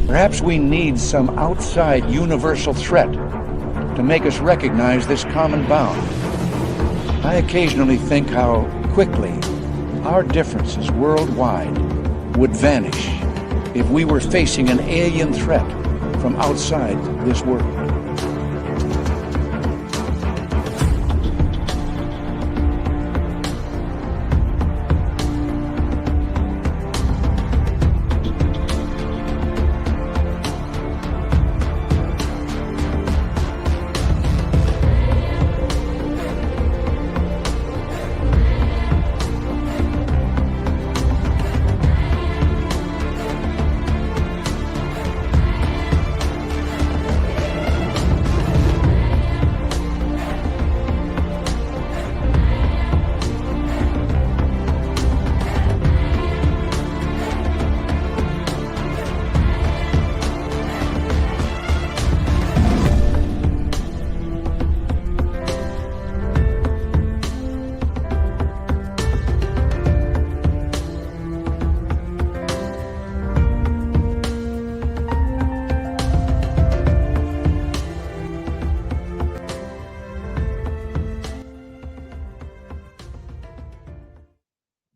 Perhaps we need some outside universal threat to make us recognize this common bound. I occasionally think how quickly our differences worldwide would vanish if we were facing an alien threat from outside this world.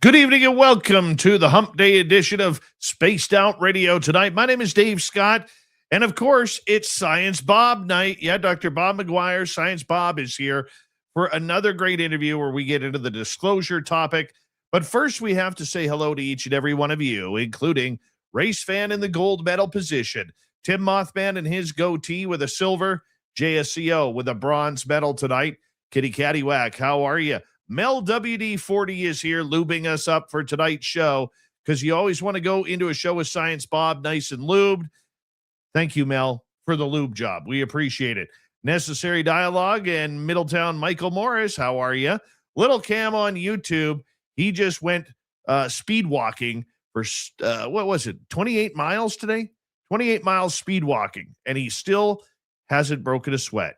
Good evening and welcome to the Hump Day edition of Spaced Out Radio tonight. My name is Dave Scott, and of course, it's Science Bob night. Yeah, Dr. Bob McGwier, Science Bob, is here for another great interview where we get into the disclosure topic. But first, we have to say hello to each and every one of you, including Race Fan in the gold medal position, Tim Mothman and his goatee with a silver, JSCO with a bronze medal tonight. Kitty Cattywhack, how are you? Mel WD-40 is here lubing us up for tonight's show because you always want to go into a show with Science Bob nice and lubed. Thank you, Mel, for the lube job. We appreciate it. Necessary Dialogue and Middletown Michael Morris, how are you? Little Cam on YouTube, he just went speed walking for, 28 miles today? 28 miles speed walking, and he still hasn't broken a sweat.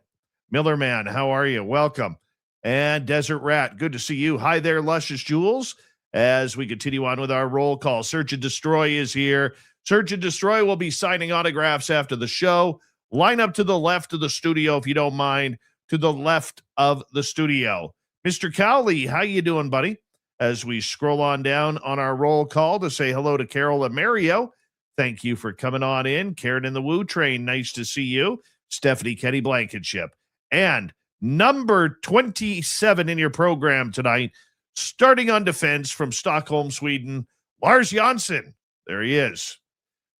Miller Man, how are you? Welcome. And Desert Rat, good to see you. Hi there, Luscious Jules. As we continue on with our roll call, Search and Destroy is here. Search and Destroy will be signing autographs after the show. Line up to the left of the studio, if you don't mind, to the left of the studio. Mr. Cowley, how you doing, buddy? As we scroll on down on our roll call to say hello to Carol and Mario. Thank you for coming on in. Karyn in the Woo Train, nice to see you. Stephanie Kenny Blankenship. And number 27 in your program tonight, starting on defense from Stockholm, Sweden, Lars Jansson. There he is.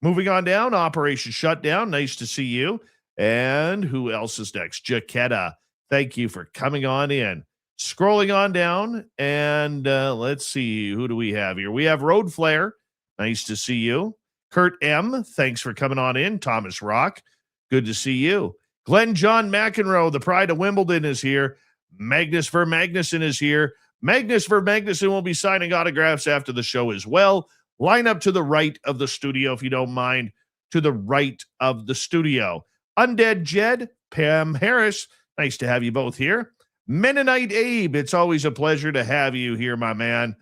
Moving on down, Operation Shutdown. Nice to see you. And who else is next? Jaquetta. Thank you for coming on in. Scrolling on down, and let's see, who do we have here? We have Road Flare. Nice to see you. Kurt M., thanks for coming on in. Thomas Rock, good to see you. Glenn John McEnroe, the pride of Wimbledon, is here. Magnus Ver Magnuson is here. Magnus Ver Magnuson will be signing autographs after the show as well. Line up to the right of the studio, if you don't mind, to the right of the studio. Undead Jed, Pam Harris, nice to have you both here. Mennonite Abe, it's always a pleasure to have you here, my man.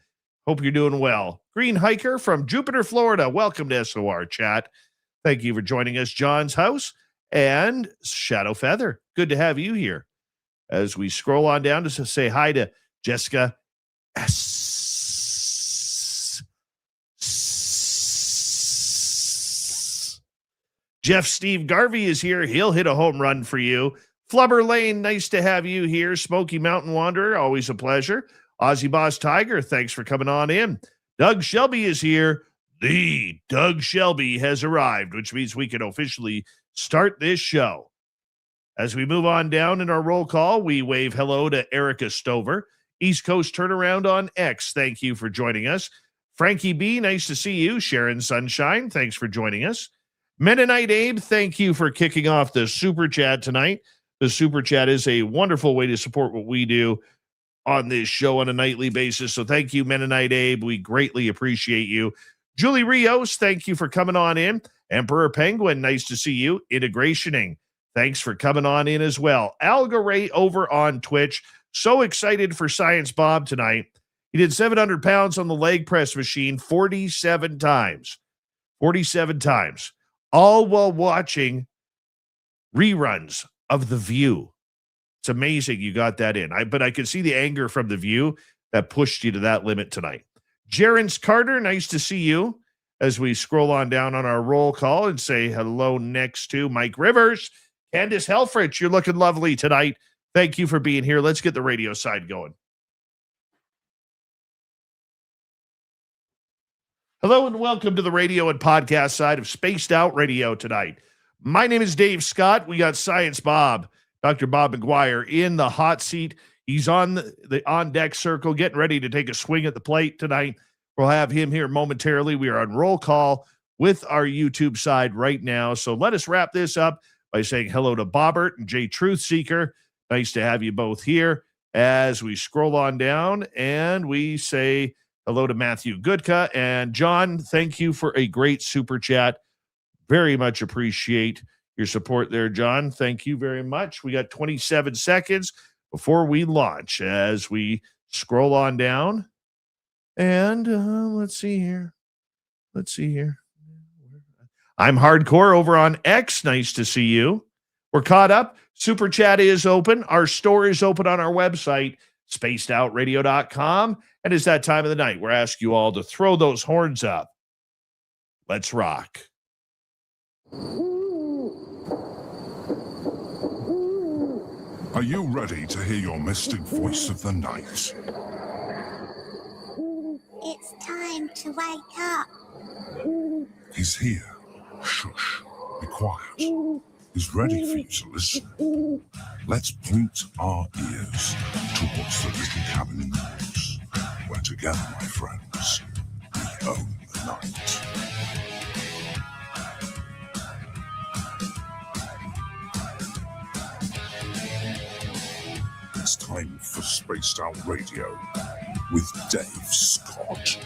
Hope you're doing well. Green Hiker from Jupiter, Florida, welcome to SOR Chat. Thank you for joining us. John's House. And Shadow Feather, good to have you here. As we scroll on down to say hi to Jessica S. Jeff Steve Garvey is here. He'll hit a home run for you. Flubber Lane, nice to have you here. Smoky Mountain Wanderer, always a pleasure. Aussie Boss Tiger, thanks for coming on in. Doug Shelby is here. The Doug Shelby has arrived, which means we can officially start this show. As we move on down in our roll call, we wave hello to Erica Stover. East Coast Turnaround on X, thank you for joining us. Frankie B, nice to see you. Sharon Sunshine, thanks for joining us. Mennonite Abe, thank you for kicking off the Super Chat tonight. The Super Chat is a wonderful way to support what we do on this show on a nightly basis. So thank you, Mennonite Abe. We greatly appreciate you. Julie Rios, thank you for coming on in. Emperor Penguin, nice to see you. Integrationing, thanks for coming on in as well. Alga Ray over on Twitch, so excited for Science Bob tonight. He did 700 pounds on the leg press machine 47 times. 47 times. all while watching reruns of The View. It's amazing you got that in. But I could see the anger from The View that pushed you to that limit tonight. Jerence Carter, nice to see you as we scroll on down on our roll call and say hello next to Mike Rivers. Candace Helfrich, you're looking lovely tonight. Thank you for being here. Let's get the radio side going. Hello and welcome to the radio and podcast side of Spaced Out Radio tonight. My name is Dave Scott. We got Science Bob, Dr. Bob McGwier in the hot seat. He's on the on-deck circle, getting ready to take a swing at the plate tonight. We'll have him here momentarily. We are on roll call with our YouTube side right now. So let us wrap this up by saying hello to Bobbert and Jay Truthseeker. Nice to have you both here as we scroll on down, and we say hello to Matthew Goodka. And John, thank you for a great super chat. Very much appreciate your support there, John. Thank you very much. We got 27 seconds before we launch as we scroll on down. And let's see here. I'm Hardcore over on X. Nice to see you. We're caught up. Super chat is open. Our store is open on our website, spacedoutradio.com. And it's that time of the night. We're asking you all to throw those horns up. Let's rock. Are you ready to hear your mystic voice of the night? It's time to wake up. He's here. Shush. Be quiet. He's ready for you to listen. Let's point our ears towards the little cabin in the woods, where together, my friends, we own the night. It's time for Spaced Out Radio with Dave Scott.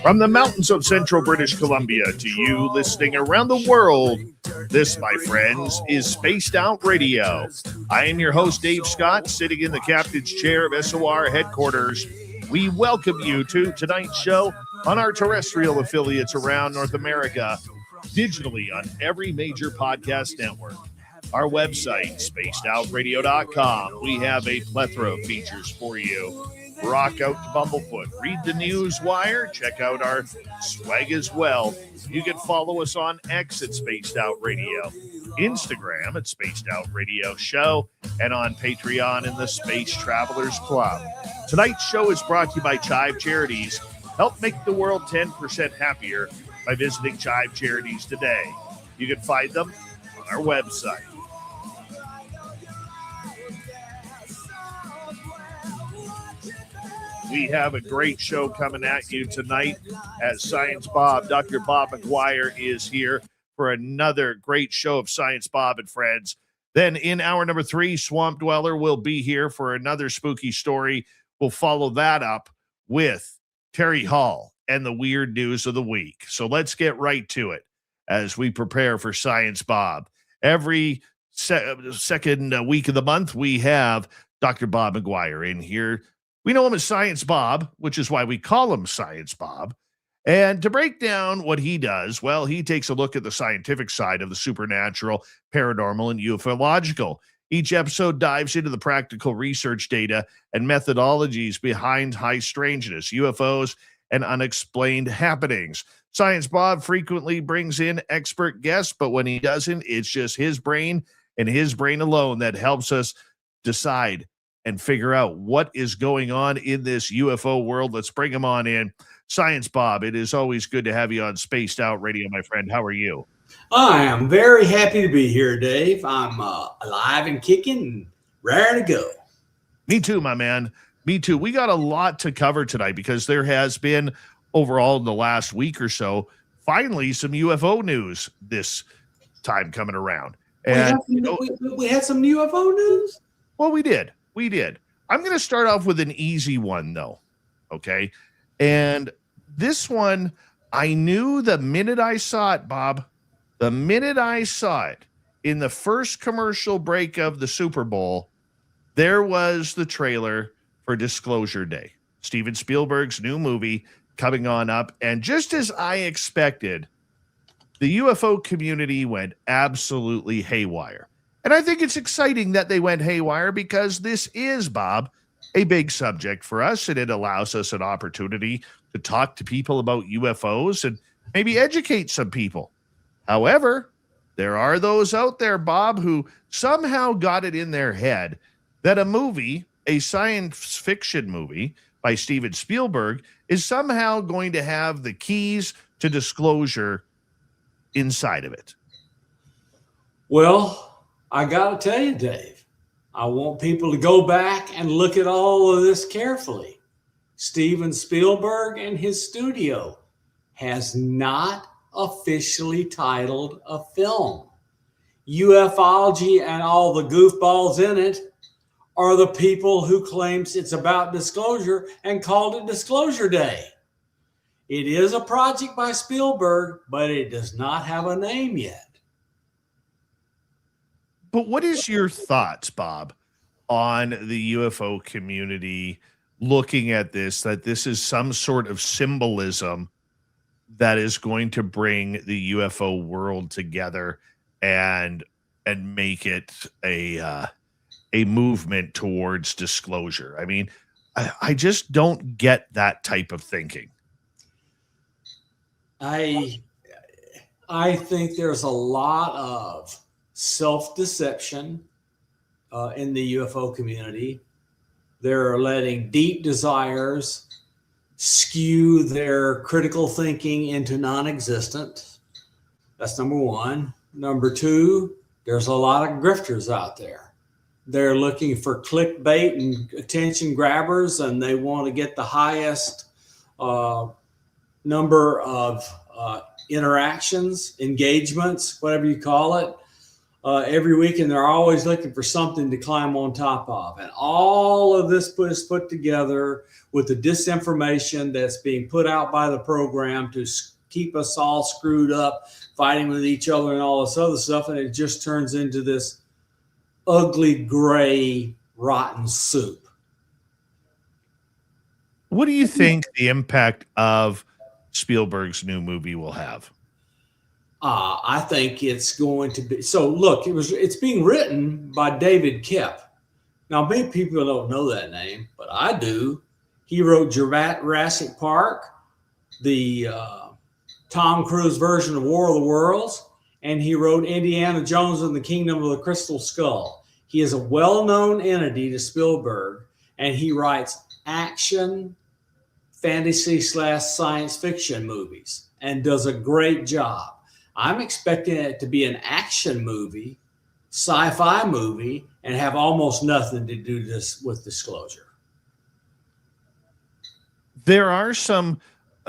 From the mountains of central British Columbia to you listening around the world, this, my friends, is Spaced Out Radio. I am your host, Dave Scott, sitting in the captain's chair of SOR headquarters. We welcome you to tonight's show on our terrestrial affiliates around North America, digitally on every major podcast network. Our website, spacedoutradio.com. We have a plethora of features for you. Rock out to Bumblefoot. Read the news wire. Check out our swag as well. You can follow us on X at Spaced Out Radio, Instagram at Spaced Out Radio Show, and on Patreon in the Space Travelers Club. Tonight's show is brought to you by Chive Charities. Help make the world 10% happier by visiting Chive Charities today. You can find them on our website. We have a great show coming at you tonight as Science Bob, Dr. Bob McGwier is here for another great show of Science Bob and Friends. Then in hour number 3, Swamp Dweller will be here for another spooky story. We'll follow that up with Terry Hall and the weird news of the week. So let's get right to it as we prepare for Science Bob. Every second week of the month, we have Dr. Bob McGwier in here. We know him as Science Bob, which is why we call him Science Bob. And to break down what he does, well, he takes a look at the scientific side of the supernatural, paranormal, and ufological. Each episode dives into the practical research data and methodologies behind high strangeness, UFOs, and unexplained happenings. Science Bob frequently brings in expert guests, but when he doesn't, it's just his brain and his brain alone that helps us decide and figure out what is going on in this UFO world. Let's bring him on in. Science Bob, it is always good to have you on Spaced Out Radio, my friend. How are you? I am very happy to be here, Dave. I'm alive and kicking and ready to go. Me too, my man. Me too. We got a lot to cover tonight because there has been, overall in the last week or so, finally some UFO news this time coming around. And we had some UFO news? Well, we did. I'm going to start off with an easy one, though. Okay. And this one, I knew the minute I saw it, Bob, the minute I saw it in the first commercial break of the Super Bowl, there was the trailer for Disclosure Day, Steven Spielberg's new movie coming on up. And just as I expected, the UFO community went absolutely haywire. And I think it's exciting that they went haywire because this is, Bob, a big subject for us, and it allows us an opportunity to talk to people about UFOs and maybe educate some people. However, there are those out there, Bob, who somehow got it in their head that a movie, a science fiction movie by Steven Spielberg, is somehow going to have the keys to disclosure inside of it. Well, I got to tell you, Dave, I want people to go back and look at all of this carefully. Steven Spielberg and his studio has not officially titled a film. UFOlogy and all the goofballs in it are the people who claims it's about disclosure and called it Disclosure Day. It is a project by Spielberg, but it does not have a name yet. But what is your thoughts, Bob, on the UFO community looking at this, that this is some sort of symbolism that is going to bring the UFO world together and make it a movement towards disclosure? I mean, I just don't get that type of thinking. I think there's a lot of self-deception in the UFO community. They're letting deep desires skew their critical thinking into non-existent. That's number one. Number two, there's a lot of grifters out there. They're looking for clickbait and attention grabbers, and they want to get the highest number of interactions, engagements, whatever you call it, every week, and they're always looking for something to climb on top of. And all of this is put together with the disinformation that's being put out by the program to keep us all screwed up, fighting with each other and all this other stuff, and it just turns into this ugly, gray, rotten soup. What do you think the impact of Spielberg's new movie will have? I think it's going to be, so look, it's being written by David Koepp. Now, many people don't know that name, but I do. He wrote Jurassic Park, the Tom Cruise version of War of the Worlds, and he wrote Indiana Jones and the Kingdom of the Crystal Skull. He is a well-known entity to Spielberg, and he writes action, fantasy/science fiction movies and does a great job. I'm expecting it to be an action movie, sci-fi movie, and have almost nothing to do this with disclosure. There are some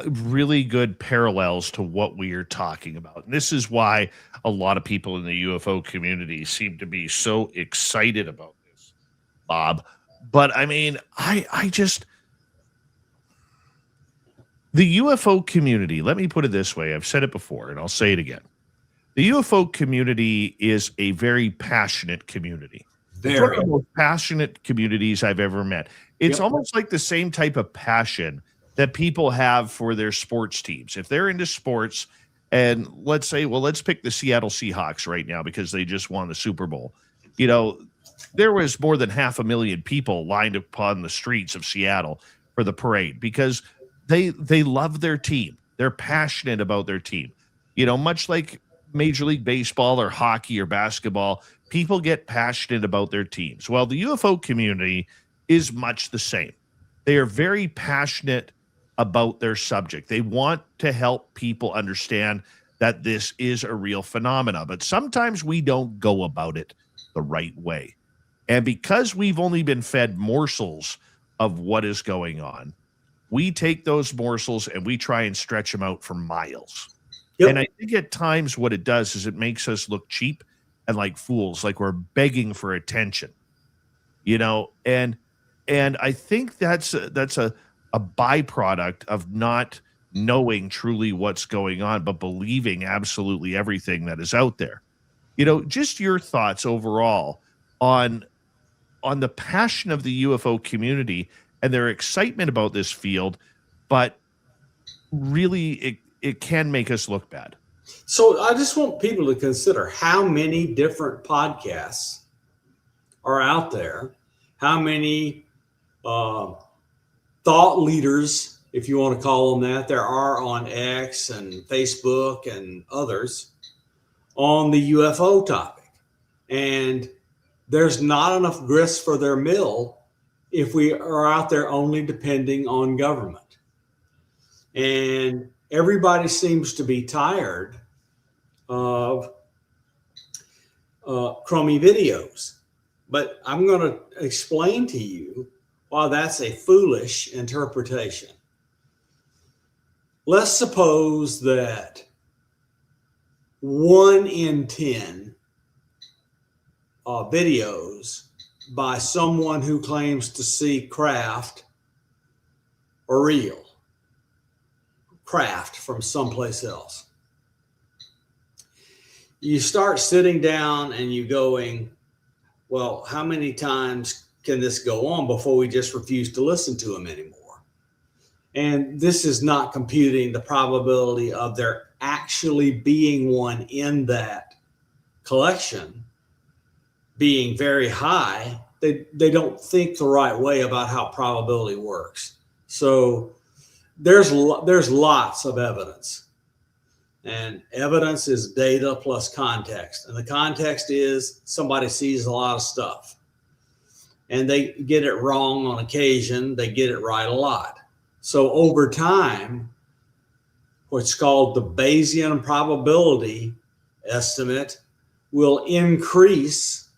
really good parallels to what we are talking about. And this is why a lot of people in the UFO community seem to be so excited about this, Bob. But I mean, I just, the UFO community, let me put it this way. I've said it before and I'll say it again. The UFO community is a very passionate community. It's one of the most passionate communities I've ever met. It's almost like the same type of passion that people have for their sports teams. If they're into sports, and let's say, well, let's pick the Seattle Seahawks right now because they just won the Super Bowl. You know, there was more than 500,000 people lined upon the streets of Seattle for the parade because they love their team. They're passionate about their team. You know, much like Major League Baseball or hockey or basketball, people get passionate about their teams. Well, the UFO community is much the same. They are very passionate about their subject. They want to help people understand that this is a real phenomena, but sometimes we don't go about it the right way. And because we've only been fed morsels of what is going on, we take those morsels and we try and stretch them out for miles. Yep. And I think at times what it does is it makes us look cheap and like fools, like we're begging for attention, you know, and I think that's a byproduct of not knowing truly what's going on, but believing absolutely everything that is out there. You know, just your thoughts overall on the passion of the UFO community and their excitement about this field, but really it can make us look bad. So I just want people to consider how many different podcasts are out there, how many thought leaders, if you want to call them that, there are on X and Facebook and others on the UFO topic. And there's not enough grist for their mill if we are out there only depending on government. And everybody seems to be tired of crummy videos. But I'm going to explain to you why that's a foolish interpretation. Let's suppose that 1 in 10 videos by someone who claims to see craft are real. Craft from someplace else. You start sitting down and you going, well, how many times can this go on before we just refuse to listen to them anymore? And this is not computing the probability of there actually being one in that collection being very high. They don't think the right way about how probability works. So there's lots of evidence. And evidence is data plus context. And the context is somebody sees a lot of stuff. And they get it wrong on occasion. They get it right a lot. So over time, what's called the Bayesian probability estimate will increase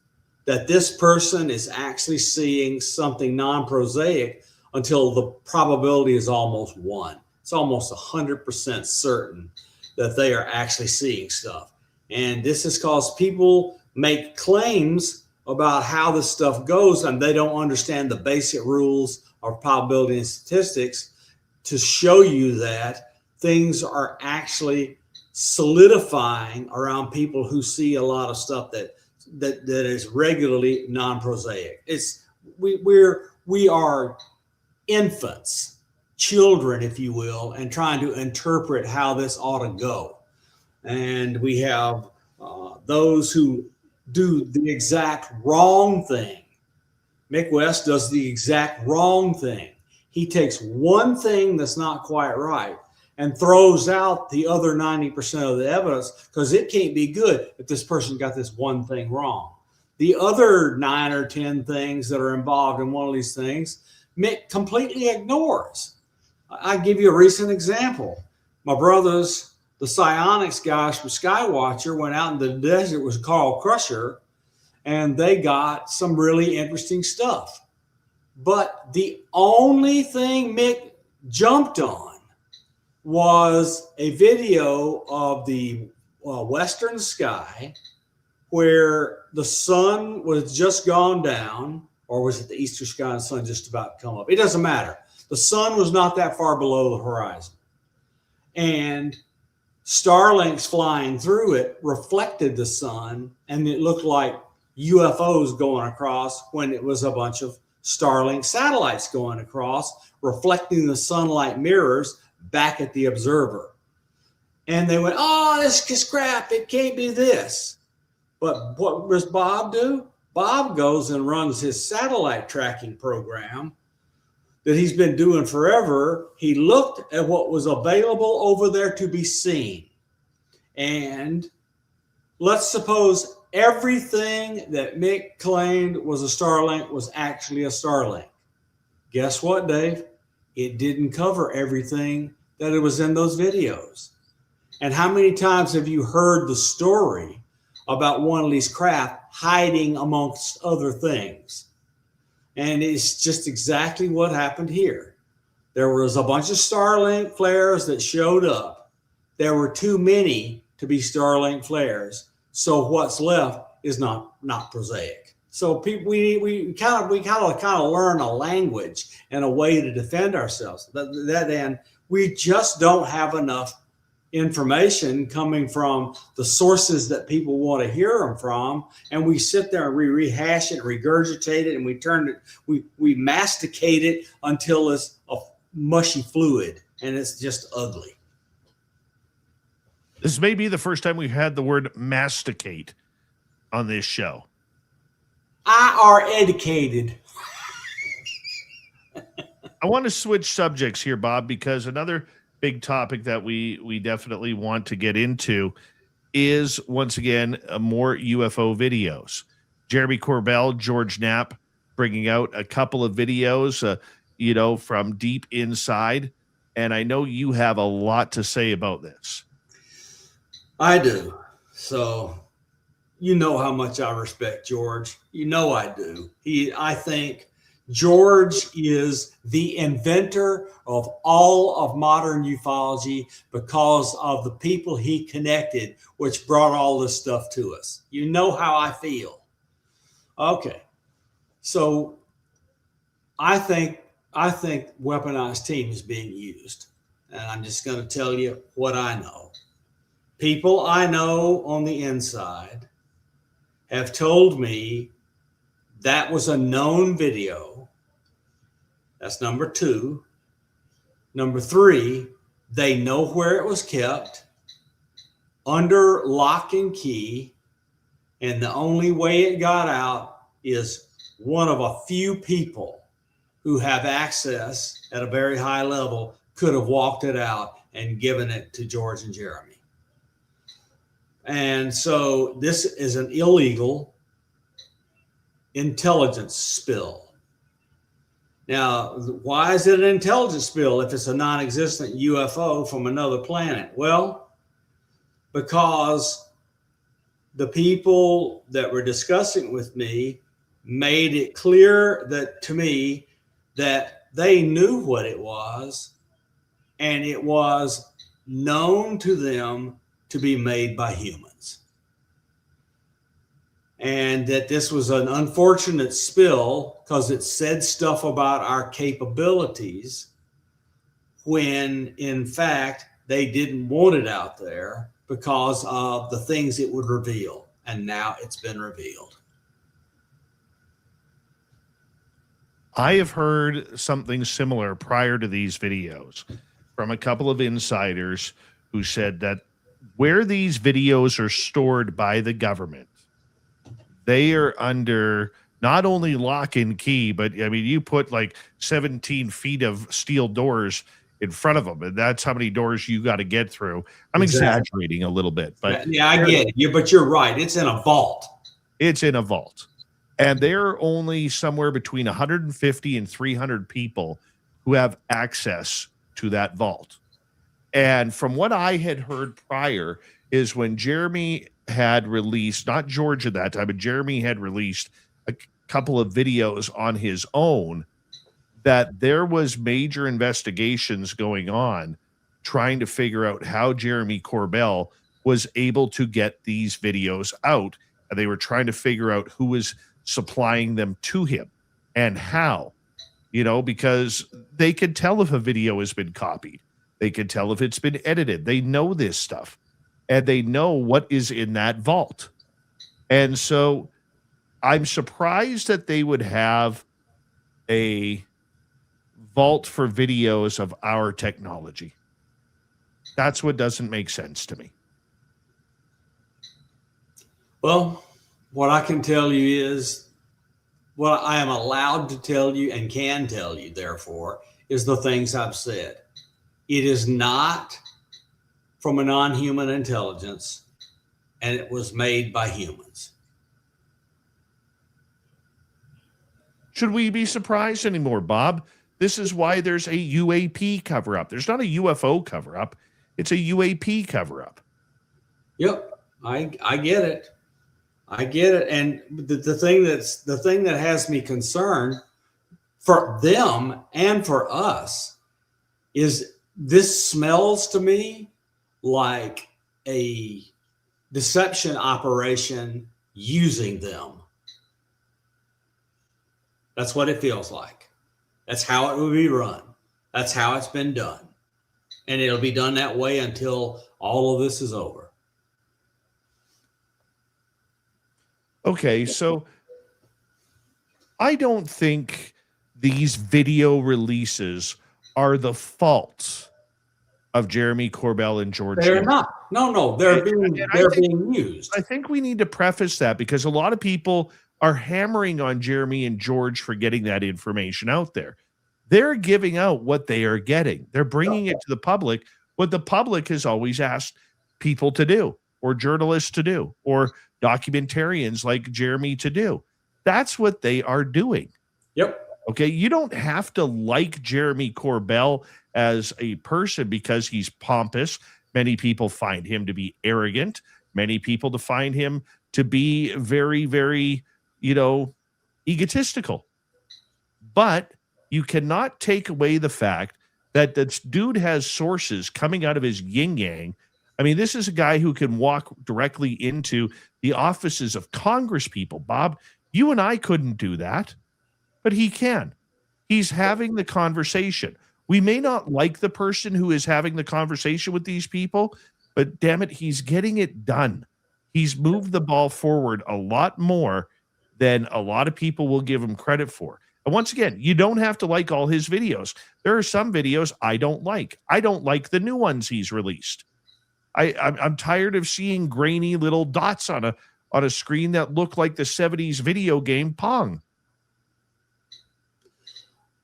that this person is actually seeing something non-prosaic until the probability is almost 1. It's almost 100% certain that they are actually seeing stuff. And this is because people make claims about how this stuff goes and they don't understand the basic rules of probability and statistics to show you that things are actually solidifying around people who see a lot of stuff that is regularly non-prosaic. We are infants, children, if you will, and trying to interpret how this ought to go. And we have those who do the exact wrong thing. Mick West does the exact wrong thing. He takes one thing that's not quite right and throws out the other 90% of the evidence because it can't be good if this person got this one thing wrong. The other 9 or 10 things that are involved in one of these things, Mick completely ignores. I give you a recent example. My brothers, the psionics guys from Skywatcher, went out in the desert with Carl Crusher, and they got some really interesting stuff. But the only thing Mick jumped on was a video of the western sky where the sun was just gone down, or was it the eastern sky and the sun just about to come up? It doesn't matter. The sun was not that far below the horizon. And Starlinks flying through it reflected the sun, and it looked like UFOs going across when it was a bunch of Starlink satellites going across, reflecting the sunlight mirrors back at the observer. And they went, oh, this is crap. It can't be this. But what does Bob do? Bob goes and runs his satellite tracking program that he's been doing forever. He looked at what was available over there to be seen. And let's suppose everything that Mick claimed was a Starlink was actually a Starlink. Guess what, Dave? It didn't cover everything that it was in those videos. And how many times have you heard the story about one of these craft hiding amongst other things? And it's just exactly what happened here. There was a bunch of Starlink flares that showed up. There were too many to be Starlink flares. So what's left is not prosaic. So people, we kind of learn a language and a way to defend ourselves. That end, we just don't have enough information coming from the sources that people want to hear them from, and we sit there and we rehash it, regurgitate it, and we masticate it until it's a mushy fluid, and it's just ugly. This may be the first time we've had the word masticate on this show. I are educated. I want to switch subjects here, Bob, because another big topic that we definitely want to get into is, once again, more UFO videos. Jeremy Corbell, George Knapp, bringing out a couple of videos, from deep inside. And I know you have a lot to say about this. I do. So, you know how much I respect George. You know I do. I think George is the inventor of all of modern ufology because of the people he connected, which brought all this stuff to us. You know how I feel. Okay. So I think weaponized team is being used. And I'm just going to tell you what I know. People I know on the inside have told me that was a known video. That's number 2. Number 3, they know where it was kept, under lock and key, and the only way it got out is one of a few people who have access at a very high level could have walked it out and given it to George and Jeremy. And so this is an illegal intelligence spill. Now, why is it an intelligence spill if it's a non-existent UFO from another planet? Well, because the people that were discussing with me made it clear to me that they knew what it was, and it was known to them to be made by humans. And that this was an unfortunate spill because it said stuff about our capabilities when, in fact, they didn't want it out there because of the things it would reveal. And now it's been revealed. I have heard something similar prior to these videos from a couple of insiders who said that where these videos are stored by the government, they are under not only lock and key, but I mean, you put like 17 feet of steel doors in front of them, and that's how many doors you got to get through. I'm exaggerating a little bit, but yeah, I get it. But you're right. It's in a vault. It's in a vault. And there are only somewhere between 150 and 300 people who have access to that vault. And from what I had heard prior is when Jeremy had released, not George at that time, but Jeremy had released a couple of videos on his own, that there was major investigations going on trying to figure out how Jeremy Corbell was able to get these videos out. And they were trying to figure out who was supplying them to him and how, because they could tell if a video has been copied. They could tell if it's been edited. They know this stuff, and they know what is in that vault. And so I'm surprised that they would have a vault for videos of our technology. That's what doesn't make sense to me. Well, what I can tell you is, what I am allowed to tell you and can tell you, therefore, is the things I've said. It is not from a non-human intelligence, and it was made by humans. Should we be surprised anymore, Bob? This is why there's a UAP cover-up. There's not a UFO cover-up. It's a UAP cover-up. Yep, I get it. I get it. And the thing that has me concerned for them and for us is this smells to me like a deception operation using them. That's what it feels like. That's how it will be run. That's how it's been done. And it'll be done that way until all of this is over. Okay, so I don't think these video releases are the fault of Jeremy Corbell and George. They're not. No, they're being used. I think we need to preface that because a lot of people are hammering on Jeremy and George for getting that information out there. They're giving out what they are getting. They're bringing it to the public, what the public has always asked people to do, or journalists to do, or documentarians like Jeremy to do. That's what they are doing. Yep. Okay. You don't have to like Jeremy Corbell as a person because he's pompous. Many people find him to be arrogant. Many people find him to be very, very, egotistical. But you cannot take away the fact that this dude has sources coming out of his yin yang. I mean, this is a guy who can walk directly into the offices of Congress people. Bob, you and I couldn't do that, but he can. He's having the conversation. We may not like the person who is having the conversation with these people, but damn it, he's getting it done. He's moved the ball forward a lot more than a lot of people will give him credit for. And once again, you don't have to like all his videos. There are some videos I don't like. I don't like the new ones he's released. I'm tired of seeing grainy little dots on a screen that look like the 70s video game Pong.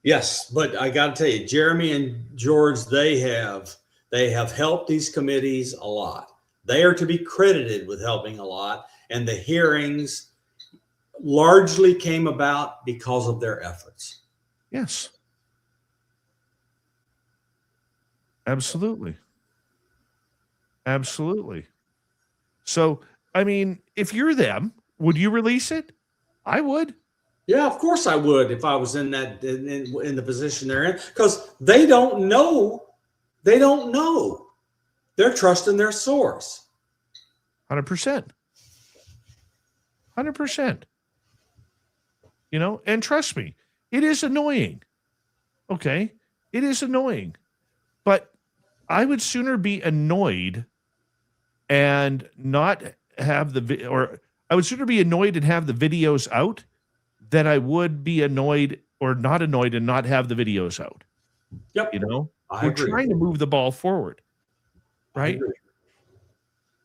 Yes, but I got to tell you, Jeremy and George, they have helped these committees a lot. They are to be credited with helping a lot, and the hearings largely came about because of their efforts. Yes. Absolutely. Absolutely. So, I mean, if you're them, would you release it? I would. Yeah, of course I would if I was in the position they're in, because they don't know. They don't know. They're trusting their source. 100%. 100%. And trust me, it is annoying. Okay? It is annoying. But I would sooner be annoyed and not have I would sooner be annoyed and have the videos out than I would be annoyed or not annoyed and not have the videos out. Yep. We're trying to move the ball forward. Right?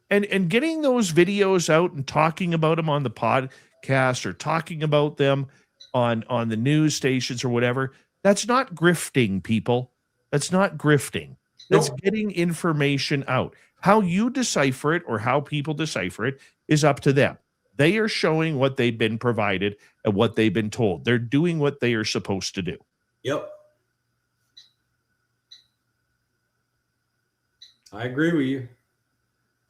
And getting those videos out and talking about them on the podcast or talking about them on the news stations or whatever, that's not grifting, people. That's not grifting. That's getting information out. How you decipher it or how people decipher it is up to them. They are showing what they've been provided and what they've been told. They're doing what they are supposed to do. Yep. I agree with you.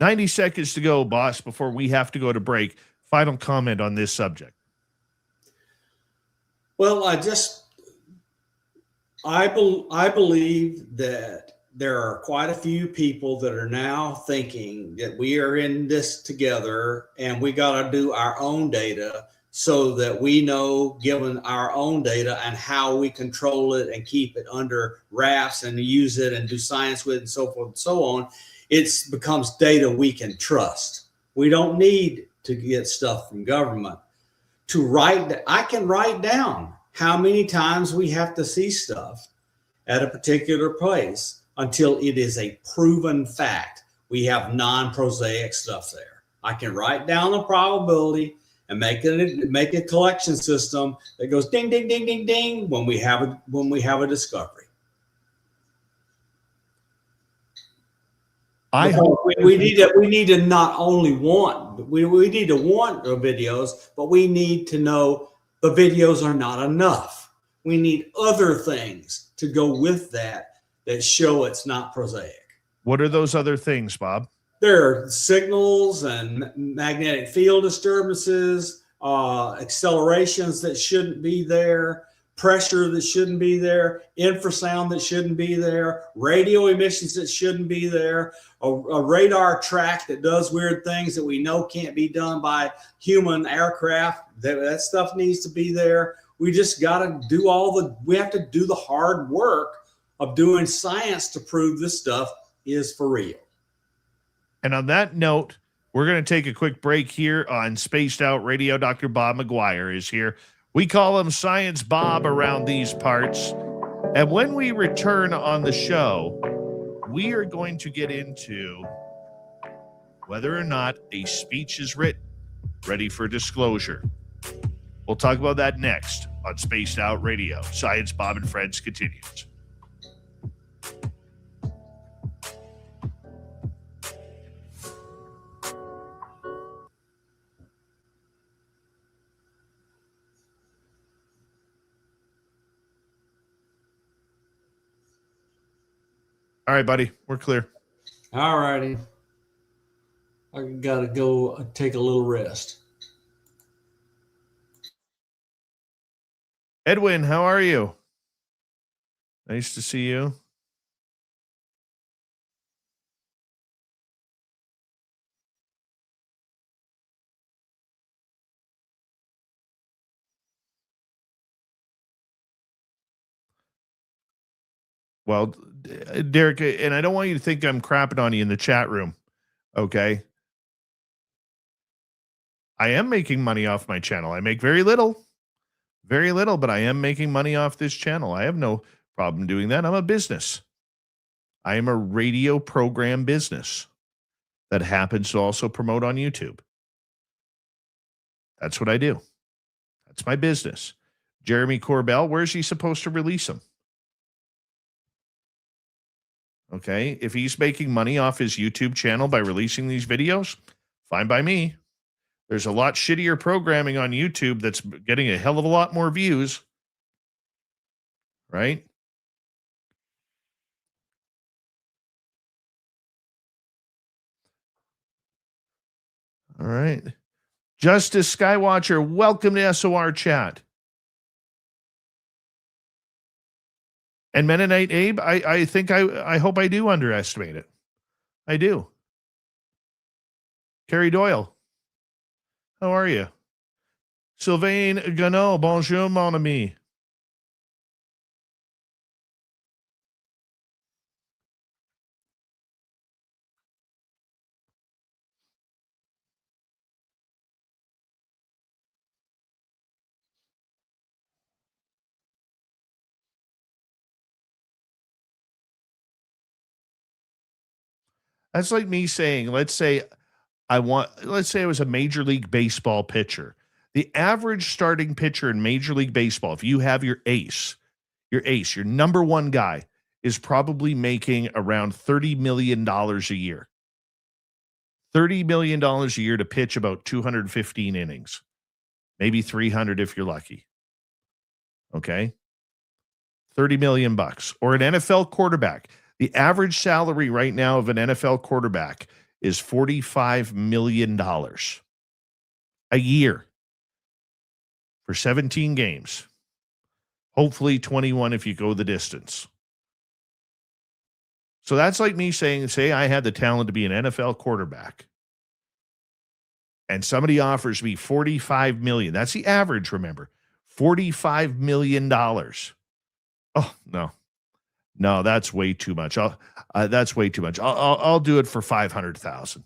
90 seconds to go, boss, before we have to go to break. Final comment on this subject. Well, I believe that there are quite a few people that are now thinking that we are in this together and we got to do our own data so that we know, given our own data and how we control it and keep it under wraps and use it and do science with it and so forth and so on, it becomes data we can trust. We don't need to get stuff from government. I can write down how many times we have to see stuff at a particular place until it is a proven fact. We have non-prosaic stuff there. I can write down the probability and make a collection system that goes ding, ding, ding, ding, ding when we have a discovery. We need to not only want, we need to want the videos, but we need to know the videos are not enough. We need other things to go with that show it's not prosaic. What are those other things, Bob? There are signals and magnetic field disturbances, accelerations that shouldn't be there, pressure that shouldn't be there, infrasound that shouldn't be there, radio emissions that shouldn't be there, a radar track that does weird things that we know can't be done by human aircraft. That stuff needs to be there. We just got to we have to do the hard work of doing science to prove this stuff is for real. And on that note, we're going to take a quick break here on Spaced Out Radio. Dr. Bob McGwier is here. We call him Science Bob around these parts. And when we return on the show, we are going to get into whether or not a speech is written, ready for disclosure. We'll talk about that next on Spaced Out Radio. Science, Bob and Friends continues. All right, buddy, we're clear. All righty. I got to go take a little rest. Edwin, how are you? Nice to see you. Well, Derek, and I don't want you to think I'm crapping on you in the chat room, okay? I am making money off my channel. I make very little, but I am making money off this channel. I have no problem doing that. I'm a business. I am a radio program business that happens to also promote on YouTube. That's what I do. That's my business. Jeremy Corbell, where's he supposed to release them? Okay, if he's making money off his YouTube channel by releasing these videos, fine by me. There's a lot shittier programming on YouTube that's getting a hell of a lot more views, right? All right. Justice Skywatcher, welcome to SOR chat. And Mennonite Abe, I think I hope I do underestimate it. I do. Carrie Doyle, how are you? Sylvain Ganot, bonjour, mon ami. That's like me saying, let's say I was a Major League Baseball pitcher. The average starting pitcher in Major League Baseball, if you have your number one guy, is probably making around $30 million a year. $30 million a year to pitch about 215 innings, maybe 300 if you're lucky. Okay. 30 million bucks. Or an NFL quarterback. The average salary right now of an NFL quarterback is $45 million a year for 17 games. Hopefully 21 if you go the distance. So that's like me saying, say I had the talent to be an NFL quarterback and somebody offers me $45 million. That's the average, remember. $45 million. Oh, no. No, that's way too much. That's way too much. I'll do it for 500,000.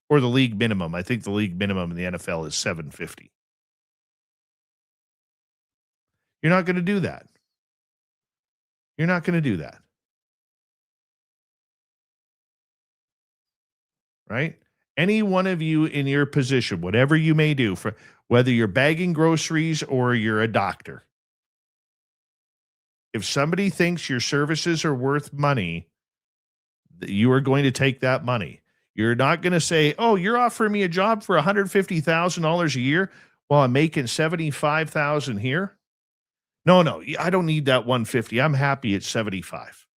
Or the league minimum. I think the league minimum in the NFL is 750. You're not going to do that. You're not going to do that. Right? Any one of you in your position, whatever you may do, for whether you're bagging groceries or you're a doctor, if somebody thinks your services are worth money, you are going to take that money. You're not going to say, oh, you're offering me a job for $150,000 a year while I'm making $75,000 here. No, I don't need that 150. I'm happy at 75.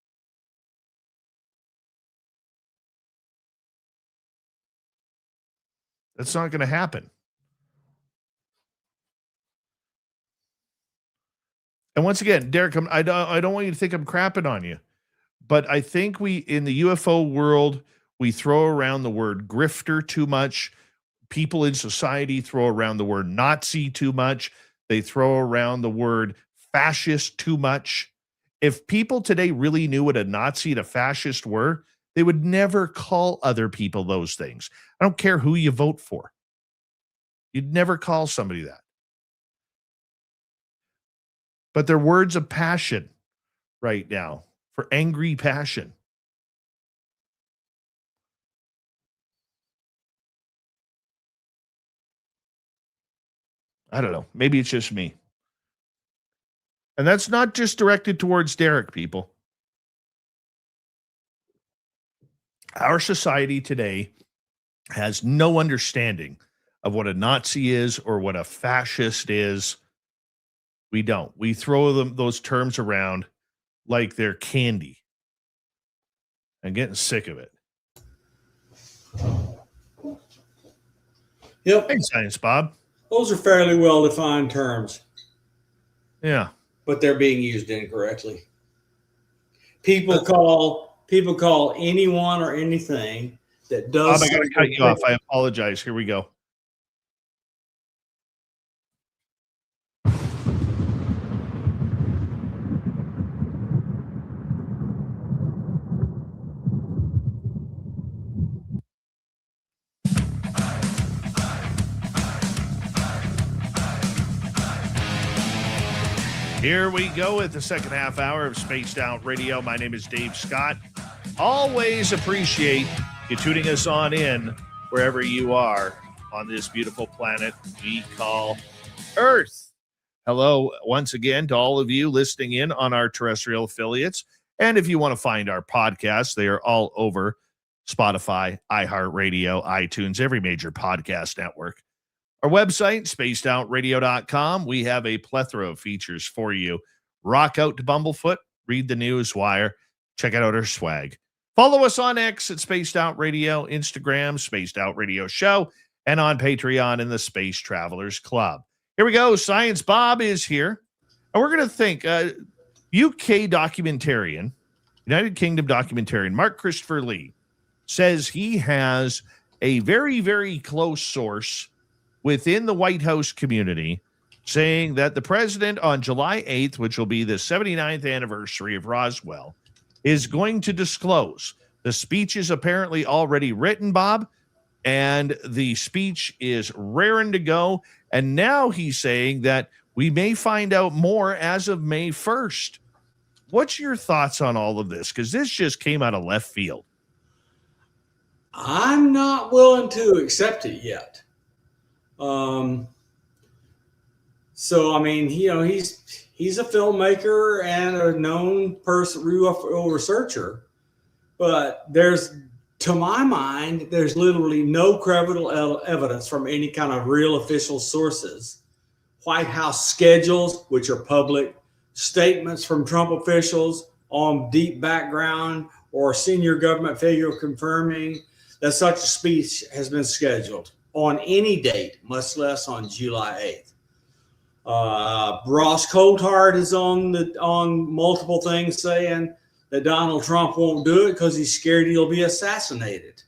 That's not going to happen. And once again, Derek, I don't want you to think I'm crapping on you, but I think in the UFO world, we throw around the word grifter too much. People in society throw around the word Nazi too much. They throw around the word fascist too much. If people today really knew what a Nazi and a fascist were, they would never call other people those things. I don't care who you vote for. You'd never call somebody that. But they're words of passion right now. for angry passion. I don't know. Maybe it's just me. And that's not just directed towards Derek, people. Our society today has no understanding of what a Nazi is or what a fascist is. We don't. We throw those terms around like they're candy. I'm getting sick of it. Yep. Thanks, Science Bob. Those are fairly well-defined terms. Yeah. But they're being used incorrectly. People call anyone or anything that does. Bob, I got to cut you off. I apologize. Here we go. Here we go at the second half hour of Spaced Out Radio. My name is Dave Scott. Always appreciate you tuning us on in wherever you are on this beautiful planet we call Earth. Hello once again to all of you listening in on our terrestrial affiliates. And if you want to find our podcasts, they are all over Spotify, iHeartRadio, iTunes, every major podcast network. Our website, spacedoutradio.com. We have a plethora of features for you. Rock out to Bumblefoot, read the news wire, check out our swag. Follow us on X at Spaced Out Radio, Instagram, Spaced Out Radio Show, and on Patreon in the Space Travelers Club. Here we go. Science Bob is here. And we're going to think, UK documentarian, United Kingdom documentarian, Mark Christopher Lee, says he has a very, very close source within the White House community saying that the president on July 8th, which will be the 79th anniversary of Roswell, is going to disclose. The speech is apparently already written, Bob, and the speech is raring to go. And now he's saying that we may find out more as of May 1st. What's your thoughts on all of this? Because this just came out of left field. I'm not willing to accept it yet. So, I mean, he's a filmmaker and a known person, UFO researcher, but to my mind, there's literally no credible evidence from any kind of real official sources. White House schedules, which are public, statements from Trump officials on deep background or senior government figure confirming that such a speech has been scheduled on any date, much less on July 8th. Ross Coulthard is on multiple things saying that Donald Trump won't do it because he's scared he'll be assassinated.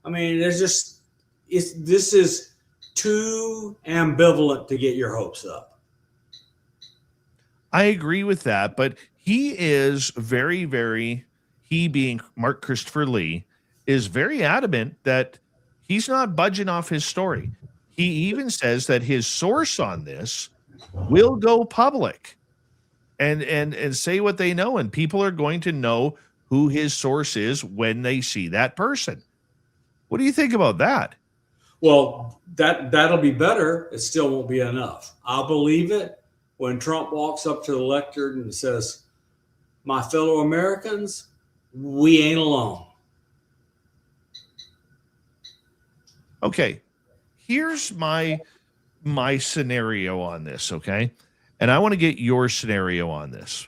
I mean, this is too ambivalent to get your hopes up. I agree with that, but he is very, very, he being Mark Christopher Lee, is very adamant that he's not budging off his story. He even says that his source on this will go public and say what they know, and people are going to know who his source is when they see that person. What do you think about that? Well, that'll be better. It still won't be enough. I'll believe it when Trump walks up to the lectern and says, "My fellow Americans, we ain't alone." Okay, here's my scenario on this, okay? And I want to get your scenario on this.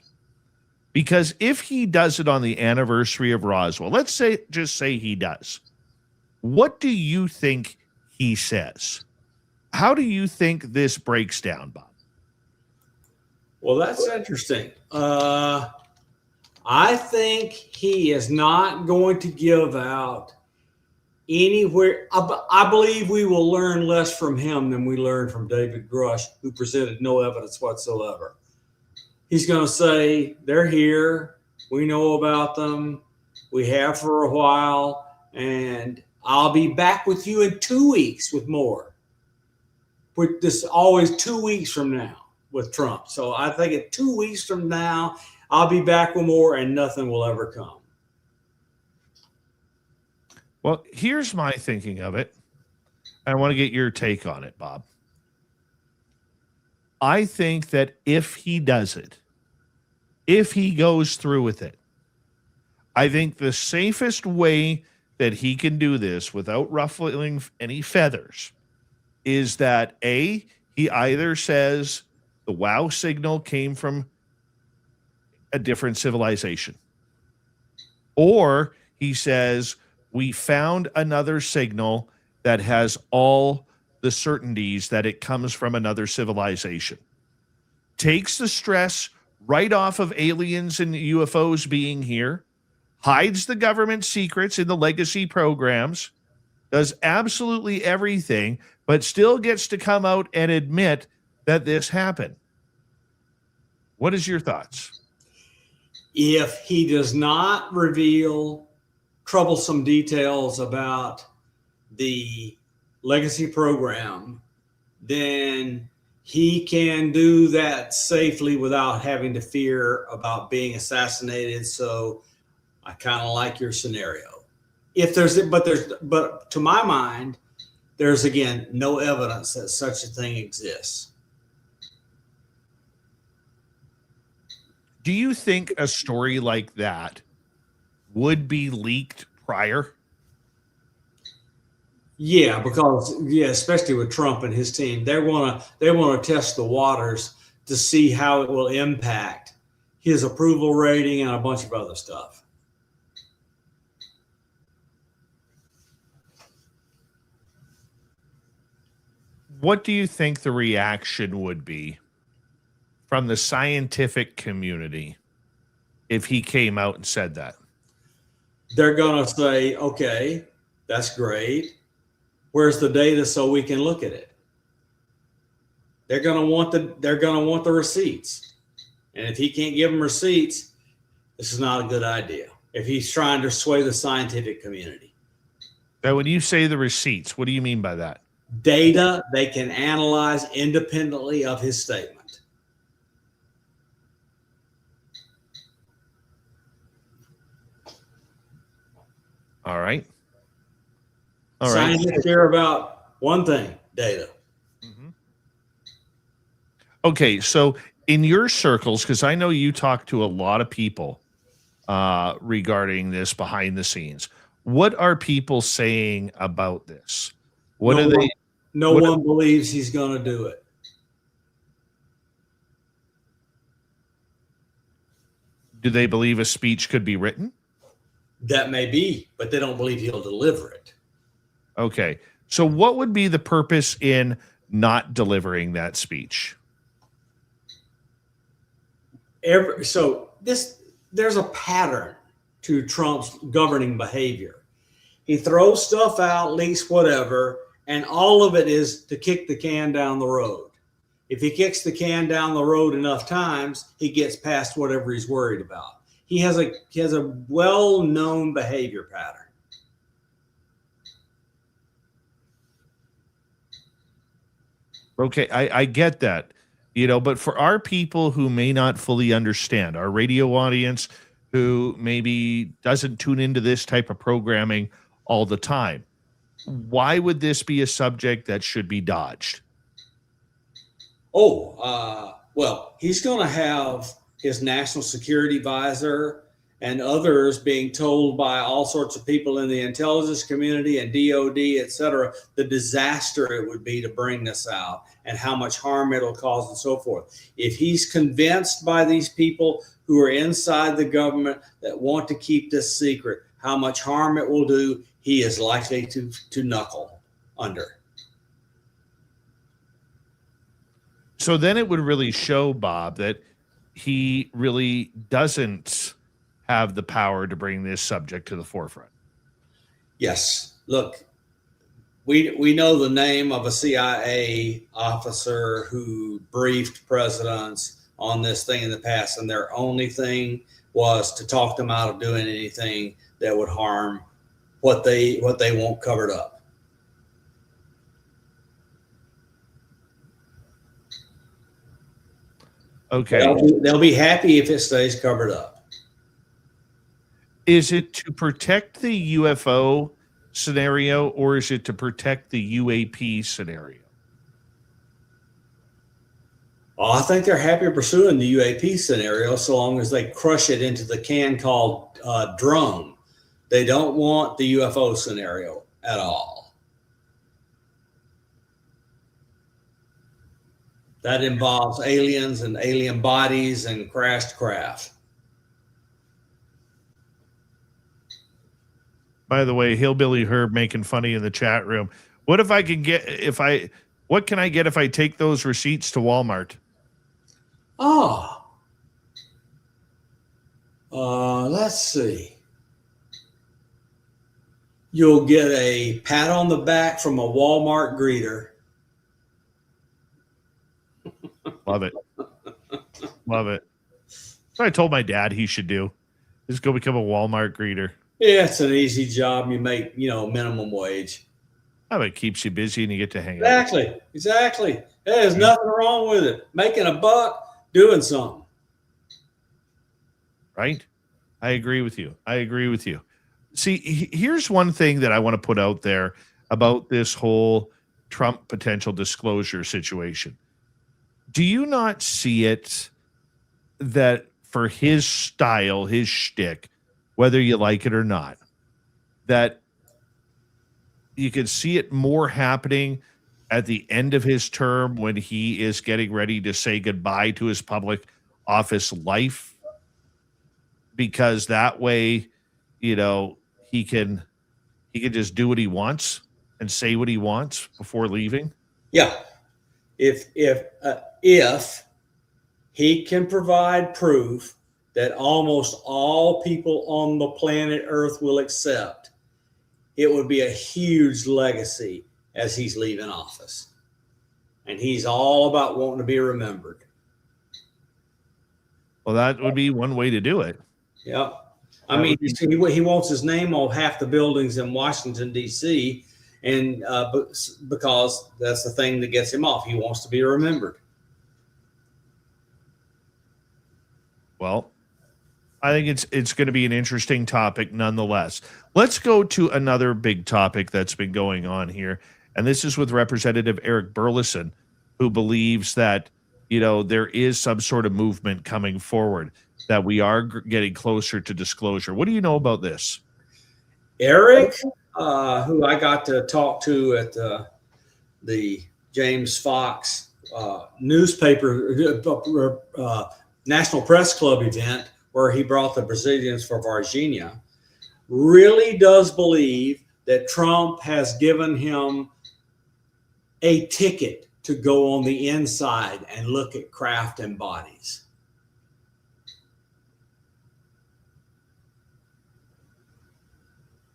Because if he does it on the anniversary of Roswell, just say he does. What do you think he says? How do you think this breaks down, Bob? Well, that's interesting. I think he is not going to give out anywhere. I believe we will learn less from him than we learned from David Grush, who presented no evidence whatsoever. He's going to say, they're here. We know about them. We have for a while. And I'll be back with you in 2 weeks with more. With this always 2 weeks from now with Trump. So I think at 2 weeks from now, I'll be back with more, and nothing will ever come. Well, here's my thinking of it. I want to get your take on it, Bob. I think that if he does it, if he goes through with it, I think the safest way that he can do this without ruffling any feathers is that A, he either says the wow signal came from a different civilization, or he says we found another signal that has all the certainties that it comes from another civilization. Takes the stress right off of aliens and UFOs being here, hides the government secrets in the legacy programs, does absolutely everything, but still gets to come out and admit that this happened. What is your thoughts? If he does not reveal troublesome details about the legacy program, then he can do that safely without having to fear about being assassinated. So I kind of like your scenario. But to my mind, there's again no evidence that such a thing exists. Do you think a story like that would be leaked prior? Yeah, because especially with Trump and his team, they want to test the waters to see how it will impact his approval rating and a bunch of other stuff. What do you think the reaction would be from the scientific community if he came out and said that? They're going to say, okay, that's great. Where's the data so we can look at it? They're going to want the receipts. And if he can't give them receipts, this is not a good idea. If he's trying to sway the scientific community. Now, when you say the receipts, what do you mean by that? Data they can analyze independently of his statement. All right. Scientists care about one thing, data. Mm-hmm. Okay, so in your circles, because I know you talk to a lot of people regarding this behind the scenes, what are people saying about this? No one believes he's going to do it. Do they believe a speech could be written? That may be, but they don't believe he'll deliver it. Okay. So what would be the purpose in not delivering that speech? There's a pattern to Trump's governing behavior. He throws stuff out, leaks whatever, and all of it is to kick the can down the road. If he kicks the can down the road enough times, he gets past whatever he's worried about. He has a well-known behavior pattern. Okay, I get that, but for our people who may not fully understand, our radio audience who maybe doesn't tune into this type of programming all the time, why would this be a subject that should be dodged? Well, he's going to have his national security advisor and others being told by all sorts of people in the intelligence community and DOD, et cetera, the disaster it would be to bring this out and how much harm it'll cause and so forth. If he's convinced by these people who are inside the government that want to keep this secret, how much harm it will do, he is likely to knuckle under. So then it would really show, Bob, that he really doesn't have the power to bring this subject to the forefront. Yes. Look, we know the name of a CIA officer who briefed presidents on this thing in the past, and their only thing was to talk them out of doing anything that would harm what they want covered up. Okay. They'll be happy if it stays covered up. Is it to protect the UFO scenario, or is it to protect the UAP scenario? Well, I think they're happy pursuing the UAP scenario so long as they crush it into the can called drone. They don't want the UFO scenario at all. That involves aliens and alien bodies and crashed craft. By the way, Hillbilly Herb making funny in the chat room. What if I can get what can I get if I take those receipts to Walmart? Oh, let's see. You'll get a pat on the back from a Walmart greeter. Love it. Love it. So I told my dad he should do. Just go become a Walmart greeter. Yeah, it's an easy job. You make, minimum wage. Oh, it keeps you busy and you get to hang out. Exactly. There's nothing wrong with it. Making a buck, doing something. Right? I agree with you. See, here's one thing that I want to put out there about this whole Trump potential disclosure situation. Do you not see it that for his style, his shtick, whether you like it or not, that you can see it more happening at the end of his term when he is getting ready to say goodbye to his public office life? Because that way, he can just do what he wants and say what he wants before leaving. Yeah. If he can provide proof that almost all people on the planet Earth will accept, it would be a huge legacy as he's leaving office. And he's all about wanting to be remembered. Well, that would be one way to do it. Yeah. I mean, he wants his name on half the buildings in Washington, D.C., and because that's the thing that gets him off. He wants to be remembered. Well, I think it's going to be an interesting topic nonetheless. Let's go to another big topic that's been going on here, and this is with Representative Eric Burleson, who believes that, there is some sort of movement coming forward, that we are getting closer to disclosure. What do you know about this? Eric, who I got to talk to at the James Fox newspaper National Press Club event, where he brought the Brazilians for Virginia, really does believe that Trump has given him a ticket to go on the inside and look at craft and bodies.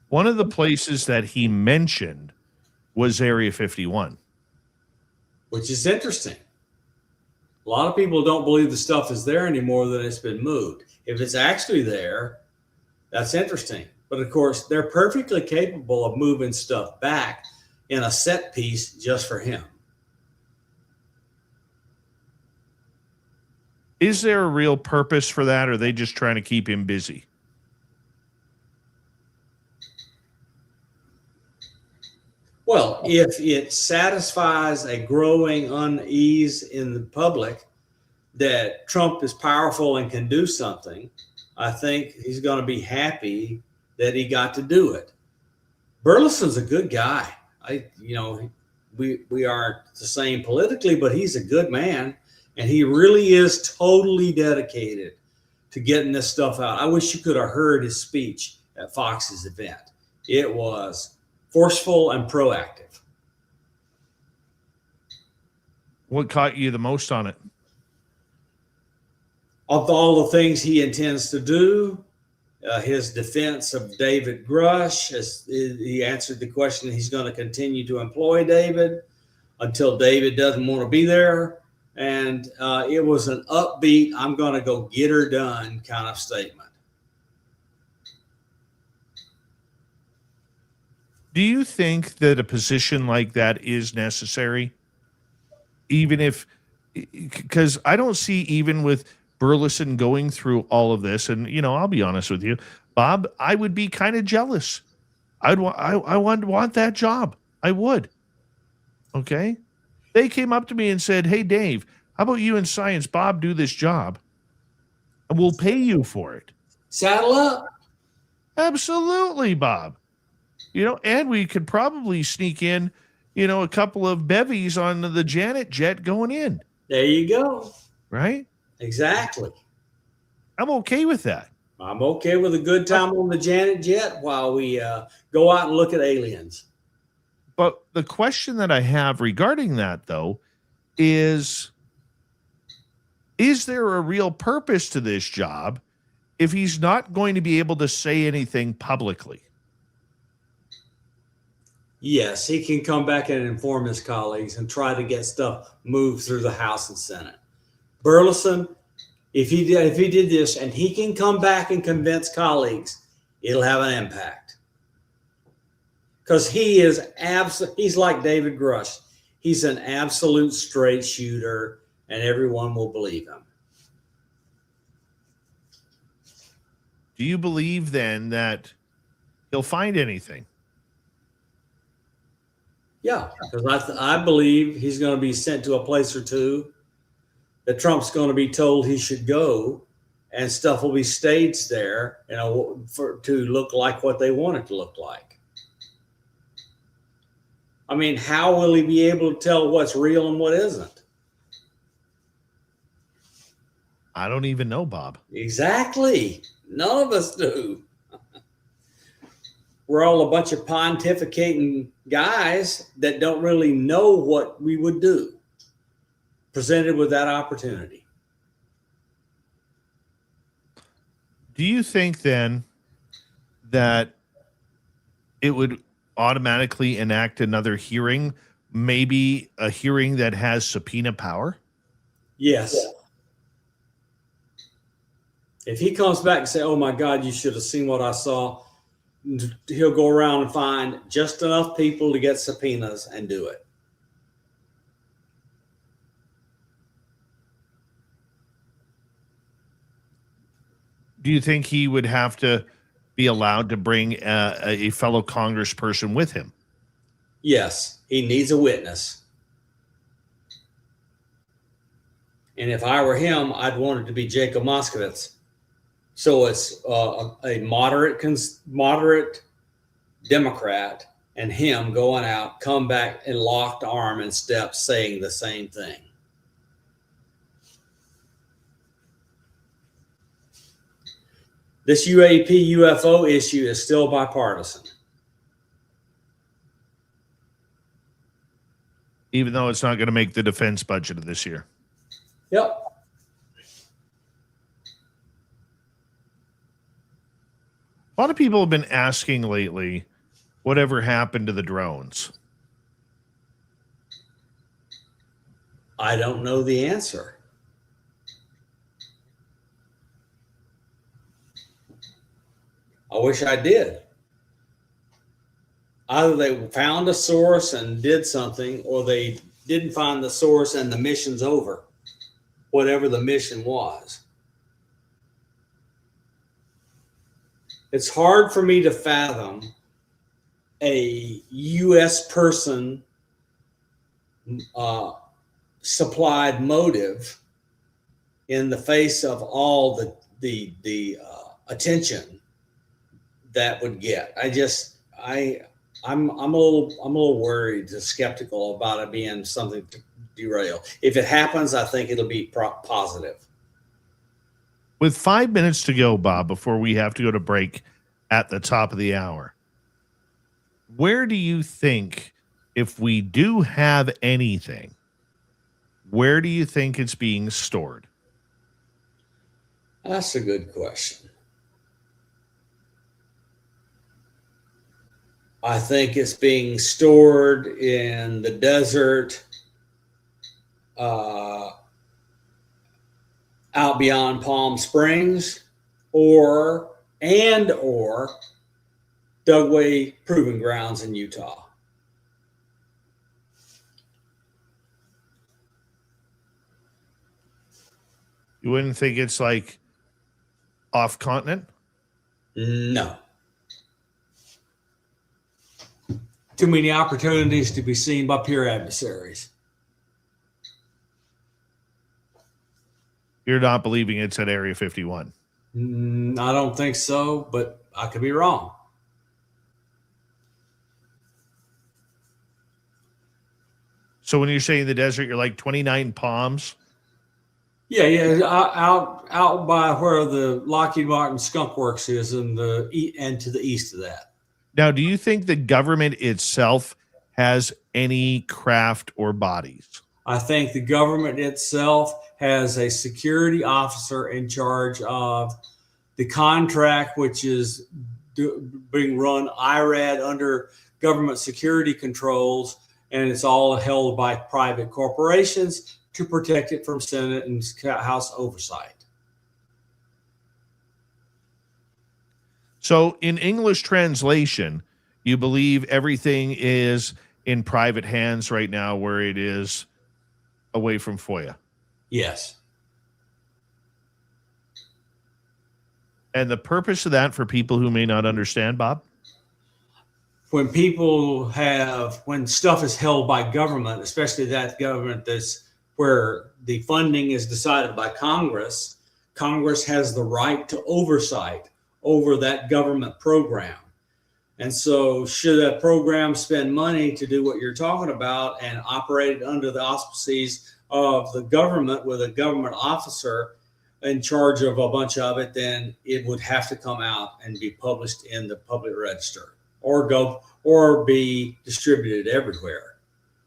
One of the places that he mentioned was Area 51. Which is interesting. A lot of people don't believe the stuff is there anymore, that it's been moved. If it's actually there, that's interesting. But of course, they're perfectly capable of moving stuff back in a set piece just for him. Is there a real purpose for that, or are they just trying to keep him busy? Well, if it satisfies a growing unease in the public that Trump is powerful and can do something, I think he's going to be happy that he got to do it. Burleson's a good guy. We aren't the same politically, but he's a good man, and he really is totally dedicated to getting this stuff out. I wish you could have heard his speech at Fox's event. It was forceful and proactive. What caught you the most on it? Of all the things he intends to do, his defense of David Grush, he answered the question, he's going to continue to employ David until David doesn't want to be there. And it was an upbeat, I'm going to go get her done kind of statement. Do you think that a position like that is necessary? Even if because I don't see, even with Burleson going through all of this, and I'll be honest with you, Bob, I would be kind of jealous. I want that job. I would. Okay. They came up to me and said, "Hey, Dave, how about you and Science Bob do this job and we'll pay you for it?" Saddle up. Absolutely, Bob. And we could probably sneak in, a couple of bevies on the Janet jet going in. There you go. Right? Exactly. I'm okay with that. I'm okay with a good time on the Janet jet while we go out and look at aliens. But the question that I have regarding that, though, is there a real purpose to this job if he's not going to be able to say anything publicly? Yes, he can come back and inform his colleagues and try to get stuff moved through the House and Senate. Burleson, if he did this and he can come back and convince colleagues, it'll have an impact. Because he's like David Grush. He's an absolute straight shooter, and everyone will believe him. Do you believe then that he'll find anything? Yeah, because I believe he's going to be sent to a place or two, that Trump's going to be told he should go, and stuff will be staged there, to look like what they want it to look like. I mean, how will he be able to tell what's real and what isn't? I don't even know, Bob. Exactly. None of us do. We're all a bunch of pontificating guys that don't really know what we would do presented with that opportunity. Do you think then that it would automatically enact another hearing, maybe a hearing that has subpoena power? Yes. If he comes back and say, "Oh my God, you should have seen what I saw," he'll go around and find just enough people to get subpoenas and do it. Do you think he would have to be allowed to bring a fellow congressperson with him? Yes, he needs a witness. And if I were him, I'd want it to be Jacob Moskowitz. So it's a moderate Democrat and him going out, come back in locked arm and steps saying the same thing. This UAP UFO issue is still bipartisan. Even though it's not going to make the defense budget of this year. Yep. A lot of people have been asking lately, whatever happened to the drones? I don't know the answer. I wish I did. Either they found a source and did something, or they didn't find the source and the mission's over, whatever the mission was. It's hard for me to fathom a U.S. person supplied motive in the face of all the attention that would get. I'm a little worried, skeptical about it being something to derail. If it happens, I think it'll be positive. With 5 minutes to go, Bob, before we have to go to break at the top of the hour, where do you think, if we do have anything, where do you think it's being stored? That's a good question. I think it's being stored in the desert, out beyond Palm Springs, or Dugway Proving Grounds in Utah. You wouldn't think it's like off continent? No. Too many opportunities to be seen by peer adversaries. You're not believing it's at Area 51? I don't think so, but I could be wrong. So when you're saying the desert, you're like 29 Palms? Yeah, out by where the Lockheed Martin Skunk Works is, and to the east of that. Now, do you think the government itself has any craft or bodies? I think the government itself has a security officer in charge of the contract, which is being run IRAD under government security controls, and it's all held by private corporations to protect it from Senate and House oversight. So in English translation, you believe everything is in private hands right now where it is away from FOIA? Yes. And the purpose of that for people who may not understand, Bob? When stuff is held by government, especially that government that's where the funding is decided by Congress, Congress has the right to oversight over that government program. And so should that program spend money to do what you're talking about and operate under the auspices of the government with a government officer in charge of a bunch of it, then it would have to come out and be published in the public register or be distributed everywhere.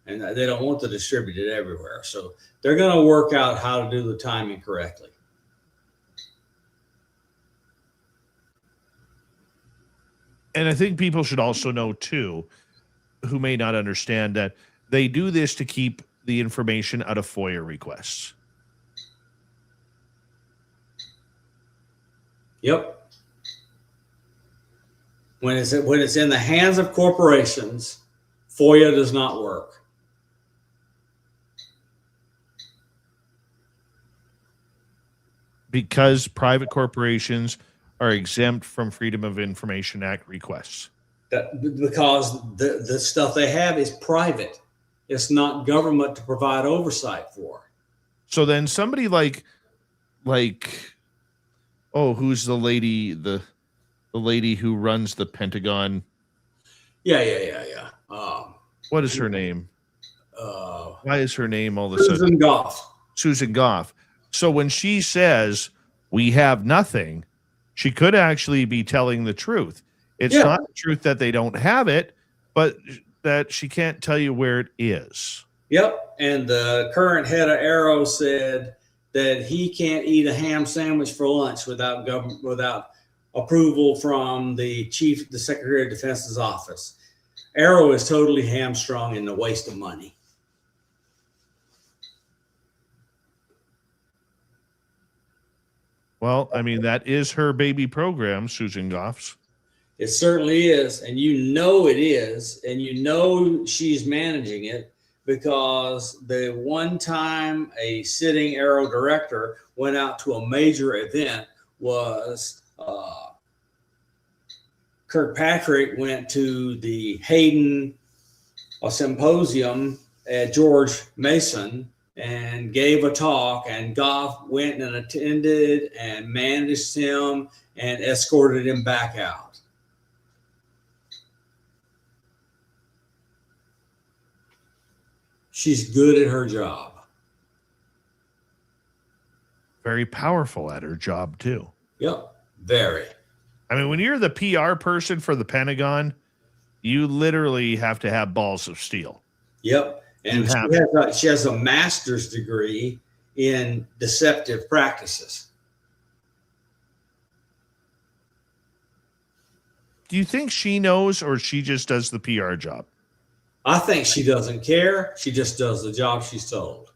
And they don't want to distribute it everywhere. So they're going to work out how to do the timing correctly. And I think people should also know, too, who may not understand, that they do this to keep the information out of FOIA requests. Yep. When it's in the hands of corporations, FOIA does not work. Because private corporations are exempt from Freedom of Information Act requests. Because the stuff they have is private. It's not government to provide oversight for. So then somebody like who's the lady, the lady who runs the Pentagon? Yeah. What is her name? Why is her name all of a Susan sudden? Goff. Susan Goff. So when she says we have nothing, she could actually be telling the truth. It's not the truth that they don't have it, but that she can't tell you where it is. Yep. And the current head of Arrow said that he can't eat a ham sandwich for lunch without approval from the Secretary of Defense's office. Arrow is totally hamstrung in the waste of money. Well, I mean, that is her baby program, Susan Goff's. It certainly is. And you know it is. And you know she's managing it, because the one time a sitting Arrow director went out to a major event was Kirkpatrick went to the Hayden symposium at George Mason and gave a talk, and Goff went and attended and managed him and escorted him back out. She's good at her job. Very powerful at her job, too. Yep, very. I mean, when you're the PR person for the Pentagon, you literally have to have balls of steel. Yep. And she has a master's degree in deceptive practices. Do you think she knows, or she just does the PR job? I think she doesn't care. She just does the job she's told.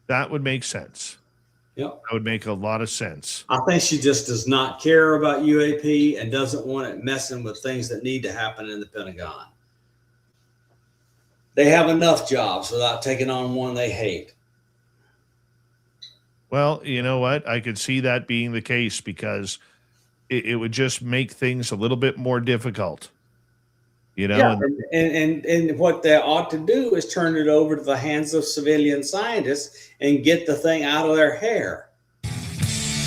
That would make sense. Yep. That would make a lot of sense. I think she just does not care about UAP and doesn't want it messing with things that need to happen in the Pentagon. they have enough jobs without taking on one they hate. Well, you know what? I could see that being the case because it would just make things a little bit more difficult. You know, Yeah, and what they ought to do is turn it over to the hands of civilian scientists and get the thing out of their hair.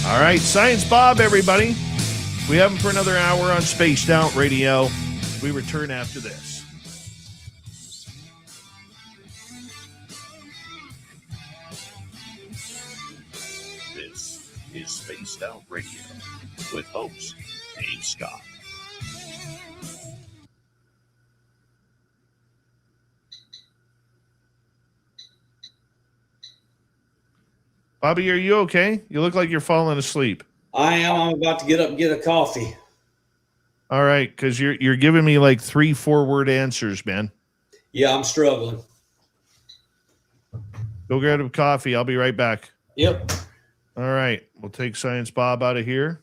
All right, Science Bob, everybody. We have him for another hour on Spaced Out Radio. We return after this. This is Spaced Out Radio with host Dave Scott. Bobby, are you okay? You look like you're falling asleep. I am. I'm about to get up and get a coffee. All right, because you're giving me like 3 4-word answers, man. Yeah, I'm struggling. Go grab a coffee. I'll be right back. Yep. All right, we'll take Science Bob out of here.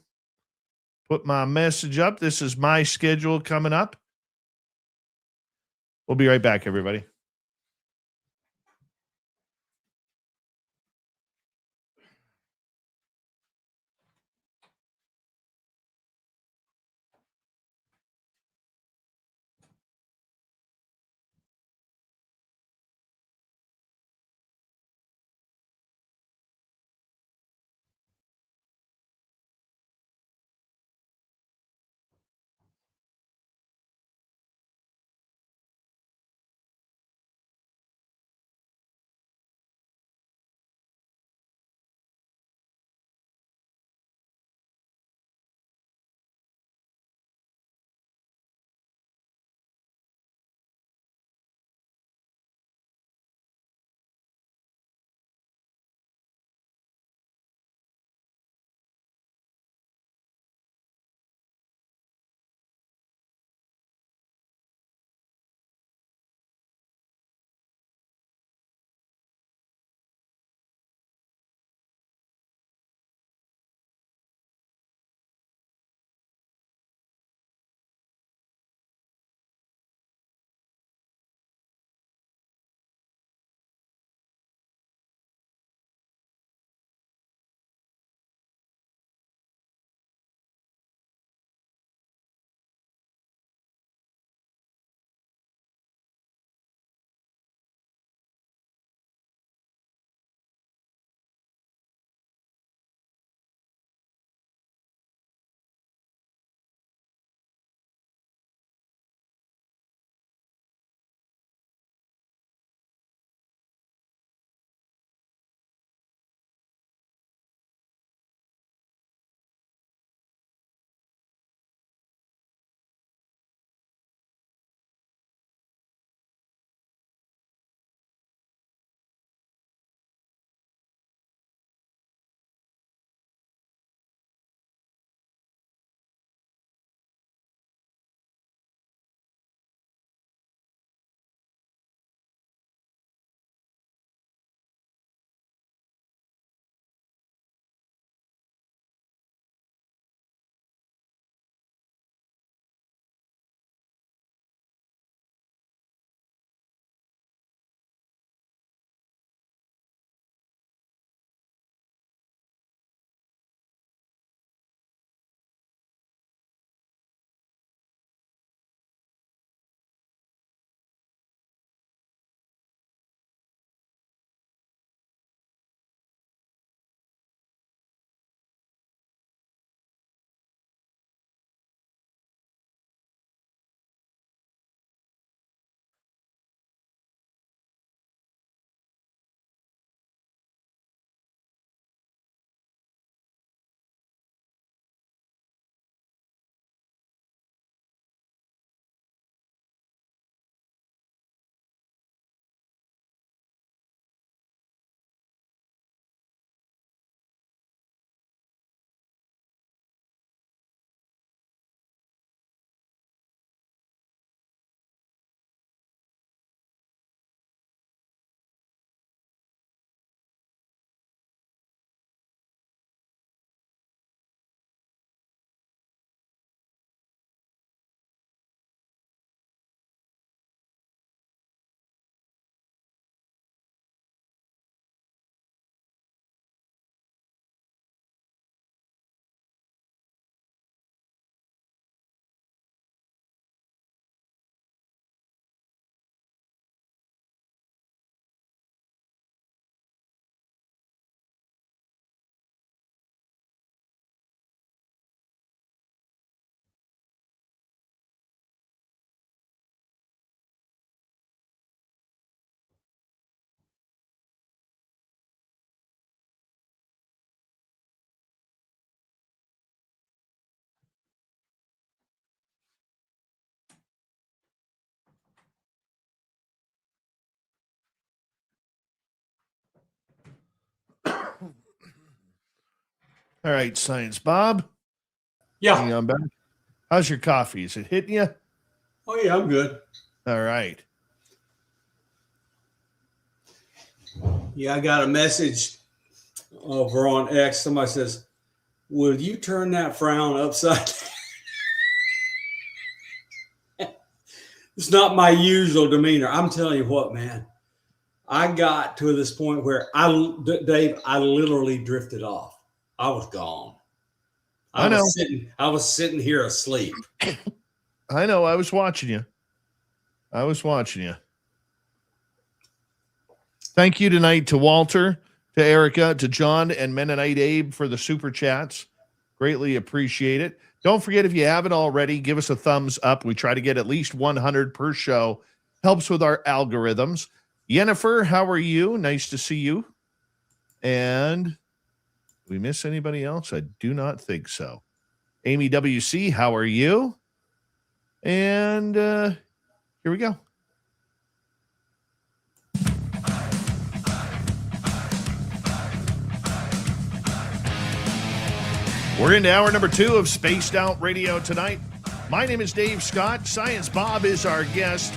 Put my message up. This is my schedule coming up. We'll be right back, everybody. All right, Science Bob. Yeah. Hang on back. How's your coffee? Is it hitting you? Oh, yeah, I'm good. All right. Yeah, I got a message over on X. Somebody says, "Will you turn that frown upside down?" It's not my usual demeanor. I'm telling you what, man. I got to this point where I literally drifted off. I was gone. I know. I was sitting here asleep. I know. I was watching you. Thank you tonight to Walter, to Erica, to John, and Mennonite Abe for the super chats. Greatly appreciate it. Don't forget, if you haven't already, give us a thumbs up. We try to get at least 100 per show. Helps with our algorithms. Yennefer, how are you? Nice to see you. And did we miss anybody else? I do not think so. Amy WC, how are you? And here we go. We're into hour number 2 of Spaced Out Radio tonight. My name is Dave Scott. Science Bob is our guest,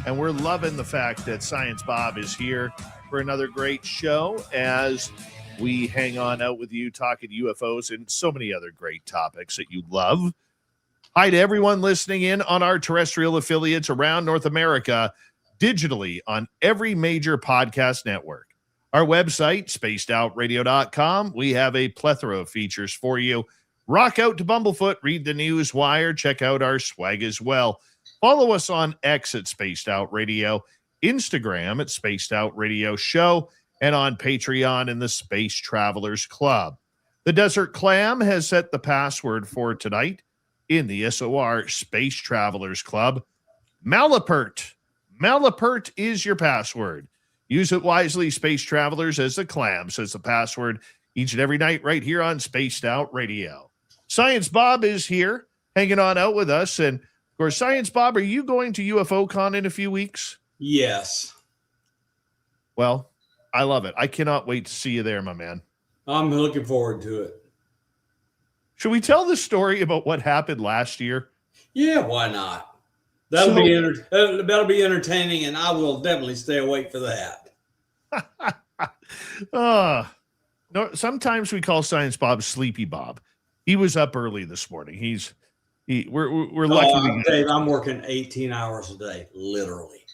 and we're loving the fact that Science Bob is here for another great show as we hang on out with you talking UFOs and so many other great topics that you love. Hi to everyone listening in on our terrestrial affiliates around North America, digitally on every major podcast network. Our website, spacedoutradio.com. We have a plethora of features for you. Rock out to Bumblefoot, read the news wire, check out our swag as well. Follow us on X at Spaced Out Radio, Instagram at Spaced Out Radio Show, and on Patreon in the Space Travelers Club. The Desert Clam has set the password for tonight in the SOR Space Travelers Club. Malapert. Malapert is your password. Use it wisely, Space Travelers, as the Clam says the password each and every night right here on Spaced Out Radio. Science Bob is here, hanging on out with us. And, of course, Science Bob, are you going to UFO Con in a few weeks? Yes. Well, I love it. I cannot wait to see you there, my man. I'm looking forward to it. Should we tell the story about what happened last year? Yeah, why not? That'll be entertaining, and I will definitely stay awake for that. No, sometimes we call Science Bob Sleepy Bob. He was up early this morning. We're lucky. Dave, I'm working 18 hours a day, literally.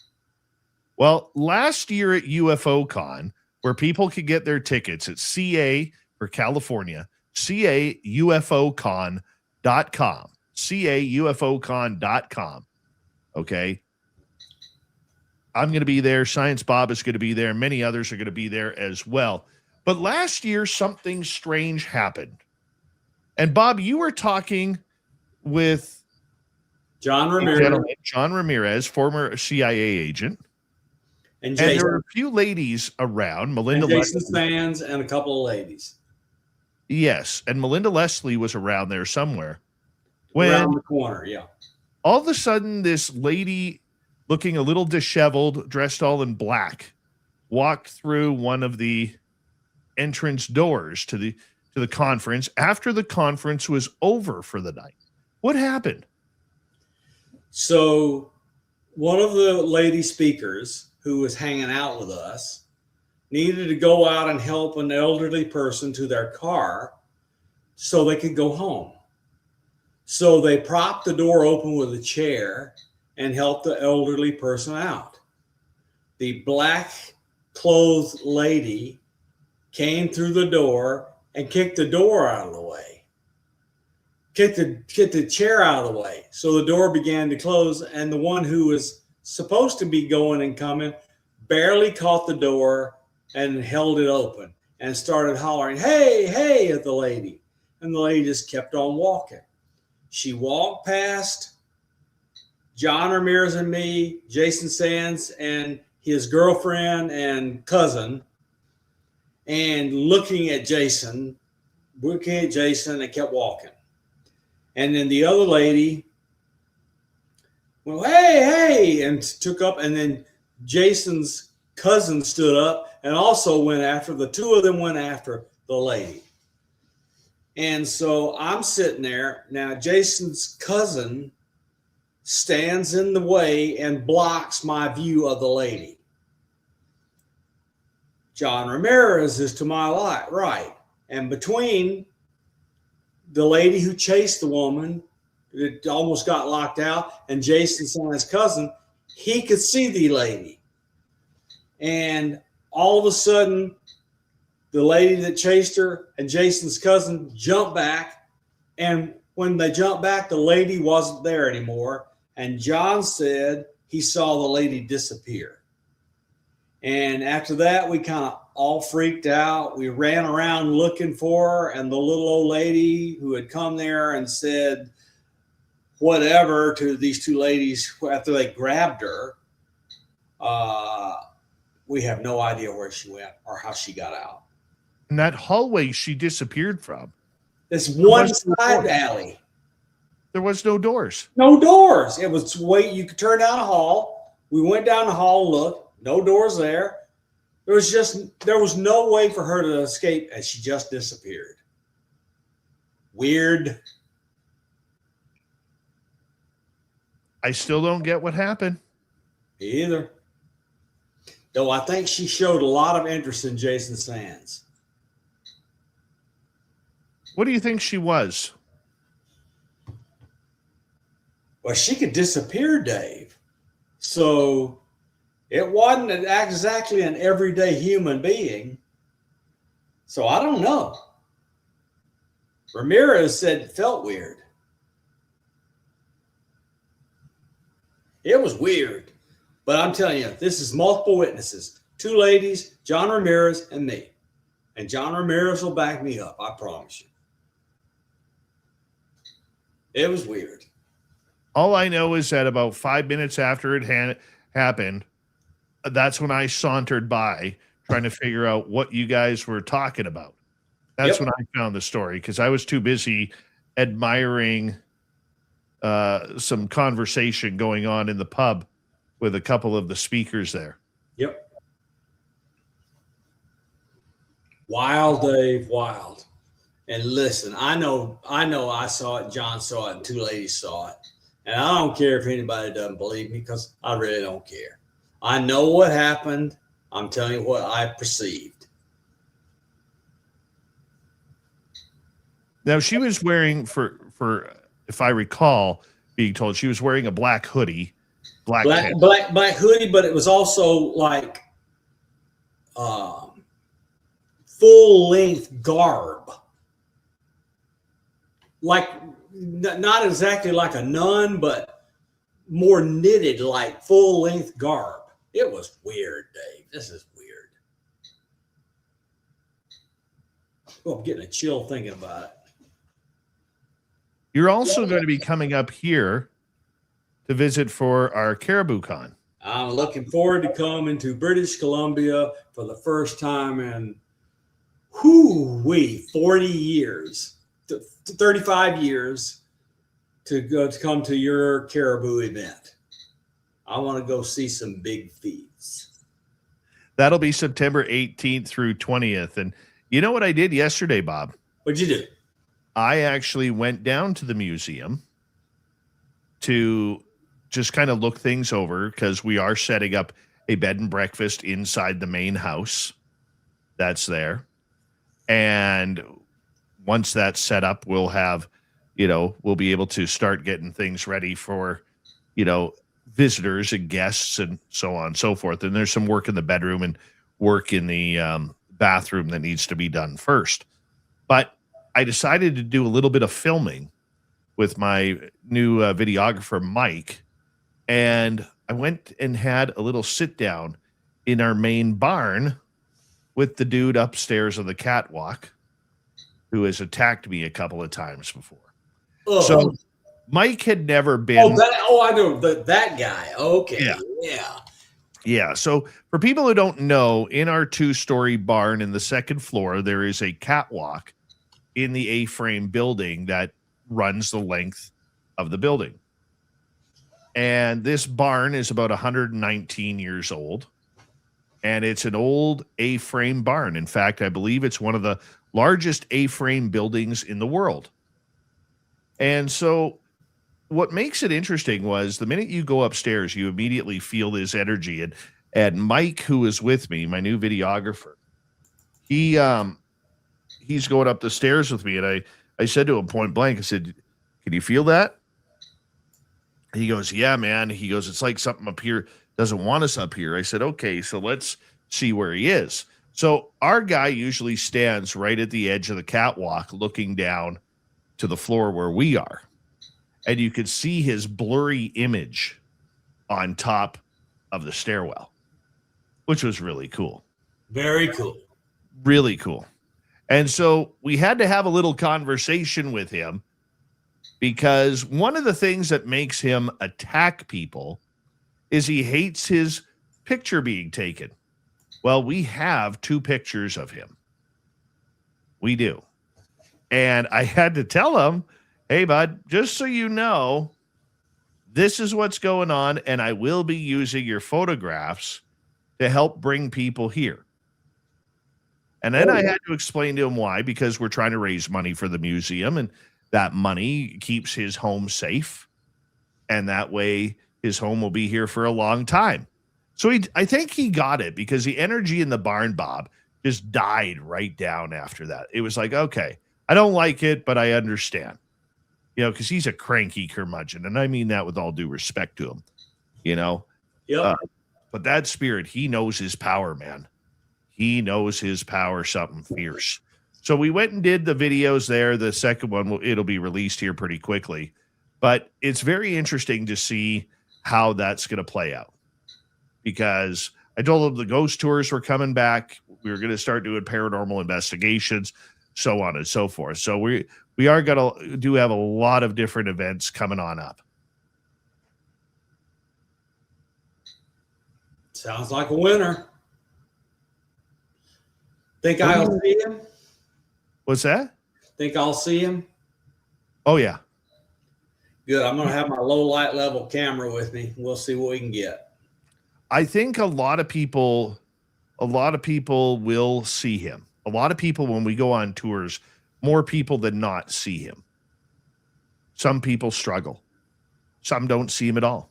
Well, last year at UFO Con, where people could get their tickets at CA for California, caufocon.com, caufocon.com. Okay. I'm going to be there. Science Bob is going to be there. Many others are going to be there as well. But last year, something strange happened. And Bob, you were talking with John Ramirez, former CIA agent. And there were a few ladies around. Melinda Jason Leslie. Sands and a couple of ladies. Yes. And Melinda Leslie was around there somewhere. Around the corner, yeah. All of a sudden, this lady looking a little disheveled, dressed all in black, walked through one of the entrance doors to the conference after the conference was over for the night. What happened? So one of the lady speakers who was hanging out with us needed to go out and help an elderly person to their car so they could go home. So they propped the door open with a chair and helped the elderly person out. The black clothed lady came through the door and kicked the door out of the way. Kicked the chair out of the way. So the door began to close, and the one who was supposed to be going and coming barely caught the door and held it open and started hollering, "Hey, hey," at the lady. And the lady just kept on walking. She walked past John Ramirez and me, Jason Sands and his girlfriend and cousin, and looking at Jason, and kept walking. And then the other lady went, "Hey, hey," and took up, and then Jason's cousin stood up and also went after, the two of them went after the lady. And so I'm sitting there. Now, Jason's cousin stands in the way and blocks my view of the lady. John Ramirez is to my right. And between the lady who chased the woman, that almost got locked out, and Jason's and his cousin, he could see the lady. And all of a sudden, the lady that chased her and Jason's cousin jumped back. And when they jumped back, the lady wasn't there anymore. And John said he saw the lady disappear. And after that, we kind of all freaked out. We ran around looking for her, and the little old lady who had come there and said whatever to these two ladies after they grabbed her, we have no idea where she went or how she got out. And that hallway she disappeared from. This one side alley. There was no doors. No doors. It was you could turn down a hall. We went down the hall, looked, no doors there. There was no way for her to escape, and she just disappeared. Weird. I still don't get what happened. Me either. Though I think she showed a lot of interest in Jason Sands. What do you think she was? Well, she could disappear, Dave. So it wasn't exactly an everyday human being. So I don't know. Ramirez said it felt weird. It was weird. But I'm telling you, this is multiple witnesses. 2 ladies, John Ramirez and me. And John Ramirez will back me up, I promise you. It was weird. All I know is that about 5 minutes after it happened, that's when I sauntered by trying to figure out what you guys were talking about. That's when I found the story, because I was too busy admiring some conversation going on in the pub with a couple of the speakers there. Yep. Wild, Dave, wild. And listen, I know I saw it, John saw it, and 2 ladies saw it. And I don't care if anybody doesn't believe me, because I really don't care. I know what happened. I'm telling you what I perceived. Now, she was wearing, for if I recall being told, she was wearing a black hoodie, black hoodie, but it was also like full length garb, like not exactly like a nun, but more knitted, like full length garb. It was weird, Dave. This is weird. Oh, I'm getting a chill thinking about it. You're also going to be coming up here to visit for our Caribou Con. I'm looking forward to coming to British Columbia for the first time in 40 years, 35 years to come to your Caribou event. I want to go see some big feats. That'll be September 18th through 20th. And you know what I did yesterday, Bob? What'd you do? I actually went down to the museum to just kind of look things over, because we are setting up a bed and breakfast inside the main house that's there. And once that's set up, we'll have, we'll be able to start getting things ready for, visitors and guests and so on and so forth. And there's some work in the bedroom and work in the bathroom that needs to be done first. But I decided to do a little bit of filming with my new videographer, Mike. And I went and had a little sit down in our main barn with the dude upstairs on the catwalk who has attacked me a couple of times before. Oh. So Mike had never been. I know that guy. Okay. Yeah. So for people who don't know, in our 2-story barn in the second floor, there is a catwalk in the A-frame building that runs the length of the building. And this barn is about 119 years old. And it's an old A-frame barn. In fact, I believe it's one of the largest A-frame buildings in the world. And so what makes it interesting was the minute you go upstairs, you immediately feel this energy. And Mike, who is with me, my new videographer, he's going up the stairs with me. And I said to him point blank, I said, can you feel that? He goes, yeah, man. He goes, it's like something up here doesn't want us up here. I said, okay, so let's see where he is. So our guy usually stands right at the edge of the catwalk looking down to the floor where we are. And you could see his blurry image on top of the stairwell, which was really cool. Very cool. Really cool. And so we had to have a little conversation with him because one of the things that makes him attack people is he hates his picture being taken. Well, we have 2 pictures of him. We do. And I had to tell him, hey, bud, just so you know, this is what's going on, and I will be using your photographs to help bring people here. And then I had to explain to him why, because we're trying to raise money for the museum, and that money keeps his home safe. And that way his home will be here for a long time. So I think he got it because the energy in the barn, Bob, just died right down after that. It was like, okay, I don't like it, but I understand. You know, because he's a cranky curmudgeon. And I mean that with all due respect to him, you know. Yep. But that spirit, he knows his power, man. He knows his power, something fierce. So we went and did the videos there. The second one, it'll be released here pretty quickly. But it's very interesting to see how that's going to play out. Because I told him the ghost tours were coming back. We were going to start doing paranormal investigations, so on and so forth. So we are going to have a lot of different events coming on up. Sounds like a winner. Think I'll see him? What's that? Think I'll see him? Oh, yeah. Good. I'm going to have my low light level camera with me. We'll see what we can get. I think a lot of people will see him. A lot of people, when we go on tours, more people than not see him. Some people struggle. Some don't see him at all.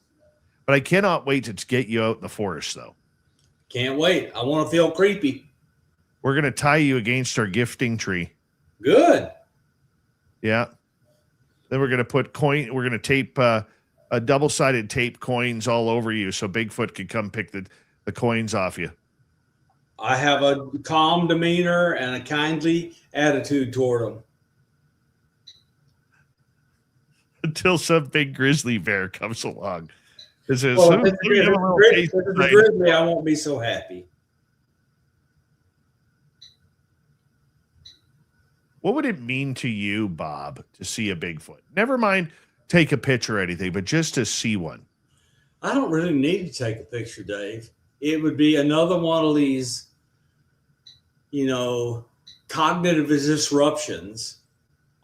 But I cannot wait to get you out in the forest, though. Can't wait. I want to feel creepy. We're going to tie you against our gifting tree. Good. Yeah. Then we're going to put we're going to tape a double-sided tape coins all over you so Bigfoot can come pick the coins off you. I have a calm demeanor and a kindly attitude toward them. Until some big grizzly bear comes along. If it's a grizzly, I won't be so happy. What would it mean to you, Bob, to see a Bigfoot? Never mind take a picture or anything, but just to see one. I don't really need to take a picture, Dave. It would be another one of these, cognitive disruptions,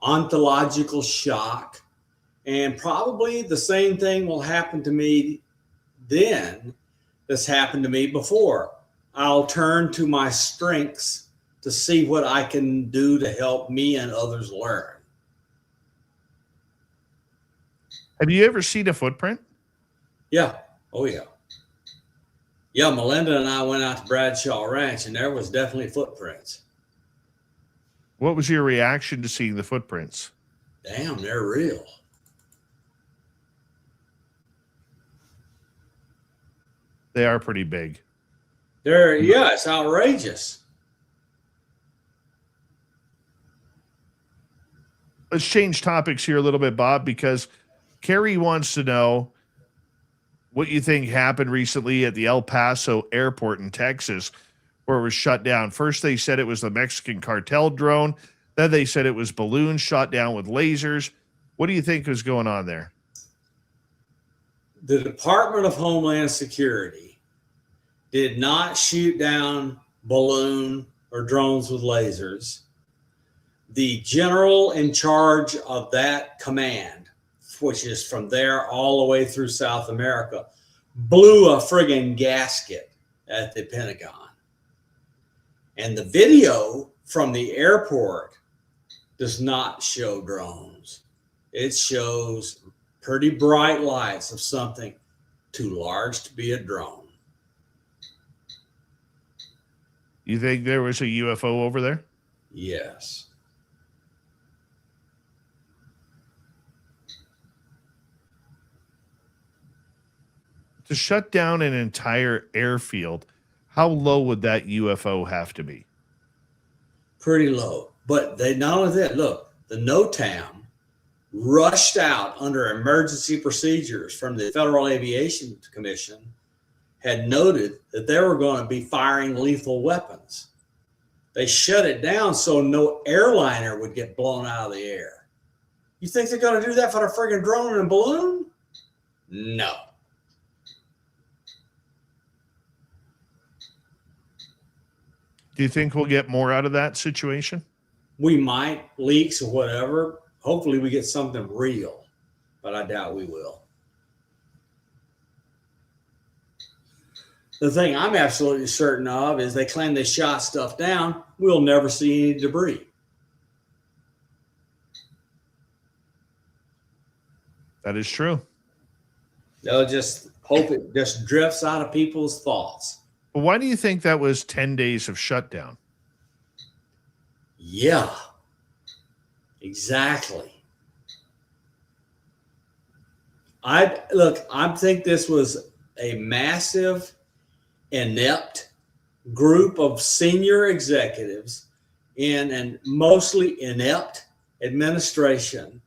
ontological shock, and probably the same thing will happen to me then that's happened to me before. I'll turn to my strengths to see what I can do to help me and others learn. Have you ever seen a footprint? Yeah. Oh, yeah. Yeah, Melinda and I went out to Bradshaw Ranch, and there was definitely footprints. What was your reaction to seeing the footprints? Damn, they're real. They are pretty big. It's outrageous. Let's change topics here a little bit, Bob, because Carrie wants to know what you think happened recently at the El Paso airport in Texas, where it was shut down. First, they said it was the Mexican cartel drone. Then they said it was balloons shot down with lasers. What do you think was going on there? The Department of Homeland Security did not shoot down balloon or drones with lasers. The general in charge of that command, which is from there all the way through South America, blew a friggin' gasket at the Pentagon. And the video from the airport does not show drones. It shows pretty bright lights of something too large to be a drone. You think there was a UFO over there? Yes. To shut down an entire airfield, how low would that UFO have to be? Pretty low. But they not only that, look, the NOTAM rushed out under emergency procedures from the Federal Aviation Commission, had noted that they were going to be firing lethal weapons. They shut it down so no airliner would get blown out of the air. You think they're going to do that for a friggin' drone and balloon? No. Do you think we'll get more out of that situation? We might, leaks or whatever. Hopefully we get something real, but I doubt we will. The thing I'm absolutely certain of is they claim they shot stuff down. We'll never see any debris. That is true. They'll just hope it just drifts out of people's thoughts. But why do you think that was 10 days of shutdown? Yeah, exactly. I think this was a massive, inept group of senior executives in an mostly inept administration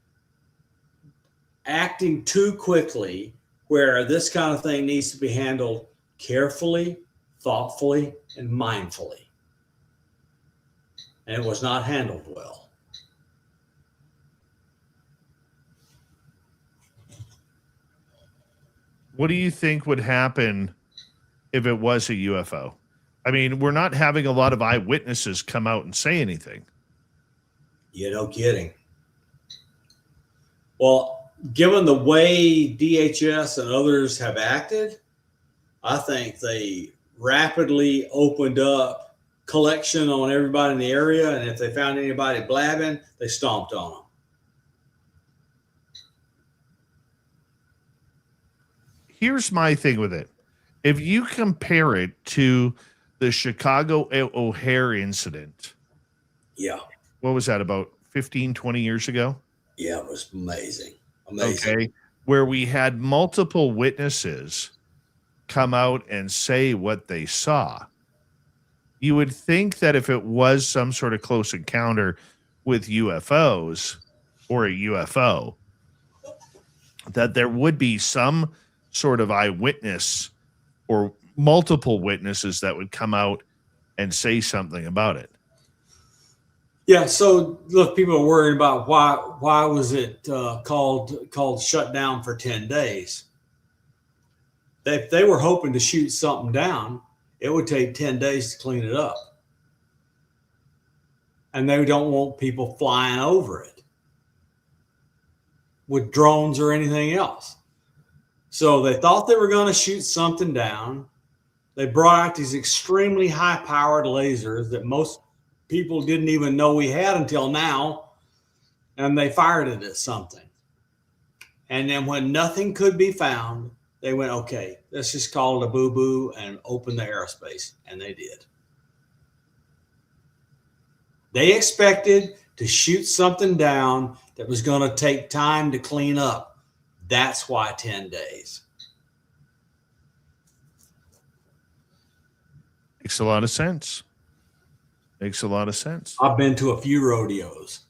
acting too quickly, where this kind of thing needs to be handled carefully, thoughtfully, and mindfully. And it was not handled well. What do you think would happen if it was a UFO? I mean, we're not having a lot of eyewitnesses come out and say anything. Yeah, no kidding. Well, given the way DHS and others have acted, I think they rapidly opened up collection on everybody in the area, and if they found anybody blabbing, they stomped on them. Here's my thing with it. If you compare it to the Chicago O'Hare incident, Yeah. what was that, about 15, 20 years ago? Yeah, it was amazing. Amazing. Okay. Where we had multiple witnesses come out and say what they saw. You would think that if it was some sort of close encounter with UFOs or a UFO, that there would be some sort of eyewitness or multiple witnesses that would come out and say something about it. Yeah, so look, people are worried about why was it called shut down for 10 days? If they were hoping to shoot something down, it would take 10 days to clean it up. And they don't want people flying over it with drones or anything else. So they thought they were going to shoot something down. They brought out these extremely high-powered lasers that most people didn't even know we had until now, and they fired it at something. And then when nothing could be found, they went, okay, let's just call it a boo-boo and open the aerospace. And they did. They expected to shoot something down that was going to take time to clean up. That's why 10 days. Makes a lot of sense. Makes a lot of sense. I've been to a few rodeos.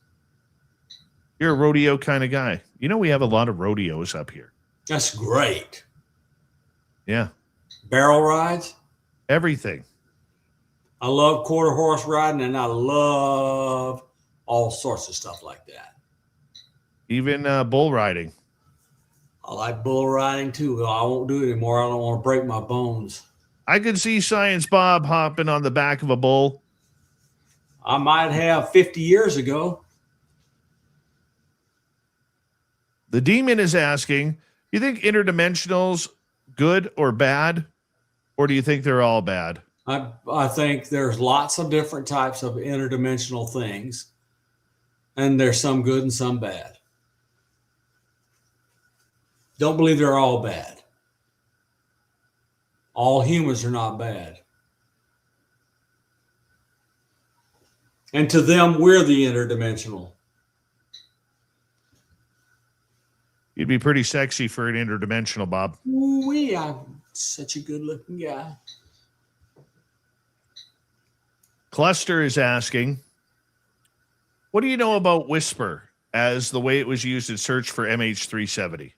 You're a rodeo kind of guy. You know, we have a lot of rodeos up here. That's great. Yeah. Barrel rides. Everything. I love quarter horse riding, and I love all sorts of stuff like that. Even bull riding. I like bull riding too, but I won't do it anymore. I don't want to break my bones. I could see Science Bob hopping on the back of a bull. I might have 50 years ago. The demon is asking, you think interdimensionals good or bad? Or do you think they're all bad? I think there's lots of different types of interdimensional things, and there's some good and some bad. Don't believe they're all bad. All humans are not bad. And to them, we're the interdimensional. You'd be pretty sexy for an interdimensional, Bob. Ooh-wee, I'm such a good-looking guy. Cluster is asking, what do you know about Whisper as the way it was used in search for MH370?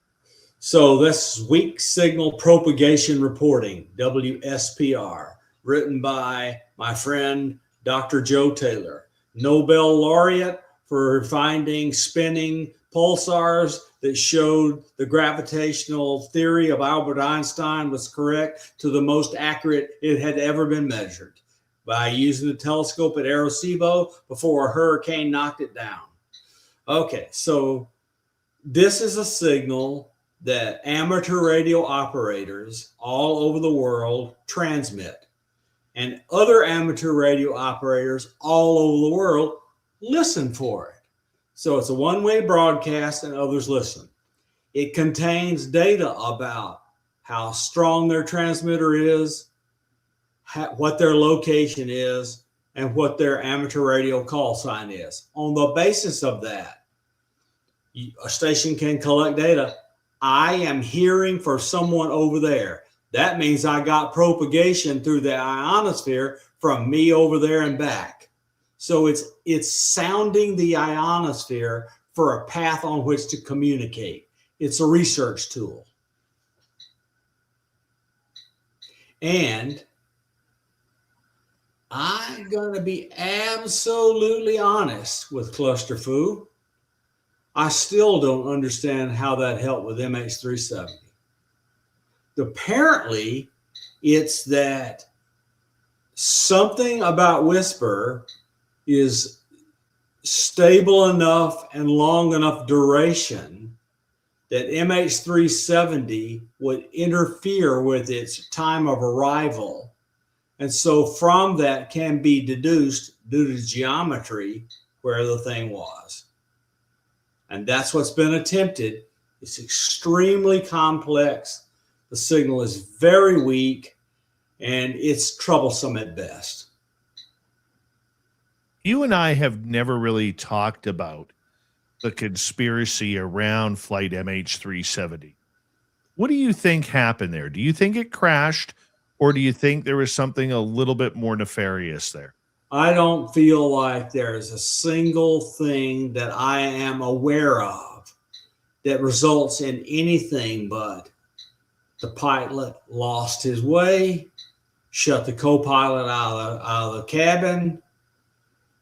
So this is Weak Signal Propagation Reporting, WSPR, written by my friend Dr. Joe Taylor, Nobel laureate for finding spinning pulsars that showed the gravitational theory of Albert Einstein was correct to the most accurate it had ever been measured by using the telescope at Arecibo before a hurricane knocked it down. Okay, so this is a signal that amateur radio operators all over the world transmit, and other amateur radio operators all over the world listen for it. So it's a one-way broadcast and others listen. It contains data about how strong their transmitter is, what their location is, and what their amateur radio call sign is. On the basis of that, a station can collect data. I am hearing for someone over there. That means I got propagation through the ionosphere from me over there and back. So it's sounding the ionosphere for a path on which to communicate. It's a research tool. And I'm going to be absolutely honest with Cluster Foo. I still don't understand how that helped with MH370. Apparently, it's that something about Whisper is stable enough and long enough duration that MH370 would interfere with its time of arrival. And so from that can be deduced due to geometry where the thing was. And that's what's been attempted. It's extremely complex. The signal is very weak, and it's troublesome at best. You and I have never really talked about the conspiracy around Flight MH370. What do you think happened there? Do you think it crashed, or do you think there was something a little bit more nefarious there? I don't feel like there's a single thing that I am aware of that results in anything but the pilot lost his way, shut the co-pilot out of the cabin,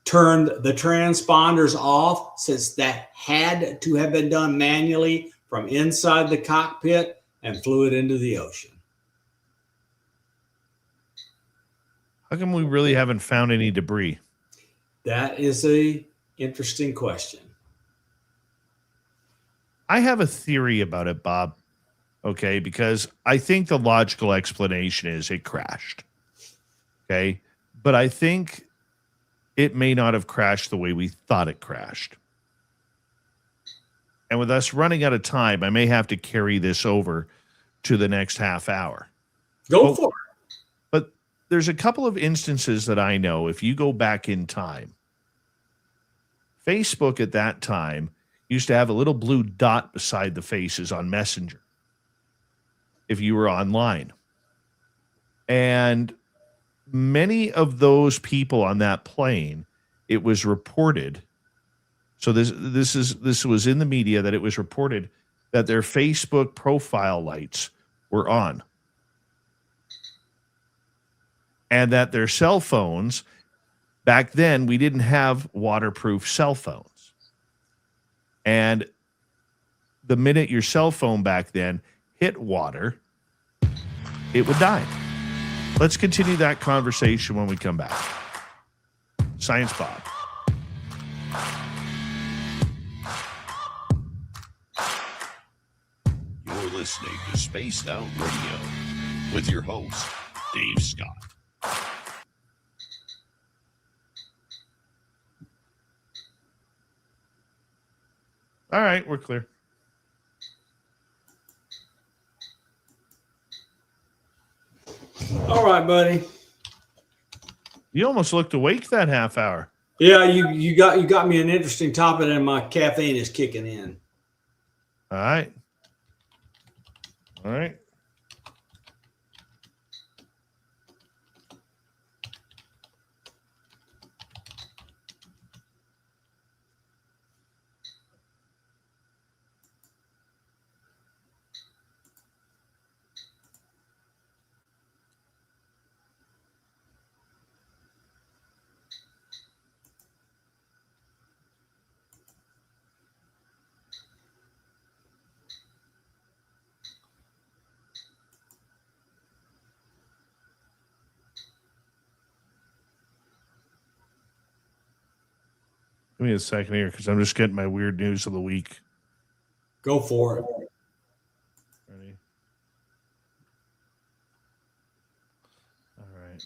turned the transponders off, since that had to have been done manually from inside the cockpit, and flew it into the ocean. How come we really haven't found any debris? That is a interesting question. I have a theory about it, Bob. Okay, because I think the logical explanation is it crashed. Okay, but I think it may not have crashed the way we thought it crashed. And with us running out of time, I may have to carry this over to the next half hour. Go for it. But there's a couple of instances that I know, if you go back in time, Facebook at that time used to have a little blue dot beside the faces on Messenger if you were online. And many of those people on that plane, it was reported. So this was in the media that it was reported that their Facebook profile lights were on. And that their cell phones, back then, we didn't have waterproof cell phones. And the minute your cell phone back then hit water, it would die. Let's continue that conversation when we come back. Science Bob. You're listening to Spaced Out Radio with your host, Dave Scott. All right, we're clear. All right, buddy. You almost looked awake that half hour. Yeah, you got me an interesting topic, and my caffeine is kicking in. All right. All right. Give me a second here because I'm just getting my weird news of the week. Go for it. Ready? All right.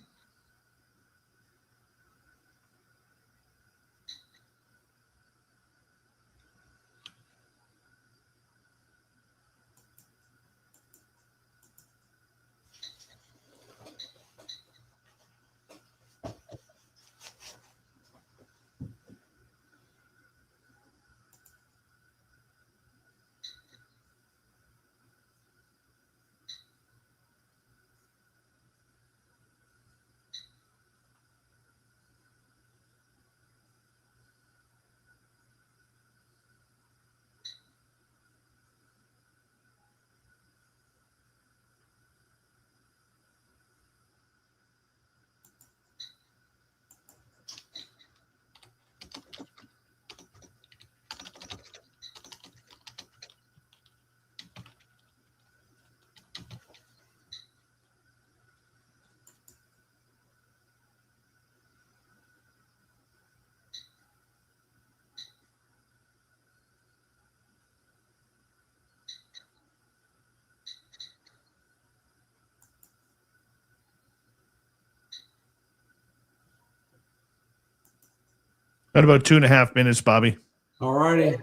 Got about 2.5 minutes, Bobby. All righty.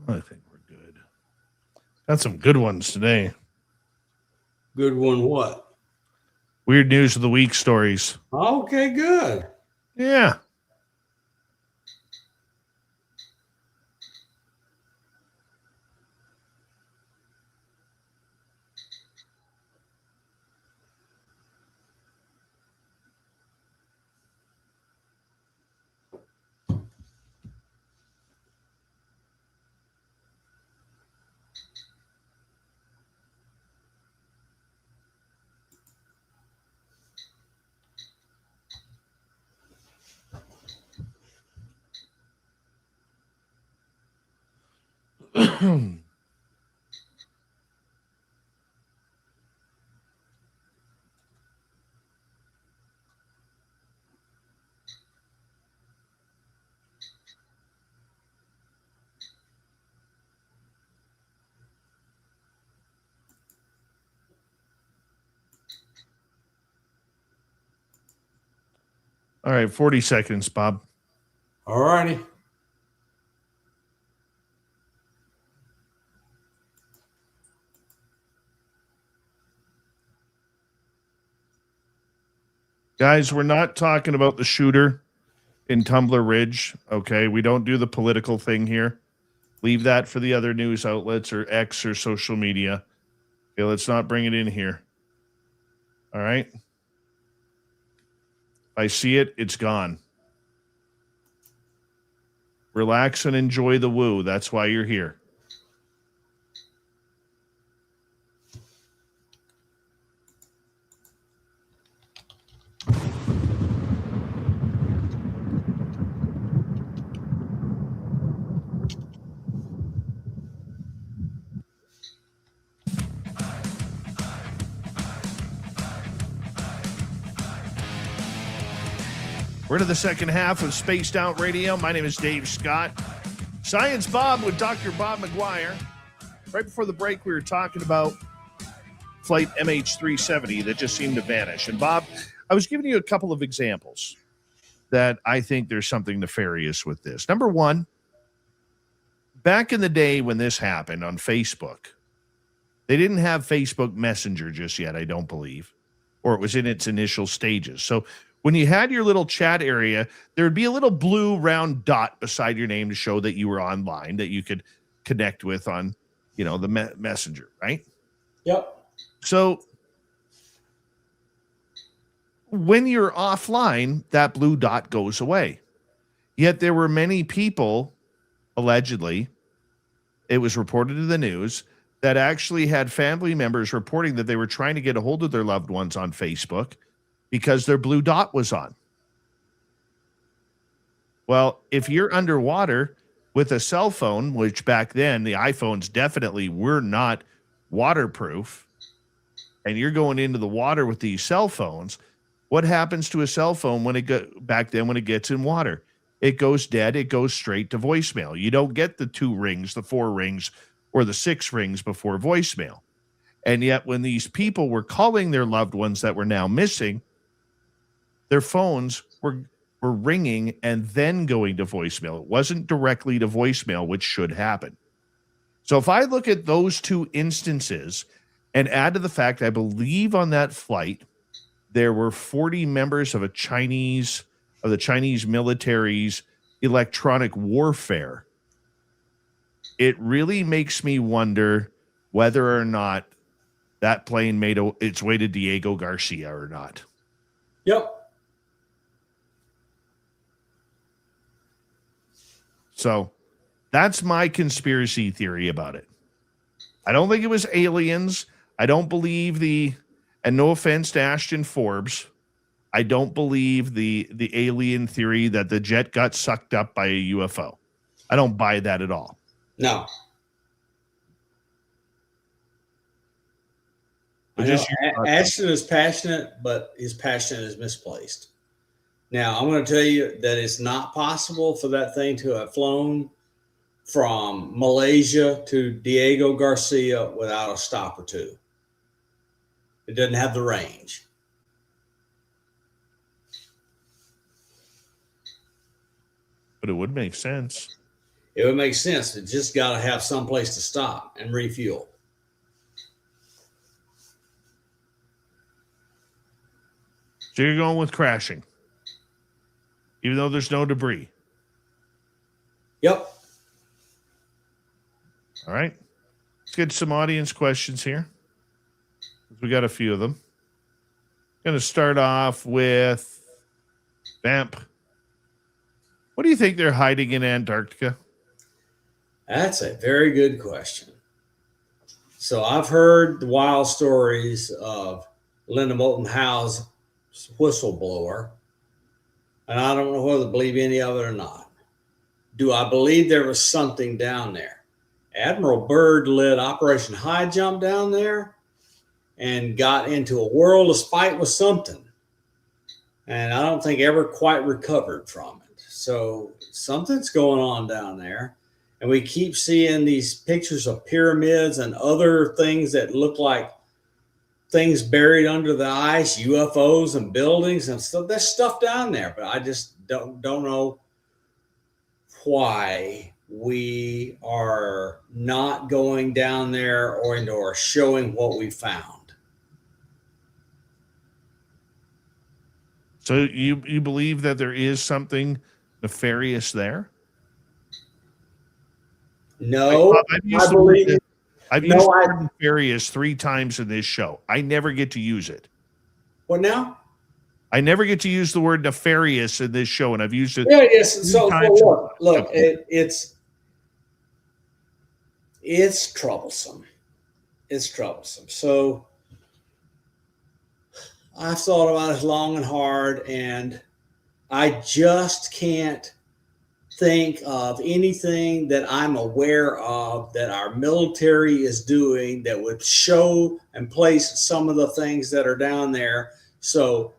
I think we're good. Got some good ones today. Good one. What? Weird news of the week stories. Okay, good. Yeah. All right, 40 seconds, Bob. All righty. Guys, we're not talking about the shooter in Tumbler Ridge, okay? We don't do the political thing here. Leave that for the other news outlets or X or social media. Okay, let's not bring it in here. All right? If I see it, it's gone. Relax and enjoy the woo. That's why you're here. We're to the second half of Spaced Out Radio. My name is Dave Scott. Science Bob with Dr. Bob McGwier. Right before the break, we were talking about flight MH370 that just seemed to vanish. And Bob, I was giving you a couple of examples that I think there's something nefarious with this. Number one, back in the day when this happened on Facebook, they didn't have Facebook Messenger just yet, I don't believe, or it was in its initial stages. So when you had your little chat area, there would be a little blue round dot beside your name to show that you were online, that you could connect with on, the messenger, right? Yep. So when you're offline, that blue dot goes away. Yet there were many people, allegedly, it was reported in the news, that actually had family members reporting that they were trying to get a hold of their loved ones on Facebook because their blue dot was on. Well, if you're underwater with a cell phone, which back then the iPhones definitely were not waterproof, and you're going into the water with these cell phones, what happens to a cell phone when it gets in water? It goes dead. It goes straight to voicemail. You don't get the 2 rings, the 4 rings, or the 6 rings before voicemail. And yet when these people were calling their loved ones that were now missing, their phones were ringing and then going to voicemail. It wasn't directly to voicemail, which should happen. So if I look at those 2 instances and add to the fact, I believe on that flight, there were 40 members of the Chinese military's electronic warfare. It really makes me wonder whether or not that plane made its way to Diego Garcia or not. Yep. So that's my conspiracy theory about it. I don't think it was aliens. I don't believe and no offense to Ashton Forbes, I don't believe the alien theory that the jet got sucked up by a UFO. I don't buy that at all. No. But Ashton is passionate, but his passion is misplaced. Now, I'm going to tell you that it's not possible for that thing to have flown from Malaysia to Diego Garcia without a stop or 2. It doesn't have the range. But it would make sense. It would make sense. It just got to have some place to stop and refuel. So you're going with crashing, even though there's no debris. Yep. All right. Let's get some audience questions here. We got a few of them. Going to start off with Vamp. What do you think they're hiding in Antarctica? That's a very good question. So I've heard the wild stories of Linda Moulton Howe's whistleblower, and I don't know whether to believe any of it or not. Do I believe there was something down there? Admiral Byrd led Operation High Jump down there and got into a world of spite with something, and I don't think ever quite recovered from it. So something's going on down there. And we keep seeing these pictures of pyramids and other things that look like things buried under the ice, UFOs and buildings and stuff. There's stuff down there, but I just don't know why we are not going down there or showing what we found. So you believe that there is something nefarious there? No, I've used the word nefarious 3 times in this show. I never get to use it. What now? I never get to use the word nefarious in this show, and I've used it. Yeah, yes. So times. look, it's troublesome. It's troublesome. So I've thought about it long and hard, and I just can't think of anything that I'm aware of that our military is doing that would show and place some of the things that are down there. So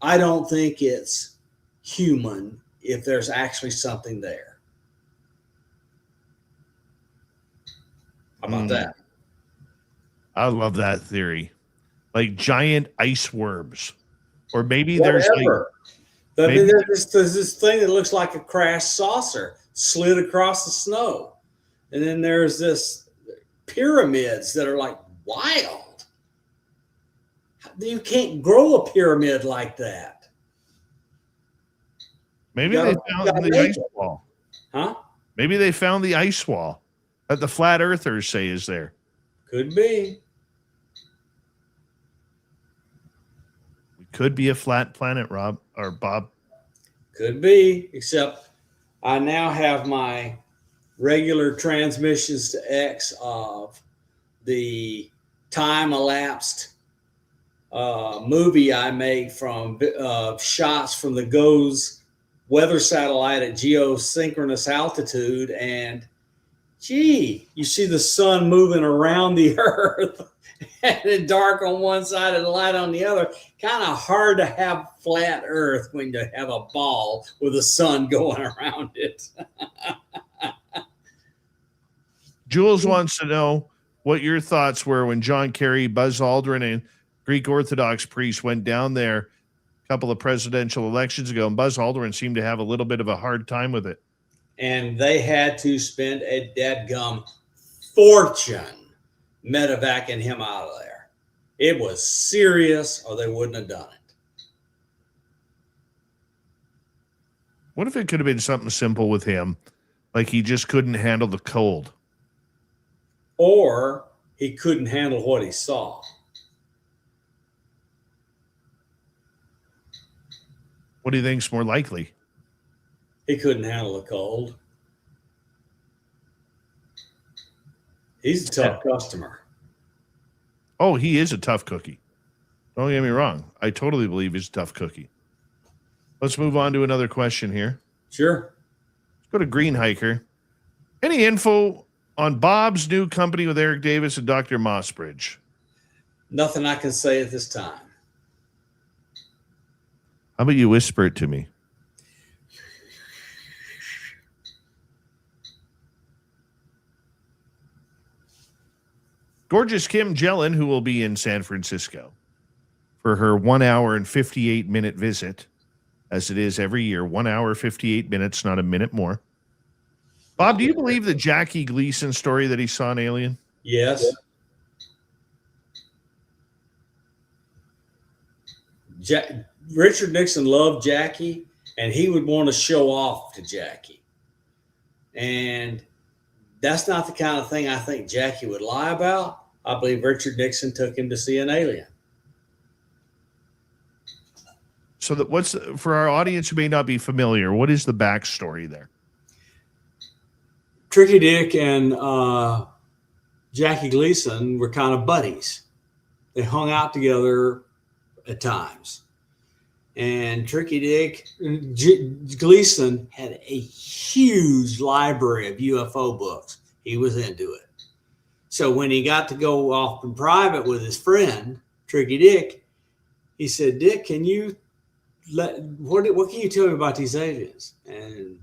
I don't think it's human if there's actually something there. How about that? I love that theory. Like giant ice worms. Or maybe Whatever. there's There's this thing that looks like a crashed saucer slid across the snow. And then there's this pyramids that are like wild. You can't grow a pyramid like that. Maybe they found the ice wall. Huh? Maybe they found the ice wall that the flat earthers say is there. Could be. We could be a flat planet, Rob or Bob. Could be, except I now have my regular transmissions to X of the time elapsed movie I made from shots from the GOES weather satellite at geosynchronous altitude. And gee, you see the sun moving around the earth and it's dark on one side and light on the other. Kind of hard to have flat earth when you have a ball with the sun going around it. Jules wants to know what your thoughts were when John Kerry, Buzz Aldrin, and Greek Orthodox priests went down there a couple of presidential elections ago, and Buzz Aldrin seemed to have a little bit of a hard time with it. And they had to spend a dadgum fortune medevacing him out of there. It was serious, or they wouldn't have done it. What if it could have been something simple with him, like he just couldn't handle the cold? Or he couldn't handle what he saw. What do you think's more likely? He couldn't handle the cold. He's a tough customer. Oh, he is a tough cookie. Don't get me wrong. I totally believe he's a tough cookie. Let's move on to another question here. Sure. Let's go to Green Hiker. Any info on Bob's new company with Eric Davis and Dr. Mossbridge? Nothing I can say at this time. How about you whisper it to me? Gorgeous Kim Jellin, who will be in San Francisco for her 1 hour and 58-minute visit, as it is every year, 1 hour, 58 minutes, not a minute more. Bob, do you believe the Jackie Gleason story that he saw an alien? Yes. Richard Nixon loved Jackie, and he would want to show off to Jackie. And that's not the kind of thing I think Jackie would lie about. I believe Richard Nixon took him to see an alien. So that for our audience who may not be familiar, what is the backstory there? Tricky Dick and Jackie Gleason were kind of buddies. They hung out together at times. And Tricky Dick, Gleason had a huge library of UFO books. He was into it. So when he got to go off in private with his friend, Tricky Dick, he said, Dick, can you what can you tell me about these aliens? And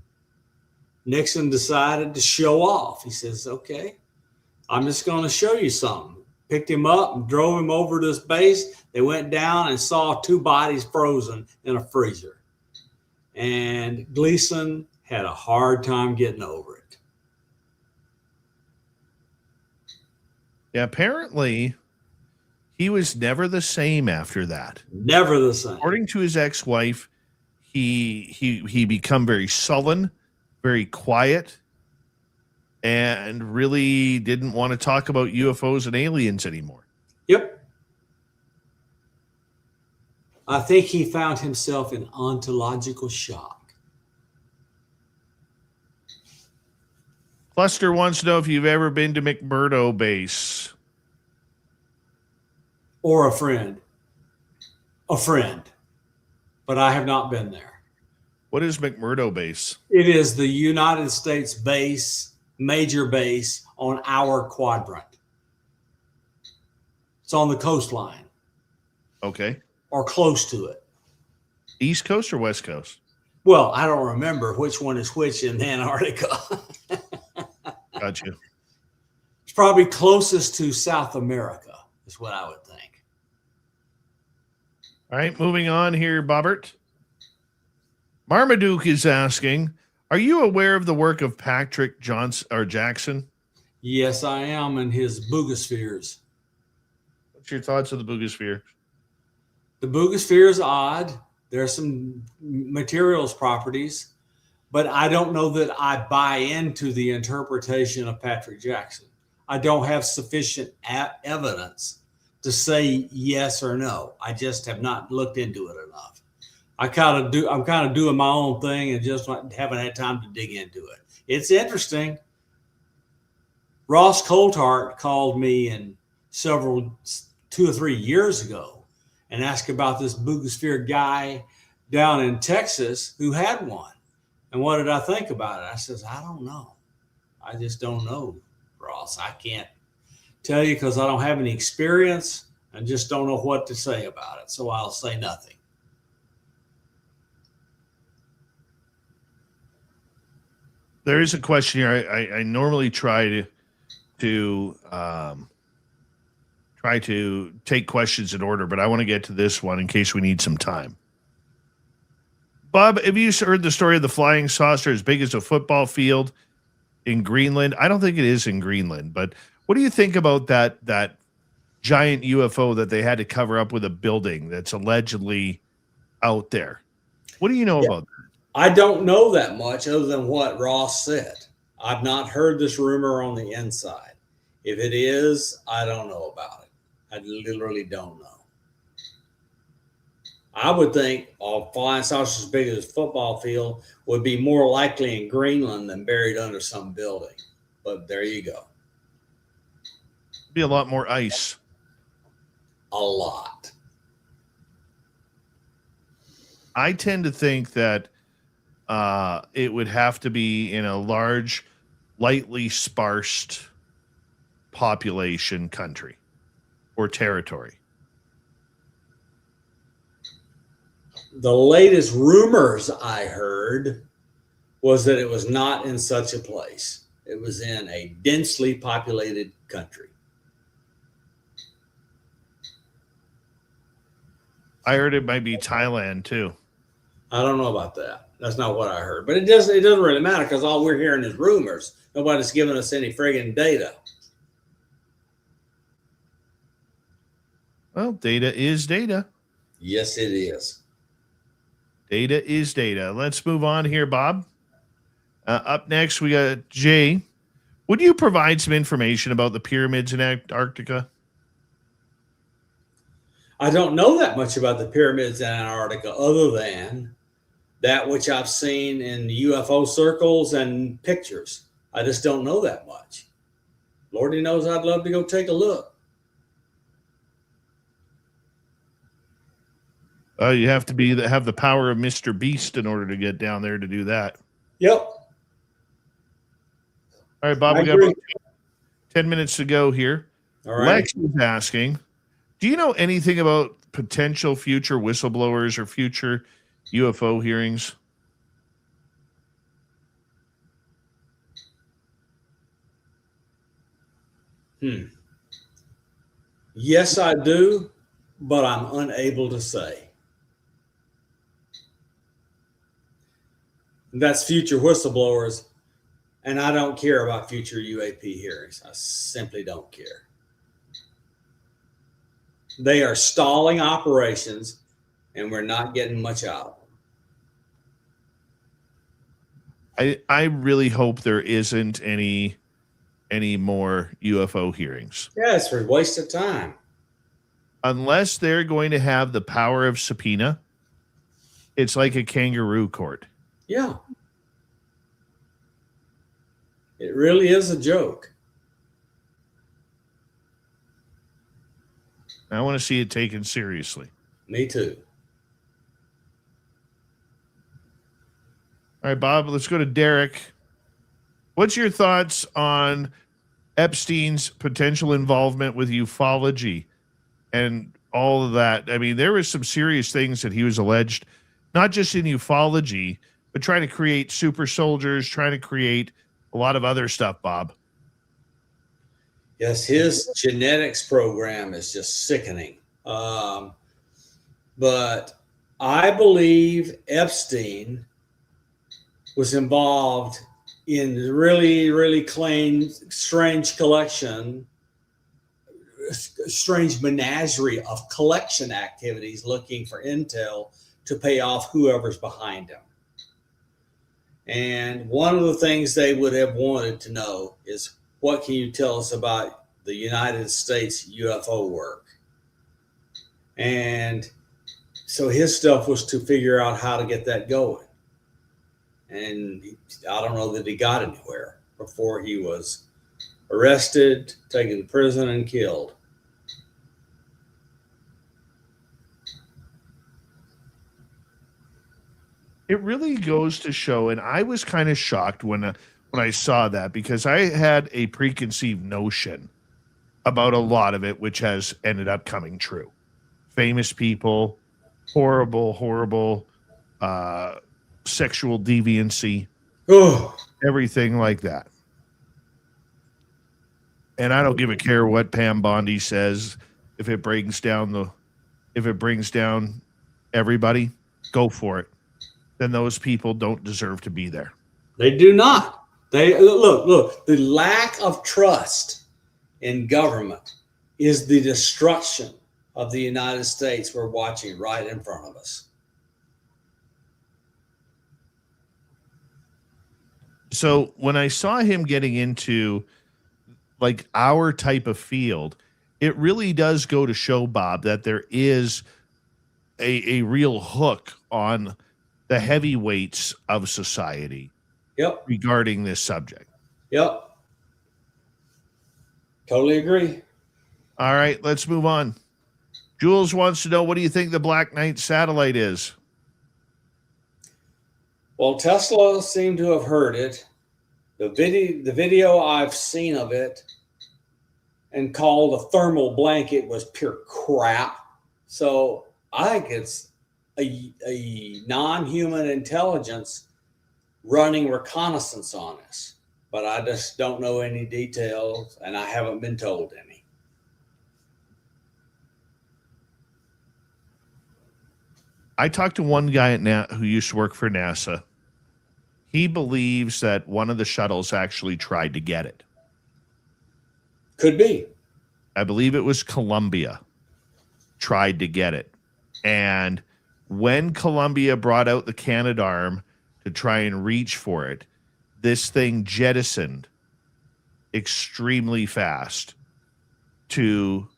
Nixon decided to show off. He says, okay, I'm just going to show you something. Picked him up and drove him over to this base. They went down and saw two bodies frozen in a freezer. And Gleason had a hard time getting over it. Yeah, apparently he was never the same after that. Never the same. According to his ex-wife, he become very sullen, very quiet, and really didn't want to talk about UFOs and aliens anymore. Yep. I think he found himself in ontological shock. Cluster wants to know if you've ever been to McMurdo Base. Or a friend. A friend. But I have not been there. What is McMurdo Base? It is the United States base, major base on our quadrant. It's on the coastline. Okay. Or close to it. East Coast or West Coast? Well, I don't remember which one is which in Antarctica. Got you. It's probably closest to South America, is what I would think. All right, moving on here, Bobbert. Marmaduke is asking, are you aware of the work of Patrick Jackson? Yes, I am, in his boogospheres. What's your thoughts of the boogosphere? The boogosphere is odd. There are some materials properties, but I don't know that I buy into the interpretation of Patrick Jackson. I don't have sufficient evidence to say yes or no. I just have not looked into it enough. I'm kind of doing my own thing and just haven't had time to dig into it. It's interesting. Ross Coulthart called me in 2 or 3 years ago and asked about this boogosphere guy down in Texas who had one. And what did I think about it? I says, I don't know. I just don't know, Ross. I can't tell you because I don't have any experience and just don't know what to say about it. So I'll say nothing. There is a question here. I normally try to take questions in order, but I want to get to this one in case we need some time. Bob, have you heard the story of the flying saucer as big as a football field in Greenland? I don't think it is in Greenland, but what do you think about that giant UFO that they had to cover up with a building that's allegedly out there? What do you know about that? I don't know that much other than what Ross said. I've not heard this rumor on the inside. If it is, I don't know about it. I literally don't know. I would think a flying saucer as big as a football field would be more likely in Greenland than buried under some building. But there you go. Be a lot more ice. A lot. I tend to think that it would have to be in a large, lightly sparsed population country or territory. The latest rumors I heard was that it was not in such a place. It was in a densely populated country. I heard it might be Thailand too. I don't know about that. That's not what I heard. But it doesn't really matter because all we're hearing is rumors. Nobody's giving us any friggin' data. Well, data is data. Yes, it is. Data is data. Let's move on here, Bob. Up next, we got Jay. Would you provide some information about the pyramids in Antarctica? I don't know that much about the pyramids in Antarctica other than that which I've seen in UFO circles and pictures. I just don't know that much. Lordy knows I'd love to go take a look. You have to have the power of Mr. Beast in order to get down there to do that. Yep. All right, Bob, we got about 10 minutes to go here. All right. Lex is asking, do you know anything about potential future whistleblowers or future UFO hearings? Yes, I do, but I'm unable to say. That's future whistleblowers, and I don't care about future UAP hearings. I simply don't care. They are stalling operations, and we're not getting much out of them. I really hope there isn't any more UFO hearings. Yeah, it's a waste of time. unless they're going to have the power of subpoena, it's like a kangaroo court. Yeah. It really is a joke. I want to see it taken seriously. Me too. All right, Bob, let's go to Derek. What's your thoughts on Epstein's potential involvement with ufology and all of that? I mean, there was some serious things that he was alleged, not just in ufology, but trying to create super soldiers, trying to create a lot of other stuff, Bob. Yes, his genetics program is just sickening. But I believe Epstein was involved in really, really strange collection, strange menagerie of collection activities looking for intel to pay off whoever's behind him. And one of the things they would have wanted to know is, what can you tell us about the United States UFO work? And so his stuff was to figure out how to get that going. And I don't know that he got anywhere before he was arrested, taken to prison, and killed. It really goes to show, and I was kind of shocked when I saw that, because I had a preconceived notion about a lot of it, which has ended up coming true. Famous people, horrible, sexual deviancy, everything like that. And I don't give a care what Pam Bondi says. If it brings down everybody, go for it. Then those people don't deserve to be there. They do not. They look, the lack of trust in government is the destruction of the United States we're watching right in front of us. So when I saw him getting into like our type of field, it really does go to show, Bob, that there is a real hook on the heavyweights of society. Yep. Regarding this subject. Yep. Totally agree. All right, let's move on. Jules wants to know, what do you think the Black Knight satellite is? Well, Tesla seemed to have heard it. The video I've seen of it and called a thermal blanket was pure crap. So I think it's a non-human intelligence running reconnaissance on us, but I just don't know any details, and I haven't been told any. I talked to one guy who used to work for NASA. He believes that one of the shuttles actually tried to get it. Could be. I believe it was Columbia tried to get it. And when Columbia brought out the Canadarm to try and reach for it, this thing jettisoned extremely fast to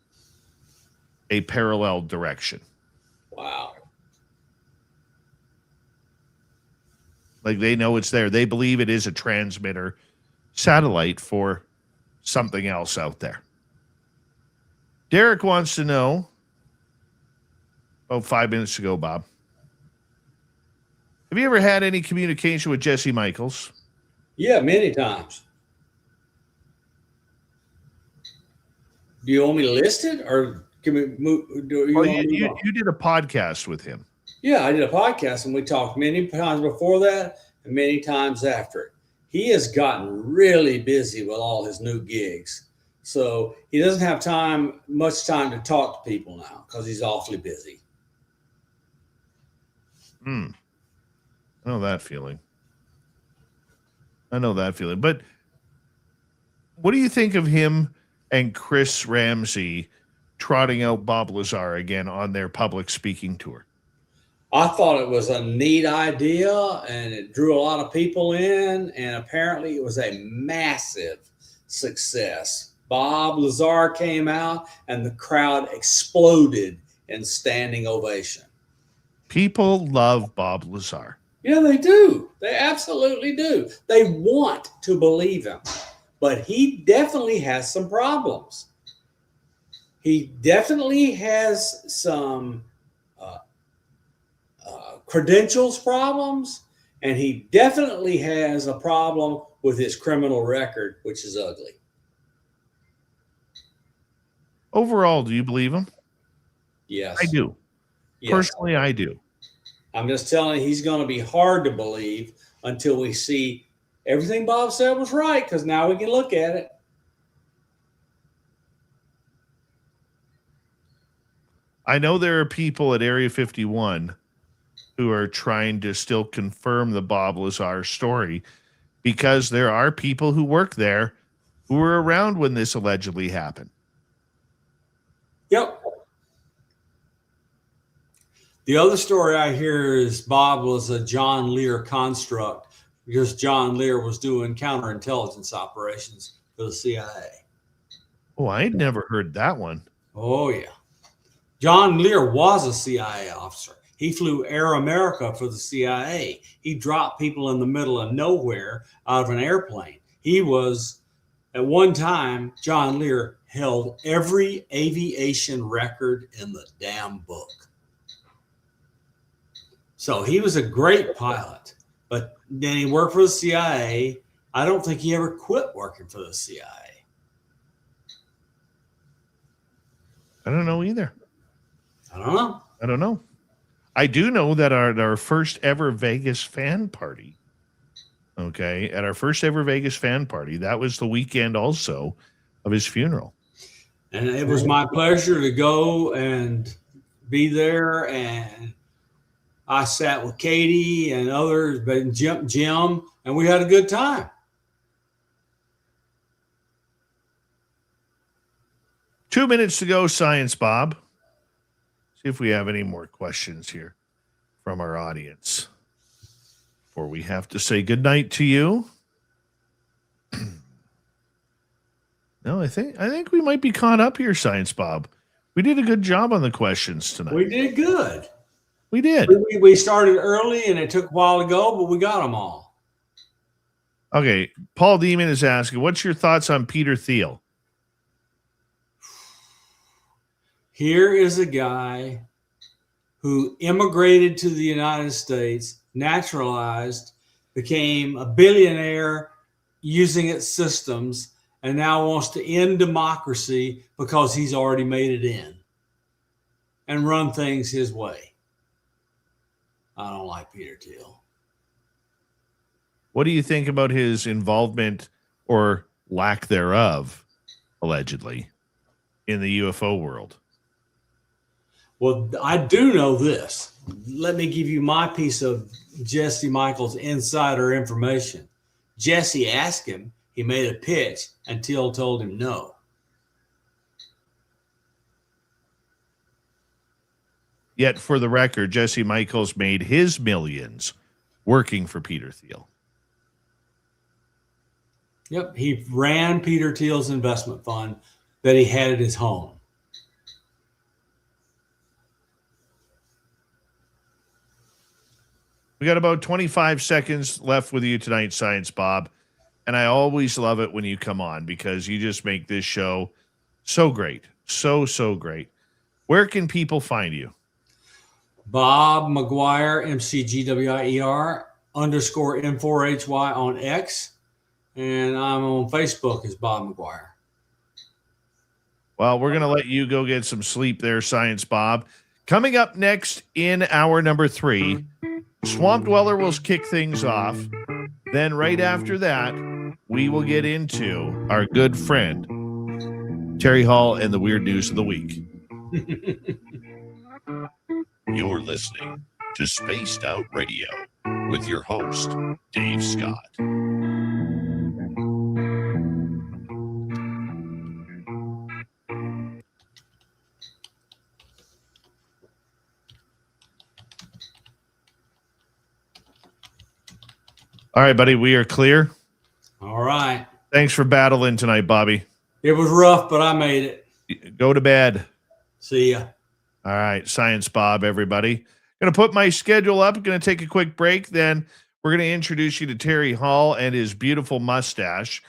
a parallel direction. Wow. Like, they know it's there. They believe it is a transmitter satellite for something else out there. Derek wants to know, 5 minutes ago, Bob, have you ever had any communication with Jesse Michaels? Yeah, many times. Do you want me to list it, or can we move? You did a podcast with him. Yeah, I did a podcast, and we talked many times before that and many times after it. He has gotten really busy with all his new gigs. So he doesn't have much time to talk to people now because he's awfully busy. I know that feeling. But what do you think of him and Chris Ramsey trotting out Bob Lazar again on their public speaking tour? I thought it was a neat idea, and it drew a lot of people in, and apparently it was a massive success Bob Lazar came out, and the crowd exploded in standing ovation. People love Bob Lazar. Yeah, they do. They absolutely do. They want to believe him, but he definitely has some problems. He definitely has some credentials problems, and he definitely has a problem with his criminal record, which is ugly. Overall, do you believe him? Yes. I do. Yes. Personally, I do. I'm just telling you, he's going to be hard to believe until we see everything Bob said was right, because now we can look at it. I know there are people at Area 51 who are trying to still confirm the Bob Lazar story, because there are people who work there who were around when this allegedly happened. Yep. The other story I hear is Bob was a John Lear construct, because John Lear was doing counterintelligence operations for the CIA. Oh, I'd never heard that one. Oh, yeah. John Lear was a CIA officer. He flew Air America for the CIA. He dropped people in the middle of nowhere out of an airplane. He was, at one time, John Lear held every aviation record in the damn book. So he was a great pilot, but then he worked for the CIA. I don't think he ever quit working for the CIA. I don't know either. I don't know. I do know that our first ever Vegas fan party, okay, at our first ever Vegas fan party, that was the weekend also of his funeral. And it was my pleasure to go and be there, and I sat with Katie and others, but Jim, and we had a good time. Two minutes to go, Science Bob. See if we have any more questions here from our audience before we have to say goodnight to you. No, I think we might be caught up here, Science Bob. We did a good job on the questions tonight. We did good. We did. We started early, and it took a while to go, but we got them all. Okay, Paul Demon is asking, what's your thoughts on Peter Thiel? Here is a guy who immigrated to the United States, naturalized, became a billionaire using its systems, and now wants to end democracy because he's already made it in and run things his way. I don't like Peter Thiel. What do you think about his involvement or lack thereof, allegedly, in the UFO world? Well, I do know this. Let me give you my piece of Jesse Michaels' insider information. Jesse asked him, he made a pitch, and Thiel told him no. Yet, for the record, Jesse Michaels made his millions working for Peter Thiel. Yep, he ran Peter Thiel's investment fund that he had at his home. We got about 25 seconds left with you tonight, Science Bob. And I always love it when you come on, because you just make this show so great. So great. Where can people find you? Bob McGwier, McGwier _M4HY on X. And I'm on Facebook as Bob McGwier. Well, we're going to let you go get some sleep there, Science Bob. Coming up next in hour number 3, Swamp Dweller will kick things off. Then right after that, we will get into our good friend, Terry Hall, and the weird news of the week. You're listening to Spaced Out Radio with your host, Dave Scott. All right, buddy, we are clear. All right. Thanks for battling tonight, Bobby. It was rough, but I made it. Go to bed. See ya. All right, Science Bob, everybody. Going to put my schedule up. Going to take a quick break. Then we're going to introduce you to Terry Hall and his beautiful mustache.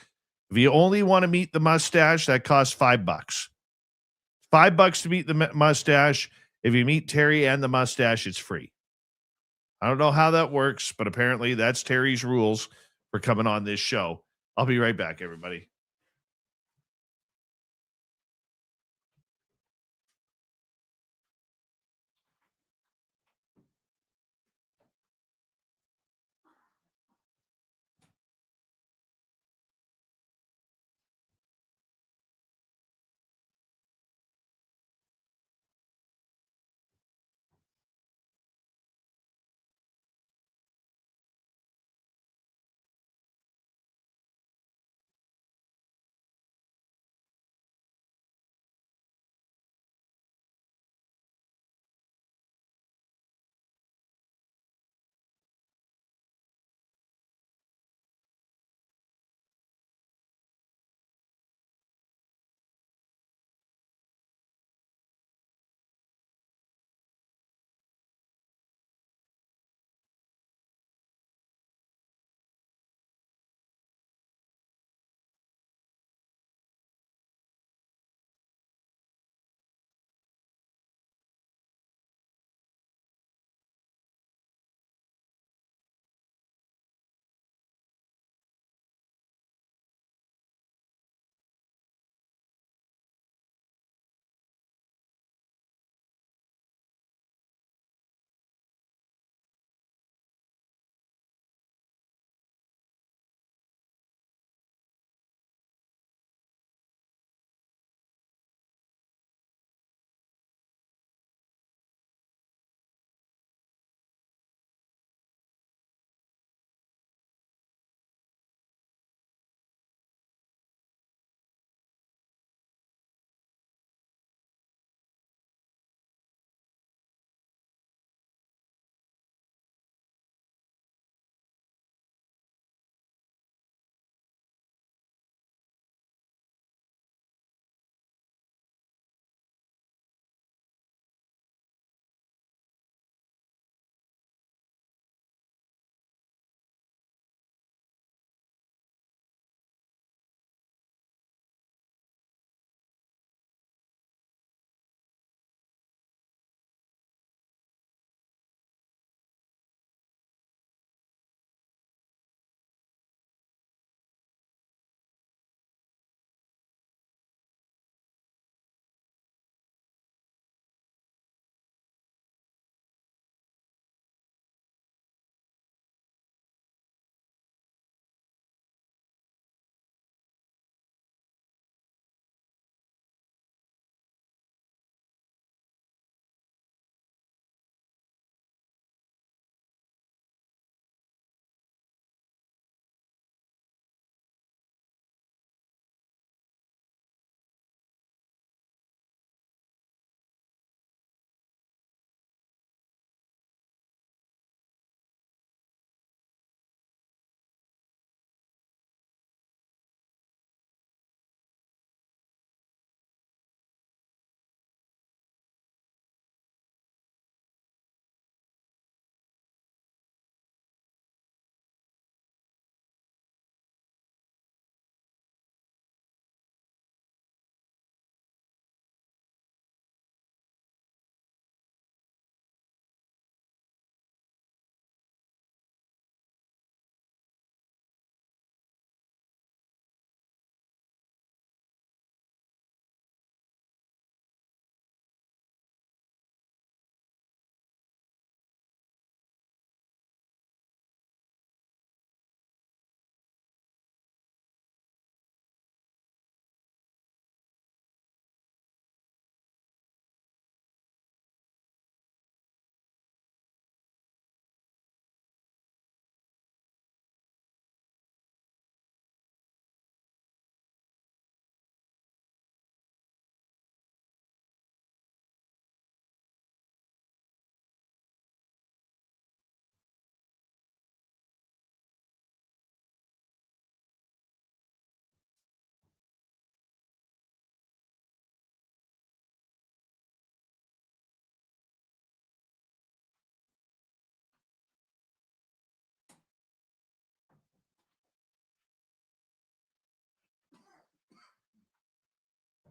If you only want to meet the mustache, that costs $5. $5 to meet the mustache. If you meet Terry and the mustache, it's free. I don't know how that works, but apparently that's Terry's rules for coming on this show. I'll be right back, everybody.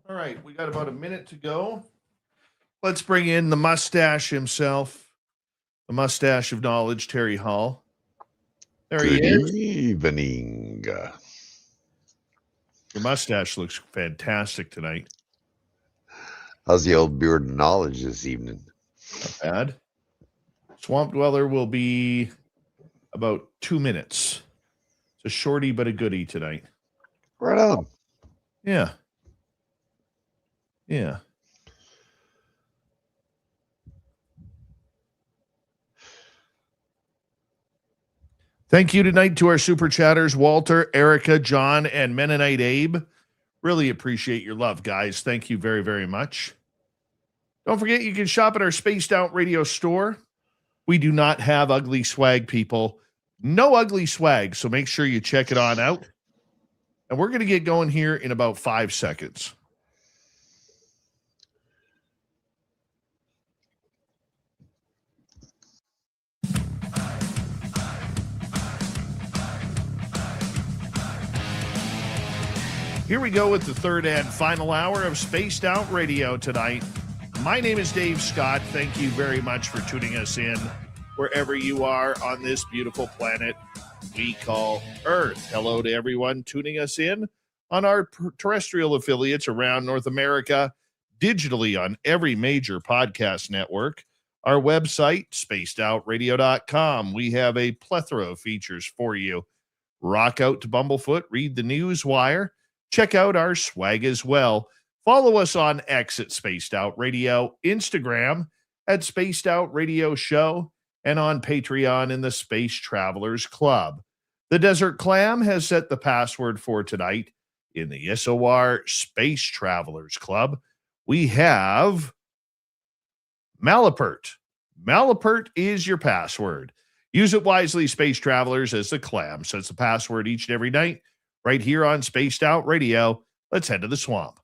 All right, we got about a minute to go. Let's bring in the mustache himself, the mustache of knowledge, Terry Hall. There he is. Good evening. Your mustache looks fantastic tonight. How's the old beard of knowledge this evening? Not bad. Swamp Dweller will be about 2 minutes. It's a shorty but a goodie tonight. Right on. Yeah. Yeah. Thank you tonight to our super chatters, Walter, Erica, John, and Mennonite Abe. Really appreciate your love, guys. Thank you very, very much. Don't forget, you can shop at our Spaced Out Radio store. We do not have ugly swag, people. No ugly swag, so make sure you check it on out. And we're going to get going here in about 5 seconds. Here we go with the third and final hour of Spaced Out Radio tonight. My name is Dave Scott. Thank you very much for tuning us in wherever you are on this beautiful planet we call Earth. Hello to everyone tuning us in on our terrestrial affiliates around North America, digitally on every major podcast network. Our website, spacedoutradio.com. We have a plethora of features for you. Rock out to Bumblefoot, read the news wire. Check out our swag as well. Follow us on X at Spaced Out Radio, Instagram at Spaced Out Radio Show, and on Patreon in the Space Travelers Club. The Desert Clam has set the password for tonight in the SOR Space Travelers Club. We have Malapert. Malapert is your password. Use it wisely, Space Travelers, as the Clam sets the password each and every night. Right here on Spaced Out Radio. Let's head to the swamp.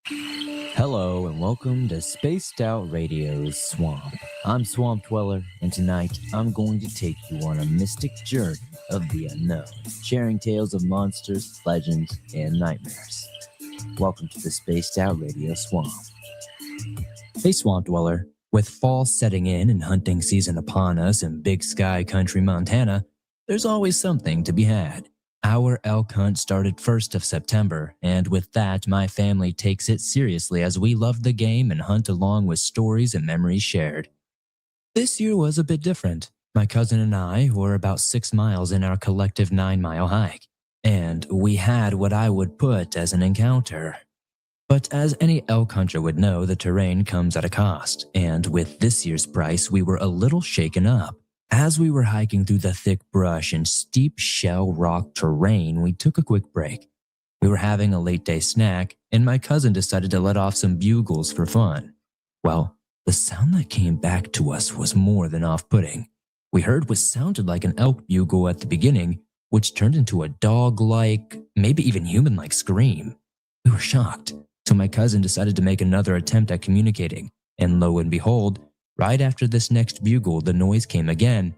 Hello and welcome to Spaced Out Radio's Swamp. I'm Swamp Dweller, and tonight I'm going to take you on a mystic journey of the unknown, sharing tales of monsters, legends, and nightmares. Welcome to the Spaced Out Radio Swamp. Hey Swamp Dweller, with fall setting in and hunting season upon us in Big Sky Country, Montana, there's always something to be had. Our elk hunt started 1st of September, and with that, my family takes it seriously as we love the game and hunt along with stories and memories shared. This year was a bit different. My cousin and I were about 6 miles in our collective 9-mile hike, and we had what I would put as an encounter. But as any elk hunter would know, the terrain comes at a cost, and with this year's price, we were a little shaken up. As we were hiking through the thick brush and steep shell rock terrain, we took a quick break. We were having a late day snack, and my cousin decided to let off some bugles for fun. Well, the sound that came back to us was more than off-putting. We heard what sounded like an elk bugle at the beginning, which turned into a dog-like, maybe even human-like scream. We were shocked, so my cousin decided to make another attempt at communicating, and lo and behold, right after this next bugle, the noise came again,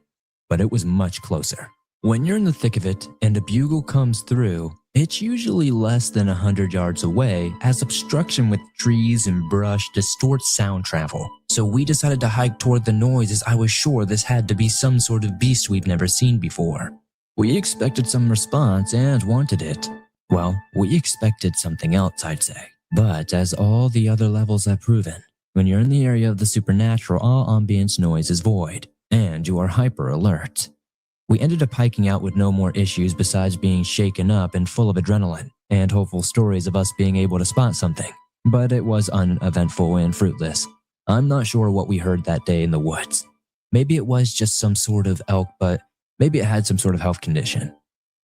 but it was much closer. When you're in the thick of it and a bugle comes through, it's usually less than 100 yards away, as obstruction with trees and brush distorts sound travel. So we decided to hike toward the noise, as I was sure this had to be some sort of beast we'd never seen before. We expected some response and wanted it. Well, we expected something else, I'd say. But as all the other levels have proven, when you're in the area of the supernatural, all ambience noise is void, and you are hyper alert. We ended up hiking out with no more issues besides being shaken up and full of adrenaline, and hopeful stories of us being able to spot something. But it was uneventful and fruitless. I'm not sure what we heard that day in the woods. Maybe it was just some sort of elk, but maybe it had some sort of health condition.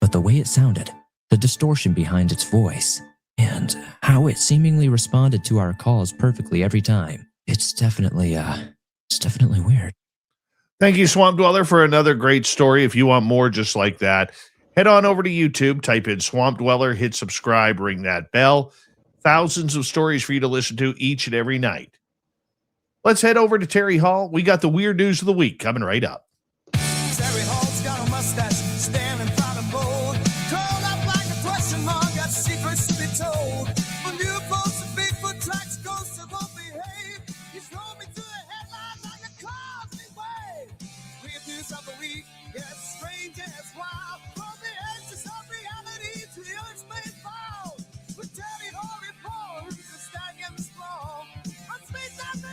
But the way it sounded, the distortion behind its voice, and how it seemingly responded to our calls perfectly every time. It's definitely weird. Thank you, Swamp Dweller, for another great story. If you want more just like that, head on over to YouTube, type in Swamp Dweller, hit subscribe, ring that bell. Thousands of stories for you to listen to each and every night. Let's head over to Terry Hall. We got the weird news of the week coming right up. Terry Hall's got a mustache, standing proud and bold, curled up like a question mark, got secrets to be told. When UFOs and Bigfoot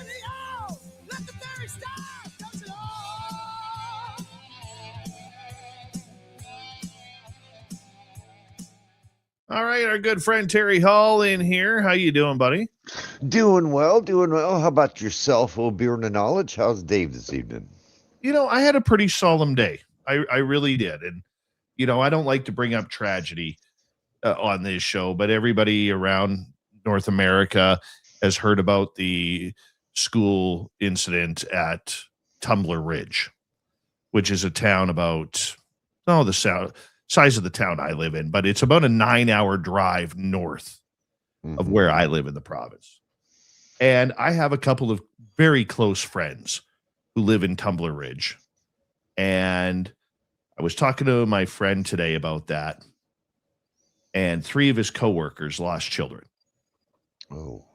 radio. Let the very stars touch it all. All right, our good friend Terry Hall in here. How you doing, buddy? Doing well, doing well. How about yourself, old beer and knowledge? How's Dave this evening? You know, I had a pretty solemn day. I really did. And, you know, I don't like to bring up tragedy on this show, but everybody around North America has heard about the school incident at Tumbler Ridge, which is a town about, the size of the town I live in, but it's about a 9-hour drive north of where I live in the province. And I have a couple of very close friends who live in Tumbler Ridge. And I was talking to my friend today about that. And 3 of his coworkers lost children. Oh.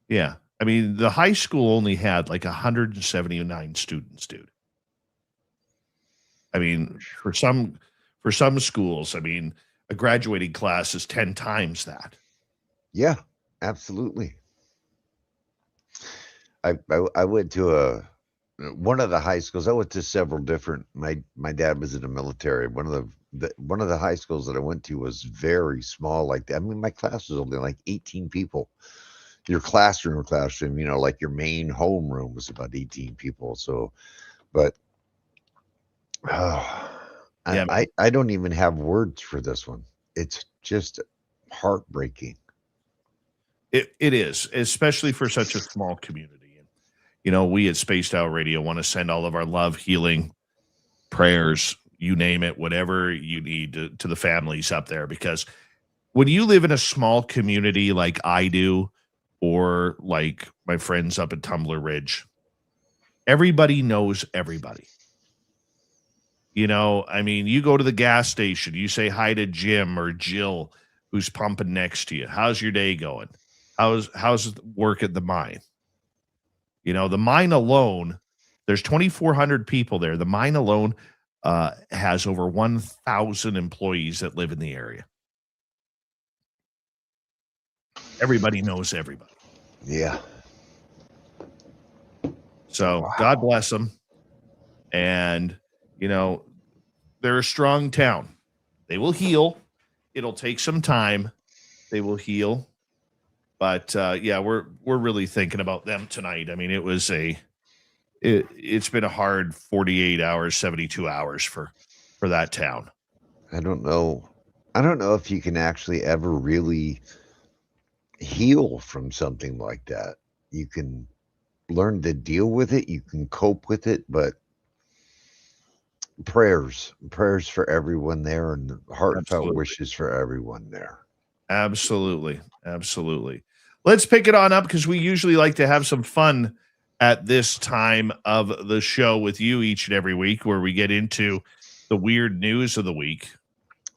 Yeah. I mean, the high school only had like 179 students, dude. I mean, for some schools, I mean, a graduating class is 10 times that. Yeah, absolutely. I went to one of the high schools. I went to several different. My dad was in the military. One of the high schools that I went to was very small. Like, I mean, my class was only like 18 people. Your classroom, you know, like your main homeroom was about 18 people. So, but I don't even have words for this one. It's just heartbreaking. It is, especially for such a small community. You know, we at Spaced Out Radio want to send all of our love, healing, prayers, you name it, whatever you need to the families up there. Because when you live in a small community like I do, or like my friends up at Tumbler Ridge, everybody knows everybody. You know, I mean, you go to the gas station, you say hi to Jim or Jill, who's pumping next to you. How's your day going? How's work at the mine? You know, the mine alone, there's 2,400 people there. The mine alone has over 1,000 employees that live in the area. Everybody knows everybody. Yeah. So wow. God bless them. And, you know, they're a strong town. They will heal. It'll take some time. They will heal. But yeah, we're really thinking about them tonight. I mean, it's been a hard 48 hours, 72 hours for that town. I don't know if you can actually ever really heal from something like that. You can learn to deal with it, you can cope with it, but prayers for everyone there, and heartfelt wishes for everyone there. Absolutely. Let's pick it on up, because we usually like to have some fun at this time of the show with you each and every week, where we get into the weird news of the week.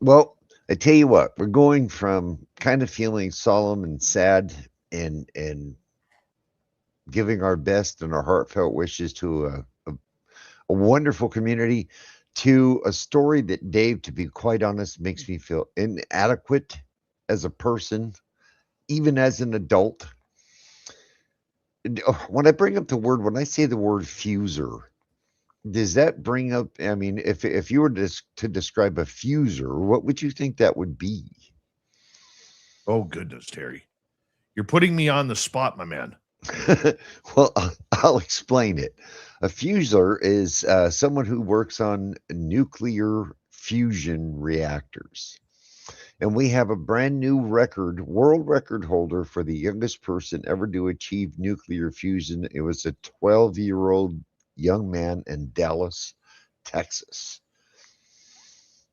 Well, I tell you what, we're going from kind of feeling solemn and sad and giving our best and our heartfelt wishes to a wonderful community, to a story that, Dave, to be quite honest, makes me feel inadequate as a person, even as an adult. When I say the word fuser, does that bring up, I mean, if you were to describe a fuser, what would you think that would be? Oh, goodness, Terry. You're putting me on the spot, my man. Well, I'll explain it. A fuser is someone who works on nuclear fusion reactors. And we have a brand new world record holder for the youngest person ever to achieve nuclear fusion. It was a 12-year-old young man in Dallas, Texas.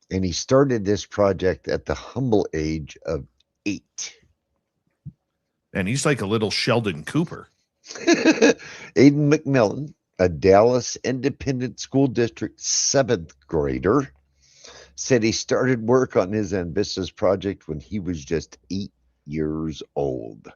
And he started this project at the humble age of 8. And he's like a little Sheldon Cooper. Aiden McMillan, a Dallas Independent School District 7th grader, said he started work on his ambitious project when he was just 8 years old.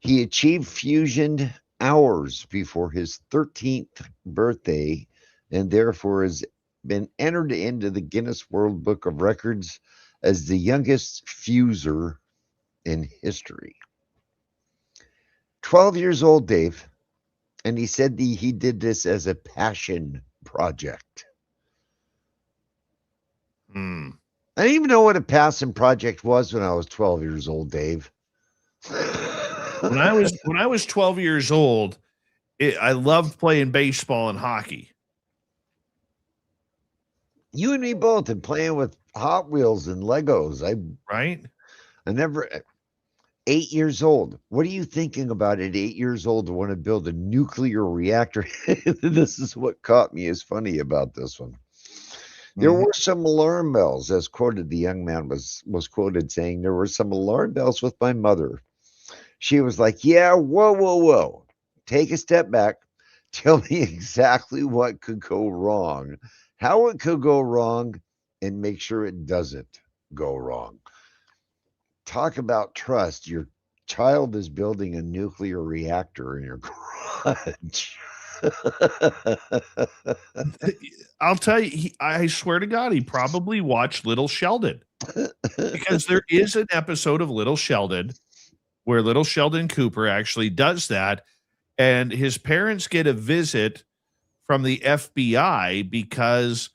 He achieved fusion hours before his 13th birthday, and therefore has been entered into the Guinness World Book of Records as the youngest fuser in history. 12 years old, Dave. And he said he did this as a passion project. Hmm. I didn't even know what a passion project was when I was 12 years old, Dave. When I was 12 years old, I loved playing baseball and hockey. You and me both, and playing with Hot Wheels and Legos. Right? I never. 8 years old. What are you thinking about at 8 years old to want to build a nuclear reactor? This is what caught me as funny about this one. There were some alarm bells, as quoted. The young man was quoted saying, there were some alarm bells with my mother. She was like, yeah, whoa. Take a step back. Tell me exactly what could go wrong, how it could go wrong, and make sure it doesn't go wrong. Talk about trust. Your child is building a nuclear reactor in your garage. I'll tell you, I swear to God, he probably watched Little Sheldon, because there is an episode of Little Sheldon where Little Sheldon Cooper actually does that, and his parents get a visit from the FBI because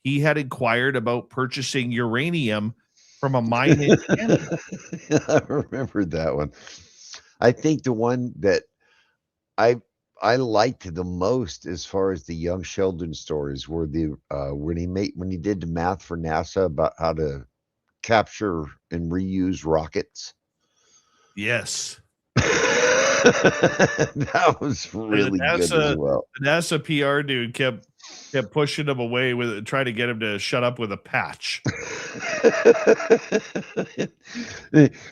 he had inquired about purchasing uranium from a mine in Canada. I remembered that one. I think the one that I liked the most as far as the young Sheldon stories were the when he did the math for NASA about how to capture and reuse rockets. Yes. That was really good as well. The NASA PR dude kept pushing him away with trying to get him to shut up with a patch.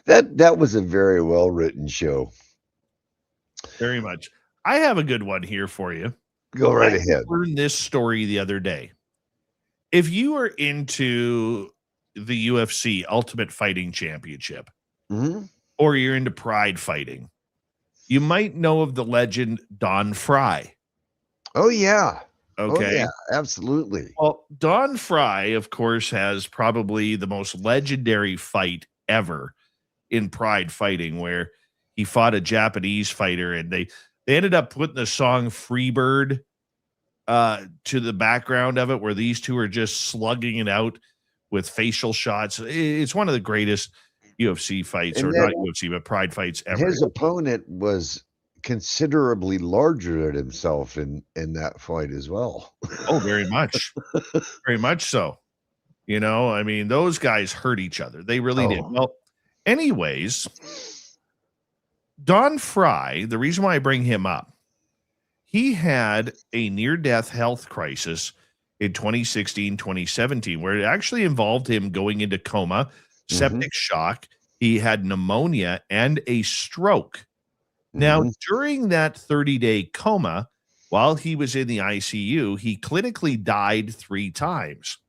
That was a very well written show. Very much. I have a good one here for you. Go right ahead. I learned this story the other day. If you are into the UFC Ultimate Fighting Championship, or you're into pride fighting, you might know of the legend Don Fry. Oh, yeah. Okay. Oh, yeah, absolutely. Well, Don Fry, of course, has probably the most legendary fight ever in pride fighting, where he fought a Japanese fighter, and they ended up putting the song Freebird to the background of it, where these two are just slugging it out with facial shots. It's one of the greatest UFC fights, or not UFC, but pride fights ever. His opponent was considerably larger than himself in that fight as well. Oh, very much. Very much so. You know, I mean, those guys hurt each other. They really did. Well, anyways, Don Fry, the reason why I bring him up, he had a near-death health crisis in 2016, 2017, where it actually involved him going into coma, septic shock. He had pneumonia and a stroke. Now, during that 30-day coma, while he was in the ICU, he clinically died 3 times.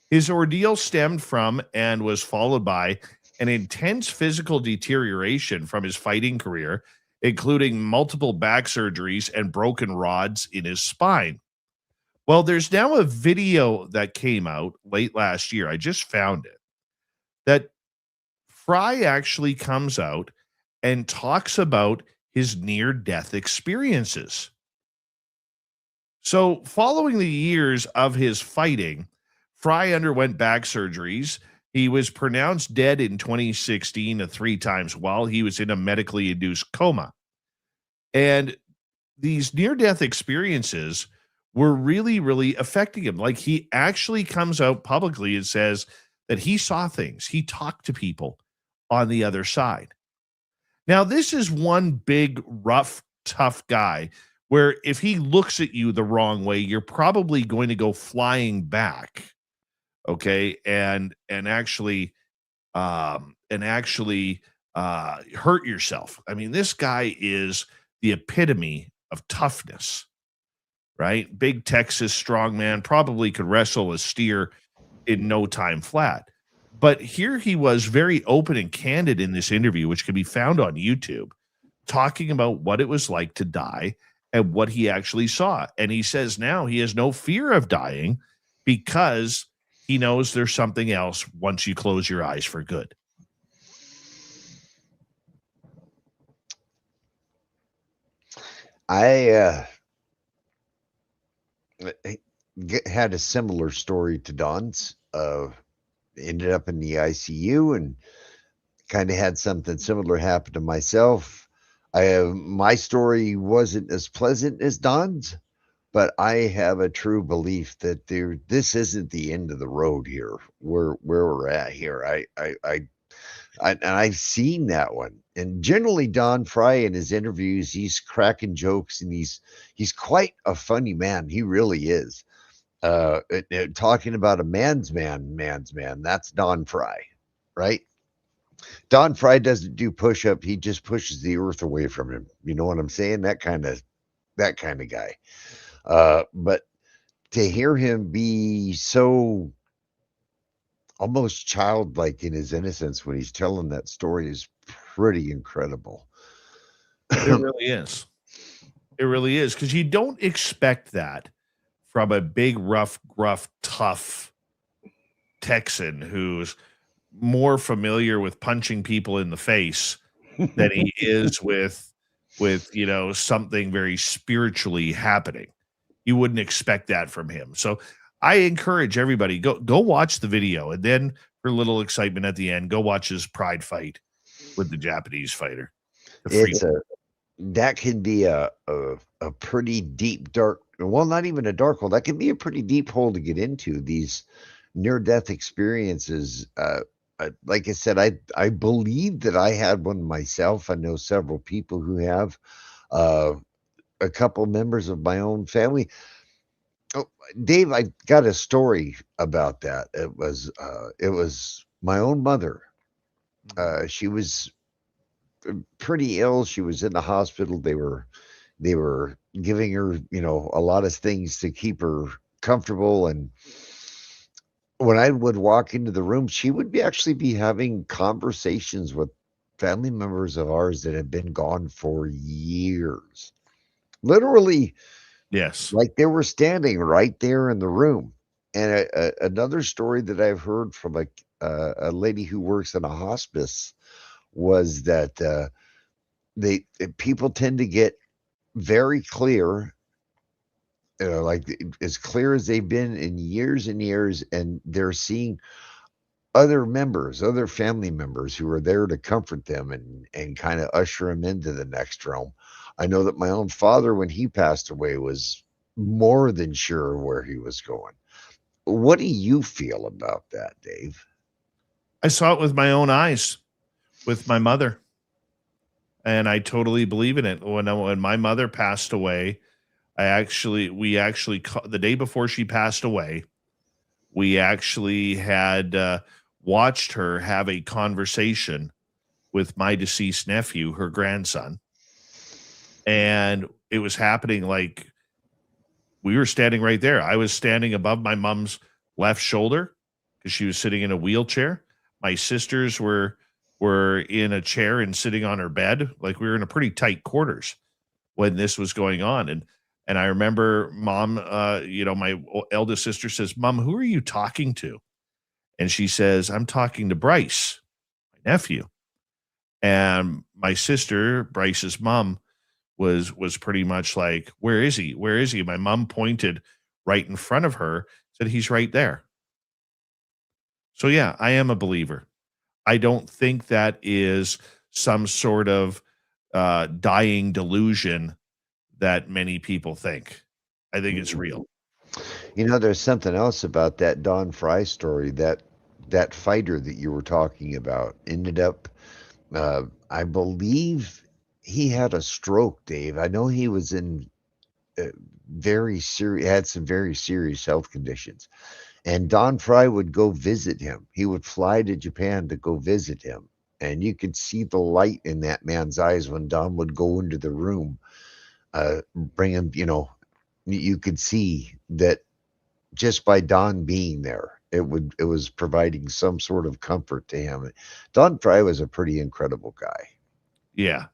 His ordeal stemmed from and was followed by an intense physical deterioration from his fighting career, including multiple back surgeries and broken rods in his spine. Well, there's now a video that came out late last year. I just found it. That Fry actually comes out and talks about his near-death experiences. So, following the years of his fighting, Fry underwent back surgeries. He was pronounced dead in 2016 3 times while he was in a medically induced coma. And these near-death experiences were really, really affecting him. Like, he actually comes out publicly and says that he saw things. He talked to people on the other side. Now, this is one big, rough, tough guy where if he looks at you the wrong way, you're probably going to go flying back. Okay. And actually hurt yourself. I mean, this guy is the epitome of toughness, right? Big Texas strongman, probably could wrestle a steer in no time flat. But here he was very open and candid in this interview, which can be found on YouTube, talking about what it was like to die and what he actually saw. And he says now he has no fear of dying because he knows there's something else once you close your eyes for good. I had a similar story to Don's. Ended up in the ICU and kind of had something similar happen to myself. My story wasn't as pleasant as Don's, but I have a true belief that this isn't the end of the road here. Where we're at here. And I've seen that one. And generally, Don Fry in his interviews, he's cracking jokes, and he's quite a funny man. He really is. Talking about a man's man, that's Don Fry, right? Don Fry doesn't do push up. He just pushes the earth away from him. You know what I'm saying? That kind of guy. But to hear him be so almost childlike in his innocence when he's telling that story is pretty incredible. It really is. It really is, because you don't expect that from a big, rough, gruff, tough Texan who's more familiar with punching people in the face than he is with something very spiritually happening. You wouldn't expect that from him. So I encourage everybody, go watch the video, and then for a little excitement at the end, go watch his pride fight with the Japanese fighter. That can be a pretty deep, dark, well, not even a dark hole. That can be a pretty deep hole to get into, these near-death experiences. Like I said, I believe that I had one myself. I know several people who have, a couple members of my own family. Oh, Dave, I got a story about that. It was my own mother. She was pretty ill. She was in the hospital. They were giving her, a lot of things to keep her comfortable. And when I would walk into the room, she would actually be having conversations with family members of ours that had been gone for years. Literally, yes, like they were standing right there in the room. And another story that I've heard from a lady who works in a hospice was that people tend to get very clear, like as clear as they've been in years and years, and they're seeing other family members who are there to comfort them and kind of usher them into the next realm. I know that my own father, when he passed away, was more than sure where he was going. What do you feel about that, Dave? I saw it with my own eyes with my mother, and I totally believe in it. When my mother passed away, we actually the day before she passed away, we actually had watched her have a conversation with my deceased nephew, her grandson. And it was happening like we were standing right there. I was standing above my mom's left shoulder because she was sitting in a wheelchair. My sisters were in a chair and sitting on her bed. Like we were in a pretty tight quarters when this was going on. And I remember Mom, my eldest sister says, "Mom, who are you talking to?" And she says, "I'm talking to Bryce, my nephew." And my sister, Bryce's mom, was pretty much like, "Where is he? Where is he?" My mom pointed right in front of her, said, "He's right there." So yeah, I am a believer. I don't think that is some sort of dying delusion that many people think. I think it's real. There's something else about that Don Fry story. That fighter that you were talking about ended up, I believe he had a stroke, Dave. I know he was in had some very serious health conditions. And Don Fry would go visit him. He would fly to Japan to go visit him. And you could see the light in that man's eyes when Don would go into the room, bring him, you could see that just by Don being there, it was providing some sort of comfort to him. Don Fry was a pretty incredible guy. Yeah,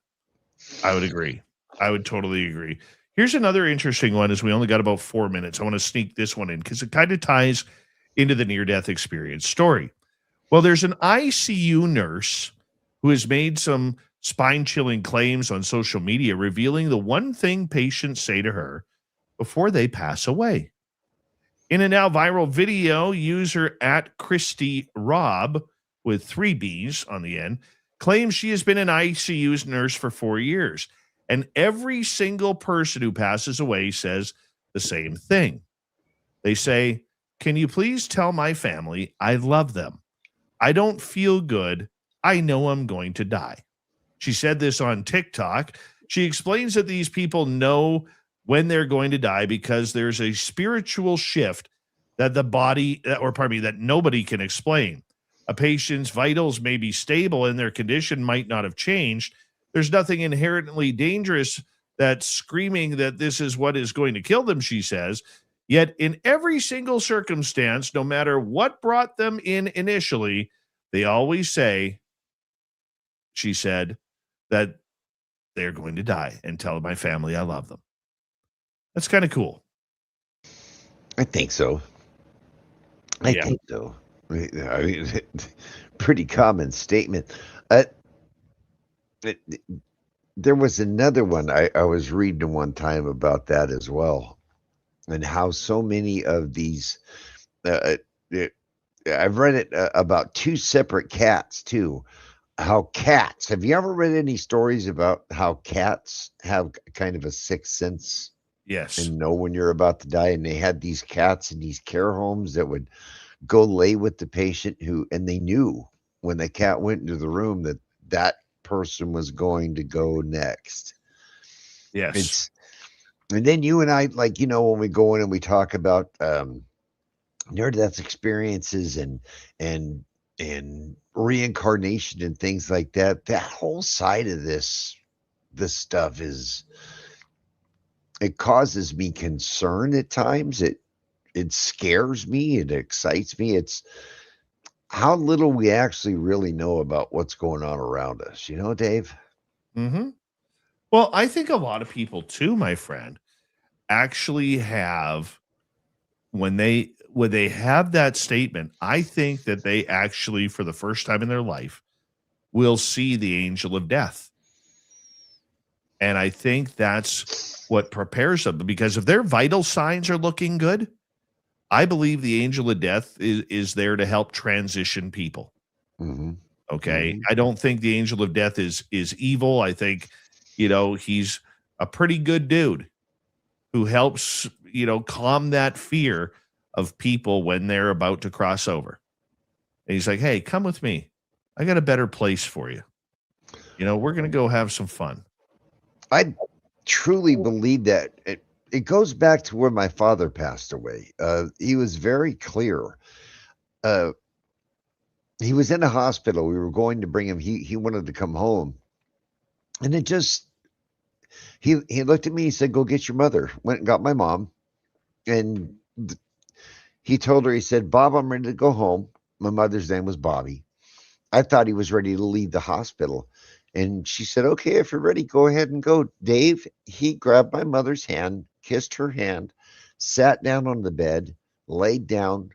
I would agree. I would totally agree. Here's another interesting one, as we only got about 4 minutes. I want to sneak this one in because it kind of ties into the near-death experience story. Well, there's an ICU nurse who has made some spine-chilling claims on social media revealing the one thing patients say to her before they pass away. In a now viral video, user at Christy Robb, with 3 B's on the end, claims she has been an ICU nurse for 4 years. And every single person who passes away says the same thing. They say, "Can you please tell my family I love them? I don't feel good. I know I'm going to die." She said this on TikTok. She explains that these people know when they're going to die because there's a spiritual shift that that nobody can explain. A patient's vitals may be stable and their condition might not have changed. There's nothing inherently dangerous that's screaming that this is what is going to kill them, she says. Yet in every single circumstance, no matter what brought them in initially, they always say, she said, that they're going to die and tell my family I love them. That's kind of cool. I think so. I think so. I mean, pretty common statement. There was another one I was reading one time about that as well, and how so many of these. I've read it about 2 separate cats too. How cats. Have you ever read any stories about how cats have kind of a sixth sense? Yes. And know when you're about to die? And they had these cats in these care homes that would go lay with the patient and they knew when the cat went into the room that that person was going to go next. Yes. And then you and I, like, when we go in and we talk about near-death experiences and reincarnation and things like that, that whole side of this stuff it causes me concern at times. It scares me. It excites me. It's how little we actually really know about what's going on around us. Dave? Mm-hmm. Well, I think a lot of people too, my friend, actually have, when they have that statement, I think that they actually, for the first time in their life, will see the angel of death. And I think that's what prepares them, because if their vital signs are looking good, I believe the angel of death is there to help transition people. Mm-hmm. Okay. Mm-hmm. I don't think the angel of death is evil. I think, he's a pretty good dude who helps, calm that fear of people when they're about to cross over. And he's like, "Hey, come with me. I got a better place for you. We're going to go have some fun." I truly believe that it goes back to where my father passed away. He was very clear. He was in a hospital. We were going to bring him. He wanted to come home. And it just, he looked at me, he said, "Go get your mother." Went and got my mom. And he told her, he said, "Bob, I'm ready to go home." My mother's name was Bobby. I thought he was ready to leave the hospital. And she said, "Okay, if you're ready, go ahead and go." Dave, he grabbed my mother's hand, kissed her hand, sat down on the bed, laid down,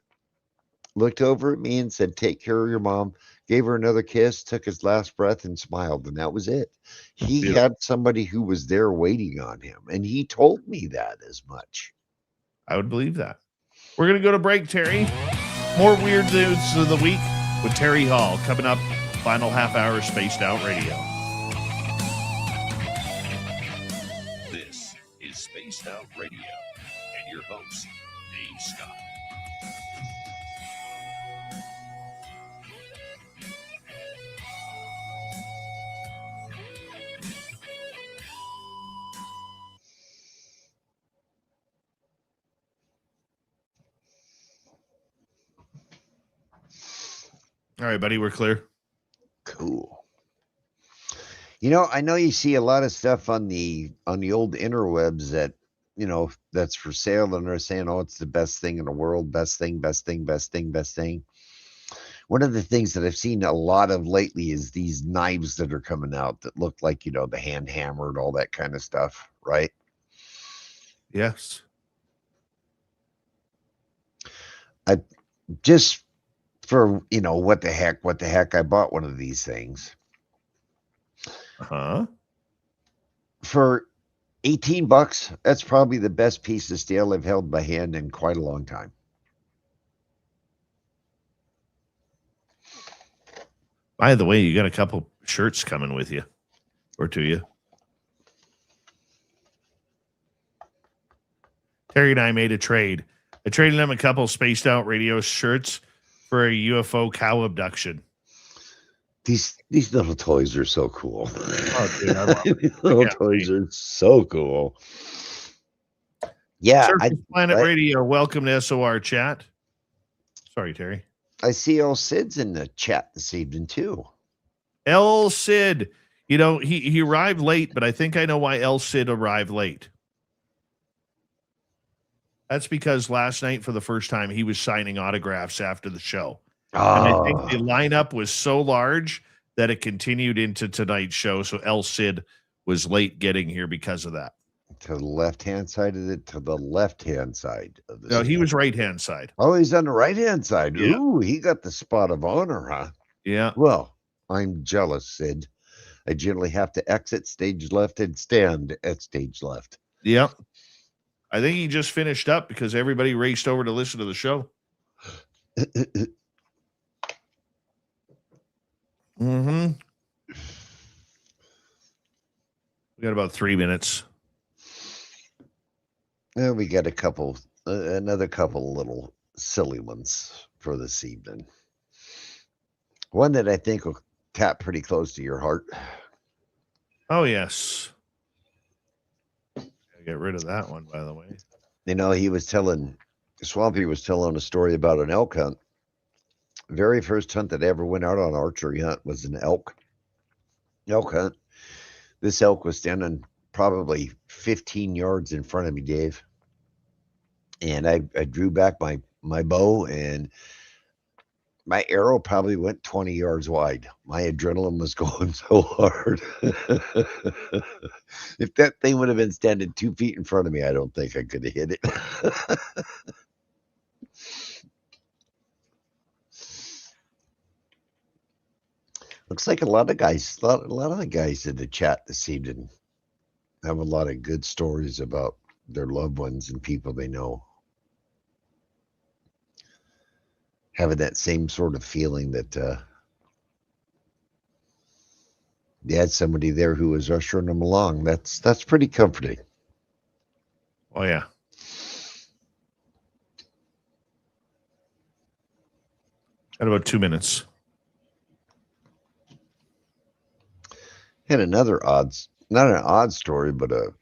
looked over at me and said, "Take care of your mom." Gave her another kiss, took his last breath and smiled. And that was it. He had somebody who was there waiting on him. And he told me that as much. I would believe that. We're going to go to break, Terry. More weird news of the week with Terry Hall coming up. Final half hour Spaced Out Radio. This is Spaced Out Radio and your host, Dave Scott. All right, buddy, we're clear. Cool. I know you see a lot of stuff on the old interwebs that, that's for sale, and they're saying, "Oh, it's the best thing in the world, best thing, best thing, best thing, best thing." One of the things that I've seen a lot of lately is these knives that are coming out that look like, the hand hammered, all that kind of stuff, right? Yes. I just for, what the heck, I bought one of these things. Huh? For $18, that's probably the best piece of steel I've held by hand in quite a long time. By the way, you got a couple shirts coming with you or to you. Terry and I made a trade. I traded him a couple spaced out radio shirts for a UFO cow abduction. These little toys are so cool. Oh, dude, I love it. These little toys are so cool. Yeah, Surface Planet Radio, welcome to SOR chat. Sorry, Terry. I see El Sid's in the chat this evening too. El Cid, you know, he arrived late, but I think I know why El Cid arrived late. That's because last night, for the first time, he was signing autographs after the show. And I think the lineup was so large that it continued into tonight's show. So El Cid was late getting here because of that. To the left-hand side of it, to the left-hand side of the No, he was right-hand side. Oh, he's on the right-hand side. Yeah. Ooh, he got the spot of honor, huh? Yeah. Well, I'm jealous, Sid. I generally have to exit stage left and stand at stage left. Yep. I think he just finished up because everybody raced over to listen to the show. Mm-hmm. We got about 3 minutes. Well, we got another couple little silly ones for this evening. One that I think will tap pretty close to your heart. Oh, yes. Get rid of that one, by the way. You know, Swampy was telling a story about an elk hunt. Very first hunt that ever went out on archery hunt was an elk hunt. This elk was standing probably 15 yards in front of me, Dave. And I drew back my bow, and my arrow probably went 20 yards wide. My adrenaline was going so hard. If that thing would have been standing 2 feet in front of me, I don't think I could have hit it. Looks like a lot of the guys in the chat this evening have a lot of good stories about their loved ones and people they know. Having that same sort of feeling that they had somebody there who was ushering them along. That's pretty comforting. Oh, yeah. Got about 2 minutes. And another not an odd story, but a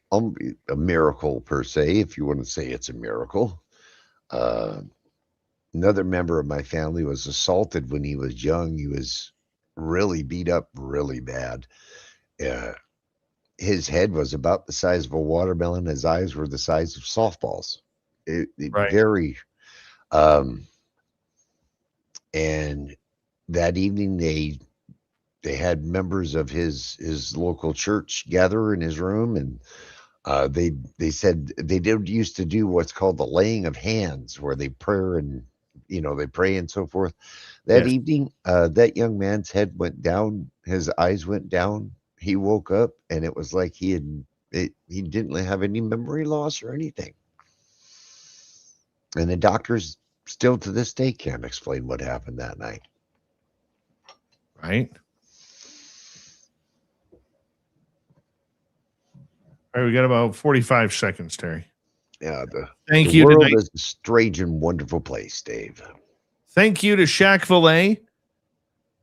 miracle per se, if you want to say it's a miracle. Another member of my family was assaulted when he was young. He was really beat up really bad. His head was about the size of a watermelon. His eyes were the size of softballs. Right. Very. And that evening they had members of his local church gather in his room, and they said they used to do what's called the laying of hands, where they pray and so forth. That evening, that young man's head went down, his eyes went down. He woke up, and it was like he didn't have any memory loss or anything. And the doctors still to this day can't explain what happened that night. Right. All right, we got about 45 seconds, Terry. Yeah. Thank the you world tonight. is a strange and wonderful place, Dave. Thank you to Shaq Valet,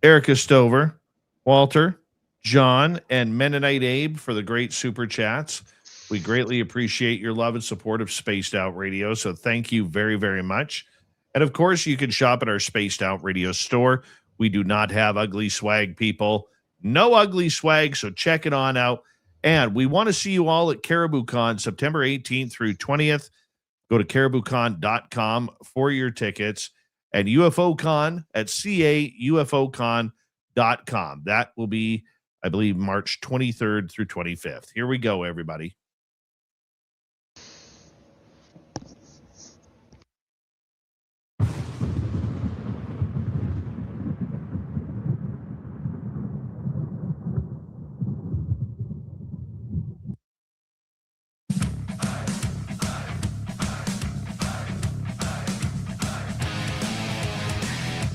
Erica Stover, Walter, John, and Mennonite Abe for the great super chats. We greatly appreciate your love and support of Spaced Out Radio. So thank you very, very much. And of course, you can shop at our Spaced Out Radio store. We do not have ugly swag, people. No ugly swag. So check it on out. And we want to see you all at CaribouCon, September 18th through 20th. Go to cariboucon.com for your tickets, and UFOCon at caufocon.com. That will be, I believe, March 23rd through 25th. Here we go, everybody.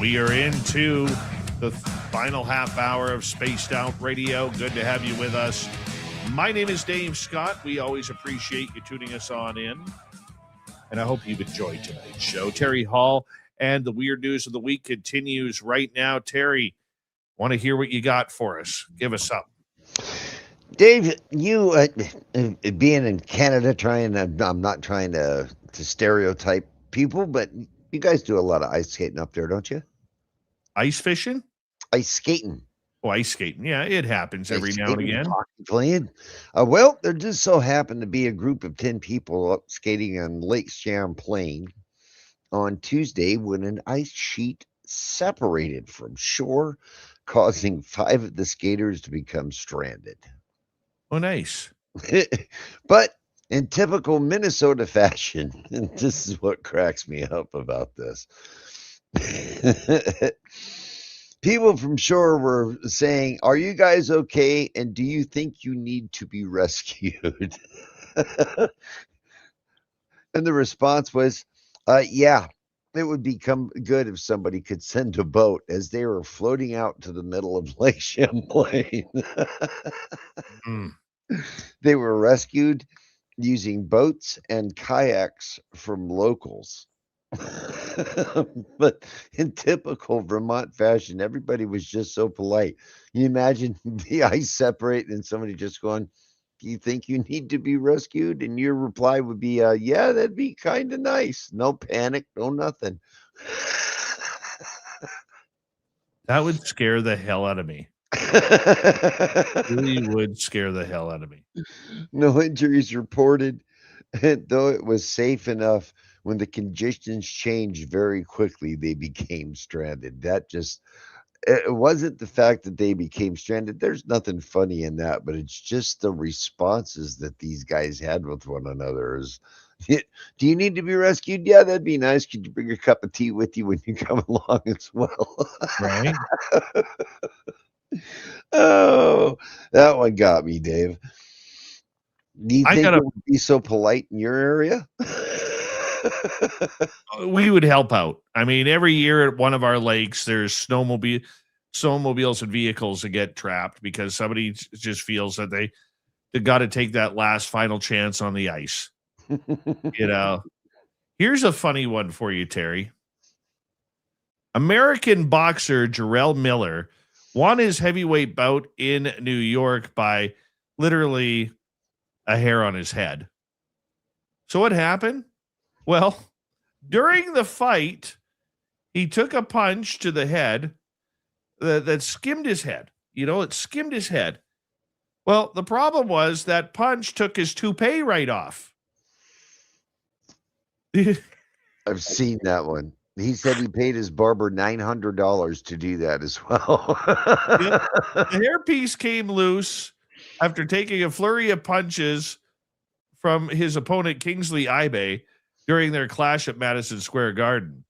We are into the final half hour of Spaced Out Radio. Good to have you with us. My name is Dave Scott. We always appreciate you tuning us on in. And I hope you've enjoyed tonight's show. Terry Hall and the Weird News of the Week continues right now. Terry, want to hear what you got for us? Give us up. Dave, you being in Canada, I'm not trying to stereotype people, but you guys do a lot of ice skating up there, don't you? Ice fishing? Ice skating. Oh, ice skating. Yeah, it happens every now and again. Playing. Well, there just so happened to be a group of 10 people up skating on Lake Champlain on Tuesday when an ice sheet separated from shore, causing 5 of the skaters to become stranded. Oh, nice. But in typical Minnesota fashion, and this is what cracks me up about this. People from shore were saying, "Are you guys okay? And do you think you need to be rescued?" And the response was, yeah, it would become good if somebody could send a boat, as they were floating out to the middle of Lake Champlain. They were rescued using boats and kayaks from locals. But in typical Vermont fashion, everybody was just so polite. You imagine the ice separating and somebody just going, "Do you think you need to be rescued?" And your reply would be, yeah, that'd be kind of nice. No panic, no nothing. That would scare the hell out of me. It really would scare the hell out of me. No injuries reported, though it was safe enough. When the conditions changed very quickly, they became stranded. It wasn't the fact that they became stranded. There's nothing funny in that, but it's just the responses that these guys had with one another. Do you need to be rescued? Yeah, that'd be nice. Could you bring a cup of tea with you when you come along as well? Right. Oh, that one got me, Dave. Do you think it would be so polite in your area? We would help out. I mean, every year at one of our lakes, there's snowmobiles and vehicles that get trapped because somebody just feels that they got to take that last final chance on the ice. Here's a funny one for you, Terry. American boxer Jarrell Miller won his heavyweight bout in New York by literally a hair on his head. So what happened? Well, during the fight, he took a punch to the head that skimmed his head. It skimmed his head. Well, the problem was that punch took his toupee right off. I've seen that one. He said he paid his barber $900 to do that as well. The hairpiece came loose after taking a flurry of punches from his opponent Kingsley Ibe during their clash at Madison Square Garden.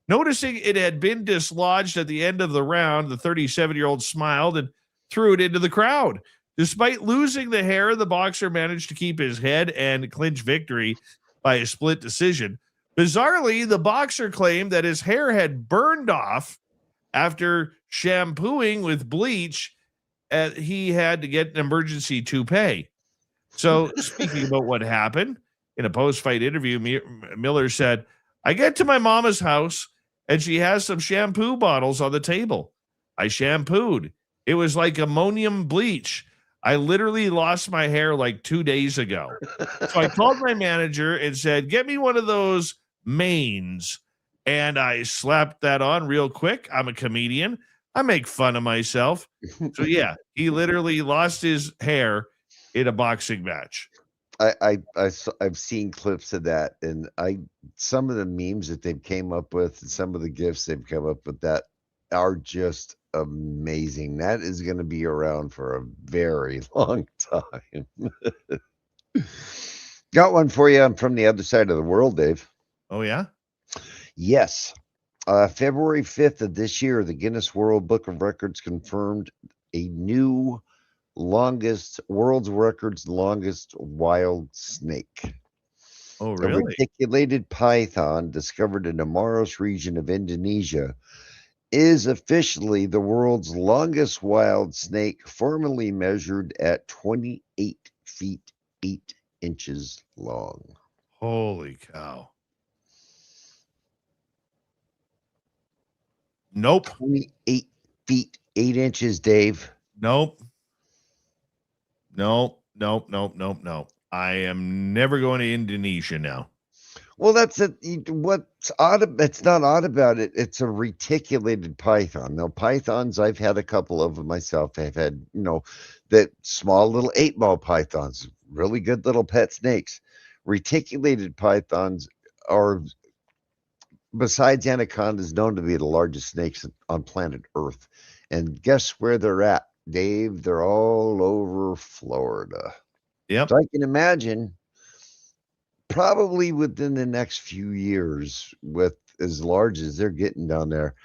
Noticing it had been dislodged at the end of the round, the 37-year-old smiled and threw it into the crowd. Despite losing the hair, the boxer managed to keep his head and clinch victory by a split decision. Bizarrely, the boxer claimed that his hair had burned off after shampooing with bleach. He had to get an emergency toupee. So, speaking about what happened, in a post-fight interview, Miller said, "I get to my mama's house, and she has some shampoo bottles on the table. I shampooed. It was like ammonium bleach. I literally lost my hair like 2 days ago. So I called my manager and said, get me one of those manes. And I slapped that on real quick. I'm a comedian. I make fun of myself." So, yeah, he literally lost his hair in a boxing match. I've seen clips of that, and some of the memes that they've came up with and some of the gifs they've come up with that are just amazing. That is going to be around for a very long time. Got one for you. I'm from the other side of the world, Dave. Oh, yeah? Yes. February 5th of this year, the Guinness World Book of Records confirmed a new world's records longest wild snake. Oh, really? A reticulated python discovered in the Maros region of Indonesia is officially the world's longest wild snake, formerly measured at 28 feet 8 inches long. Holy cow. Nope. 28 feet 8 inches, Dave. Nope. Nope. I am never going to Indonesia now. Well, that's it. What's odd? It's not odd about it. It's a reticulated python. Now, pythons, I've had a couple of them myself. I've had, that small little 8-ball pythons, really good little pet snakes. Reticulated pythons are, besides anacondas, known to be the largest snakes on planet Earth. And guess where they're at, Dave? They're all over Florida. Yep. So I can imagine probably within the next few years, with as large as they're getting down there,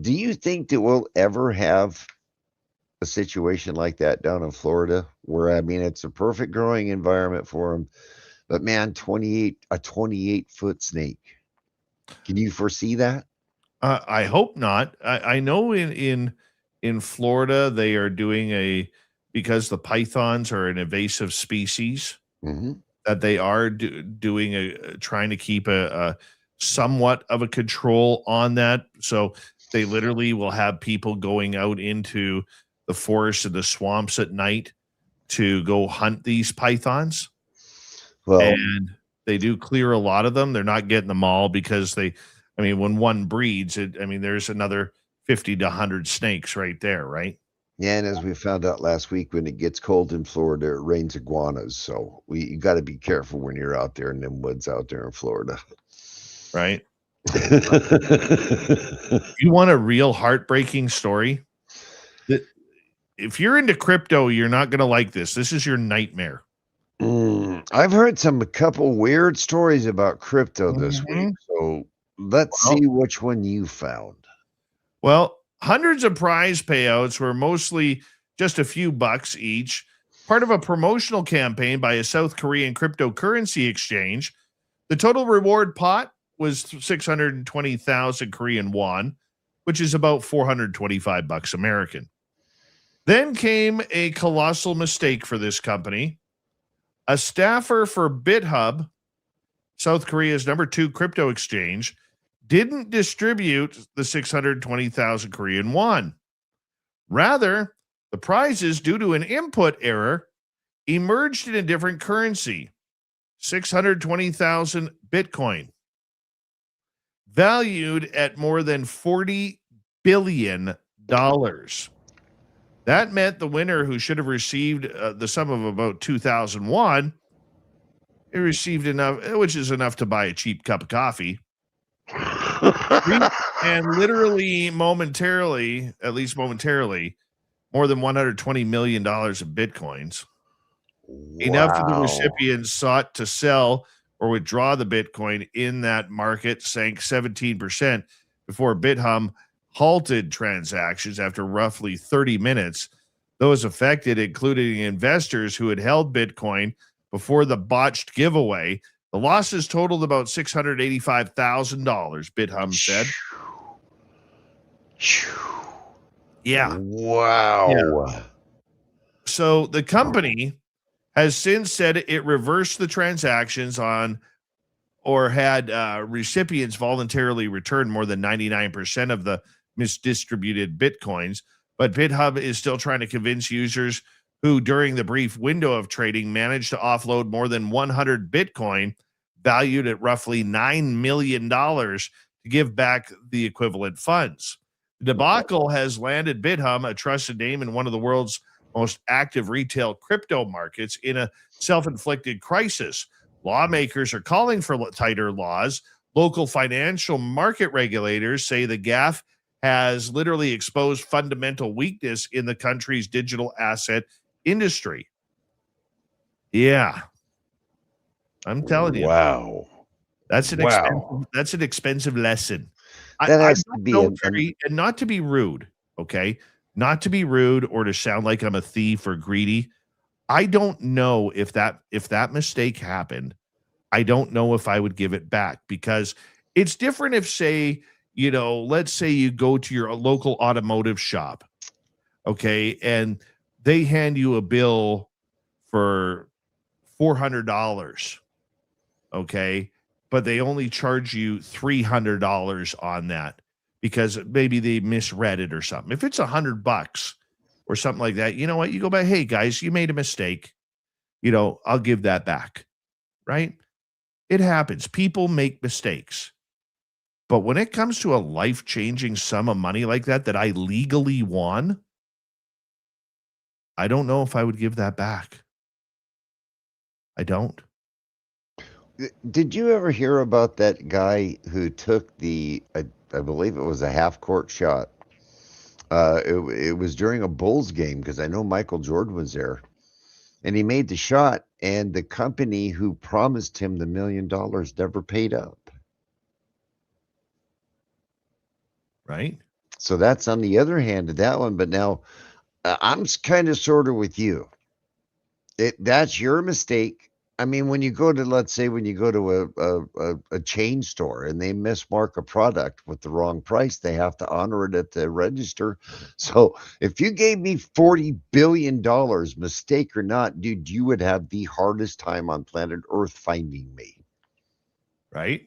do you think that we'll ever have a situation like that down in Florida where, I mean, it's a perfect growing environment for them, but man, a 28-foot snake. Can you foresee that? I hope not. I know in Florida they are doing because the pythons are an invasive species, that they are trying to keep a somewhat of a control on that. So they literally will have people going out into the forest and the swamps at night to go hunt these pythons. Well, and they do clear a lot of them. They're not getting them all because when one breeds, there's another 50 to 100 snakes right there, right? yeah, and as we found out last week, when it gets cold in Florida, it rains iguanas. So you got to be careful when you're out there in them woods out there in Florida. Right. You want a real heartbreaking story? If you're into crypto, you're not going to like this. This is your nightmare. I've heard a couple weird stories about crypto this week. So let's see which one you found. Well, hundreds of prize payouts were mostly just a few bucks each, part of a promotional campaign by a South Korean cryptocurrency exchange. The total reward pot was 620,000 Korean won, which is about 425 bucks American. Then came a colossal mistake for this company. A staffer for BitHub, South Korea's number 2 crypto exchange, didn't distribute the 620,000 Korean won. Rather, the prizes, due to an input error, emerged in a different currency, 620,000 Bitcoin, valued at more than $40 billion. That meant the winner, who should have received the sum of about 2,001, he received enough, which is enough to buy a cheap cup of coffee. And literally, at least momentarily, more than $120 million of Bitcoins. Wow. Enough of the recipients sought to sell or withdraw the Bitcoin in that market, sank 17% before BitHub halted transactions after roughly 30 minutes. Those affected, including investors who had held Bitcoin before the botched giveaway. The losses totaled about $685,000, BitHub said. Yeah. Wow. Yeah. So the company has since said it reversed the transactions or had recipients voluntarily return more than 99% of the misdistributed Bitcoins. But BitHub is still trying to convince users who, during the brief window of trading, managed to offload more than 100 Bitcoin, valued at roughly $9 million, to give back the equivalent funds. The debacle has landed BitHub, a trusted name in one of the world's most active retail crypto markets, in a self-inflicted crisis. Lawmakers are calling for tighter laws. Local financial market regulators say the gaffe has literally exposed fundamental weakness in the country's digital asset industry. Yeah. I'm telling you. Wow. That's an expensive lesson. That has to be and not to be rude, okay? Not to be rude or to sound like I'm a thief or greedy. I don't know if that mistake happened. I don't know if I would give it back, because it's different if, say, let's say you go to your local automotive shop, okay, and they hand you a bill for $400, okay, but they only charge you $300 on that because maybe they misread it or something. If it's $100 or something like that, you know what? You go back, hey guys, you made a mistake. I'll give that back, right? It happens. People make mistakes. But when it comes to a life-changing sum of money like that I legally won, I don't know if I would give that back. I don't. Did you ever hear about that guy who took I believe it was a half-court shot? It was during a Bulls game because I know Michael Jordan was there. And he made the shot, and the company who promised him the $1 million never paid up. Right? So that's on the other hand of that one. But now I'm kind of sort of with you. That's your mistake. I mean, when you go to, let's say, when you go to a chain store and they mismark a product with the wrong price, they have to honor it at the register. So if you gave me $40 billion, mistake or not, dude, you would have the hardest time on planet Earth finding me. Right?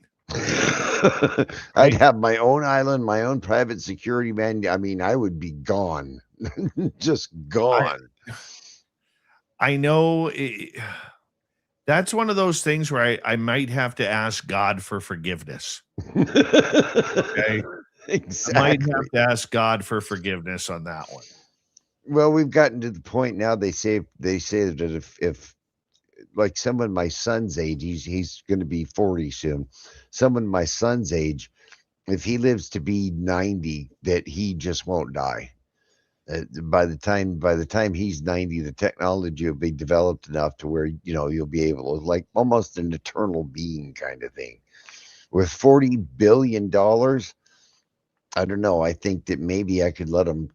I'd have my own island, my own private security man. I mean, I would be gone, just gone. I know that's one of those things where I might have to ask God for forgiveness. Okay. Exactly. I might have to ask God for forgiveness on that one. Well, we've gotten to the point now. They say that if like someone my son's age, he's going to be 40 soon. Someone my son's age, if he lives to be 90, that he just won't die. By the time he's 90, the technology will be developed enough to where you'll be able to, like, almost an eternal being kind of thing. With $40 billion, I don't know. I think that maybe I could let him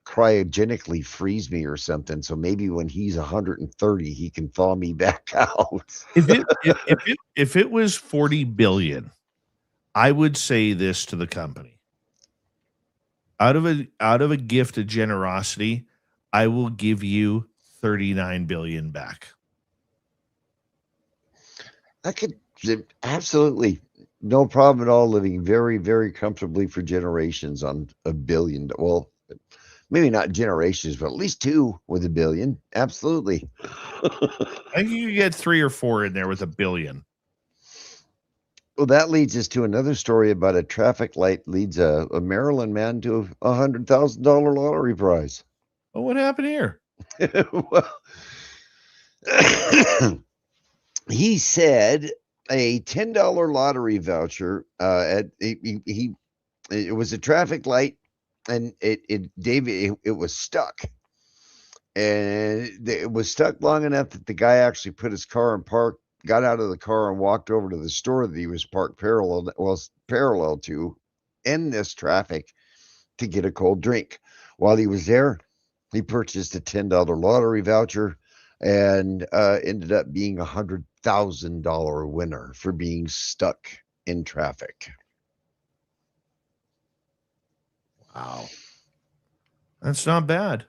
cryogenically freeze me or something. So maybe when he's 130, he can thaw me back out. If it was 40 billion, I would say this to the company. Out of a gift of generosity, I will give you 39 billion back. I could absolutely no problem at all living very, very comfortably for generations on $1 billion. Well, maybe not generations, but at least 2 with $1 billion. Absolutely. I think you could get 3 or 4 in there with $1 billion. Well, that leads us to another story about a traffic light leads a Maryland man to a $100,000 lottery prize. Well, what happened here? Well, he said a $10 lottery voucher it was a traffic light, and it was stuck. And it was stuck long enough that the guy actually put his car in park, got out of the car and walked over to the store that he was parked parallel to in this traffic to get a cold drink. While he was there, he purchased a $10 lottery voucher and ended up being a $100,000 winner for being stuck in traffic. Wow. That's not bad.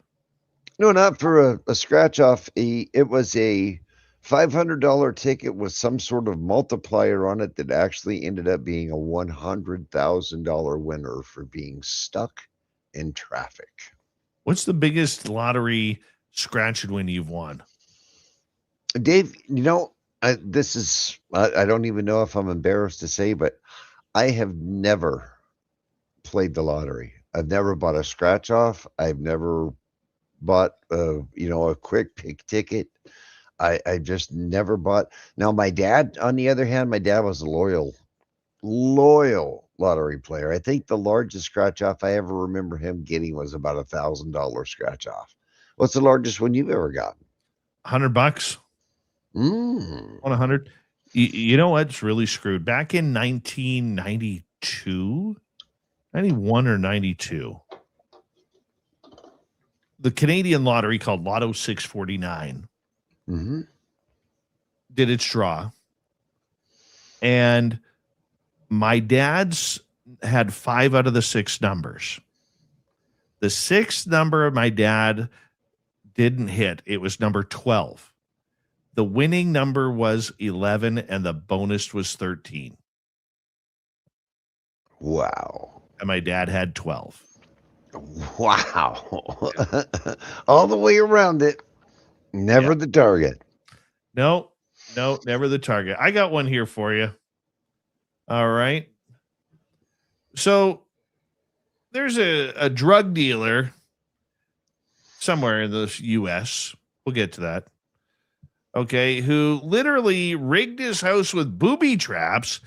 No, not for a scratch off. It was a $500 ticket with some sort of multiplier on it that actually ended up being a $100,000 winner for being stuck in traffic. What's the biggest lottery scratch and win you've won? Dave, this is, I don't even know if I'm embarrassed to say, but I have never played the lottery. I've never bought a scratch off. I've never bought, a quick pick ticket. I just never bought. Now, my dad, on the other hand, my dad was a loyal lottery player. I think the largest scratch off I ever remember him getting was about $1,000 scratch off. What's the largest one you've ever gotten? $100. On 100. You know what's really screwed? Back in 1992, 91 or 92, the Canadian lottery called Lotto 649 did its draw. And my dad's had 5 out of the 6 numbers. The 6th number my dad didn't hit. It was number 12. The winning number was 11, and the bonus was 13. Wow. And my dad had 12. Wow. All the way around it. Never the target. No, never the target. I got one here for you. All right. So there's a drug dealer somewhere in the U.S. We'll get to that. Okay. Who literally rigged his house with booby traps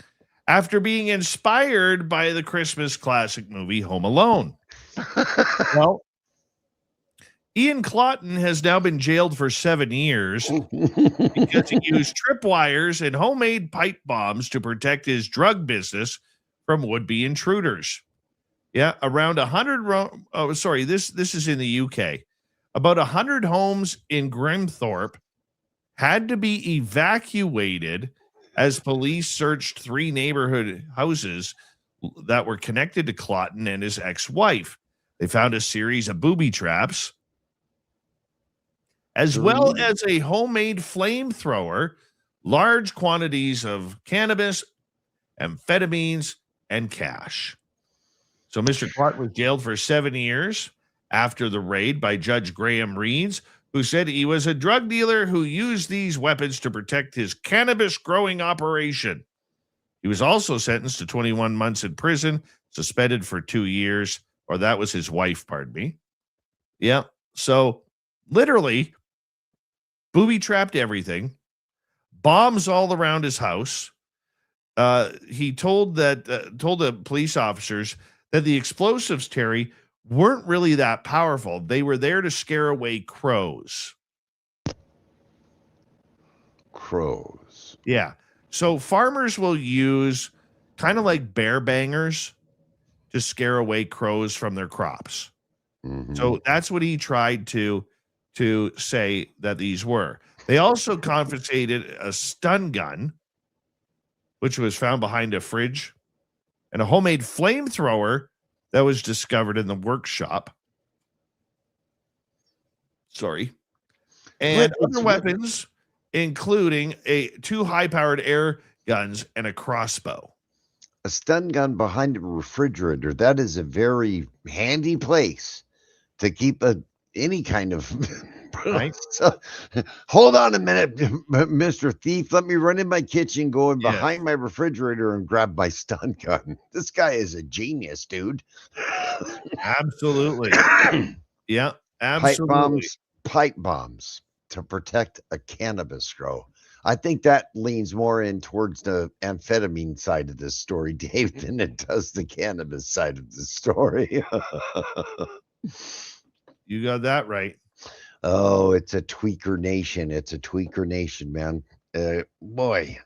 after being inspired by the Christmas classic movie Home Alone. Well, Ian Clotton has now been jailed for 7 years because he used tripwires and homemade pipe bombs to protect his drug business from would-be intruders. Yeah, around 100. This is in the UK. About 100 homes in Grimthorpe had to be evacuated as police searched 3 neighborhood houses that were connected to Clotton and his ex-wife. They found a series of booby traps, as well as a homemade flamethrower, large quantities of cannabis, amphetamines, and cash. So Mr. Clark was jailed for 7 years after the raid by Judge Graham Reeds, who said he was a drug dealer who used these weapons to protect his cannabis growing operation. He was also sentenced to 21 months in prison, suspended for 2 years, or that was his wife, pardon me. Yeah. So literally booby trapped everything, bombs all around his house. He told the police officers that the explosives, Terry, weren't really that powerful. They were there to scare away crows. Crows. Yeah. So farmers will use kind of like bear bangers to scare away crows from their crops. Mm-hmm. So that's what he tried to say that these were. They also confiscated a stun gun, which was found behind a fridge, and a homemade flamethrower that was discovered in the workshop. Sorry. And other weapons, including 2 high-powered air guns and a crossbow. A stun gun behind a refrigerator. That is a very handy place to keep any kind of... Right. So, hold on a minute, Mr. Thief. Let me run in my kitchen, go in behind my refrigerator and grab my stun gun. This guy is a genius, dude. Absolutely. Yeah, absolutely. Pipe bombs to protect a cannabis grow. I think that leans more in towards the amphetamine side of this story, Dave, than it does the cannabis side of the story. You got that right. Oh, it's a tweaker nation. It's a tweaker nation, man. Boy.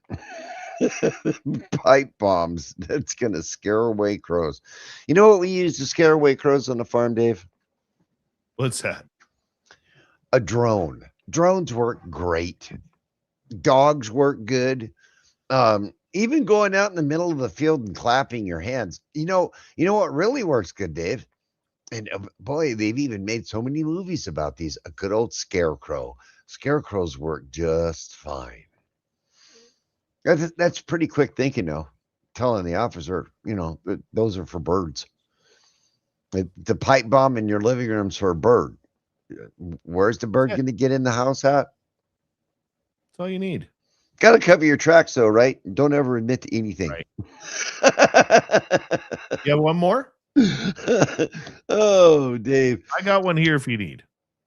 Pipe bombs. That's going to scare away crows. You know what we use to scare away crows on the farm, Dave? What's that? A drone. Drones work great. Dogs work good. Even going out in the middle of the field and clapping your hands. You know what really works good, Dave? And boy, they've even made so many movies about these. A good old scarecrow. Scarecrows work just fine. That's pretty quick thinking, though. Telling the officer, those are for birds. The pipe bomb in your living room's for a bird. Where's the bird going to get in the house at? That's all you need. Got to cover your tracks, though, right? Don't ever admit to anything. Right. You have one more? Oh, Dave. I got one here if you need.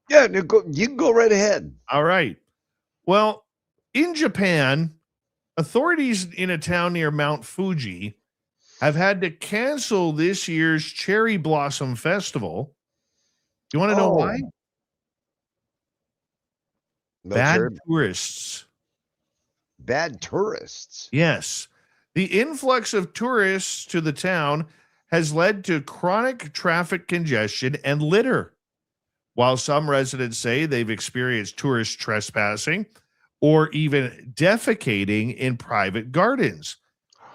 Yeah, you can go right ahead. All right. Well, in Japan, authorities in a town near Mount Fuji have had to cancel this year's Cherry Blossom Festival. You want to know why? Bad tourists. Bad tourists? Yes. The influx of tourists to the town has led to chronic traffic congestion and litter. While some residents say they've experienced tourist trespassing or even defecating in private gardens.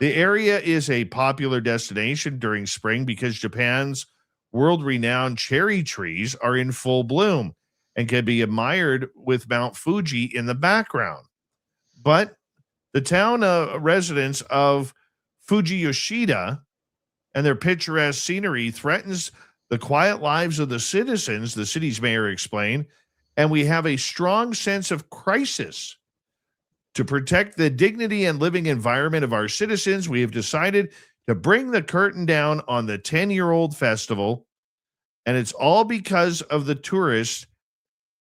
The area is a popular destination during spring because Japan's world-renowned cherry trees are in full bloom and can be admired with Mount Fuji in the background. But the town residents of Fuji Yoshida and their picturesque scenery threatens the quiet lives of the citizens, the city's mayor explained, and we have a strong sense of crisis. To protect the dignity and living environment of our citizens, we have decided to bring the curtain down on the 10-year-old festival, and it's all because of the tourists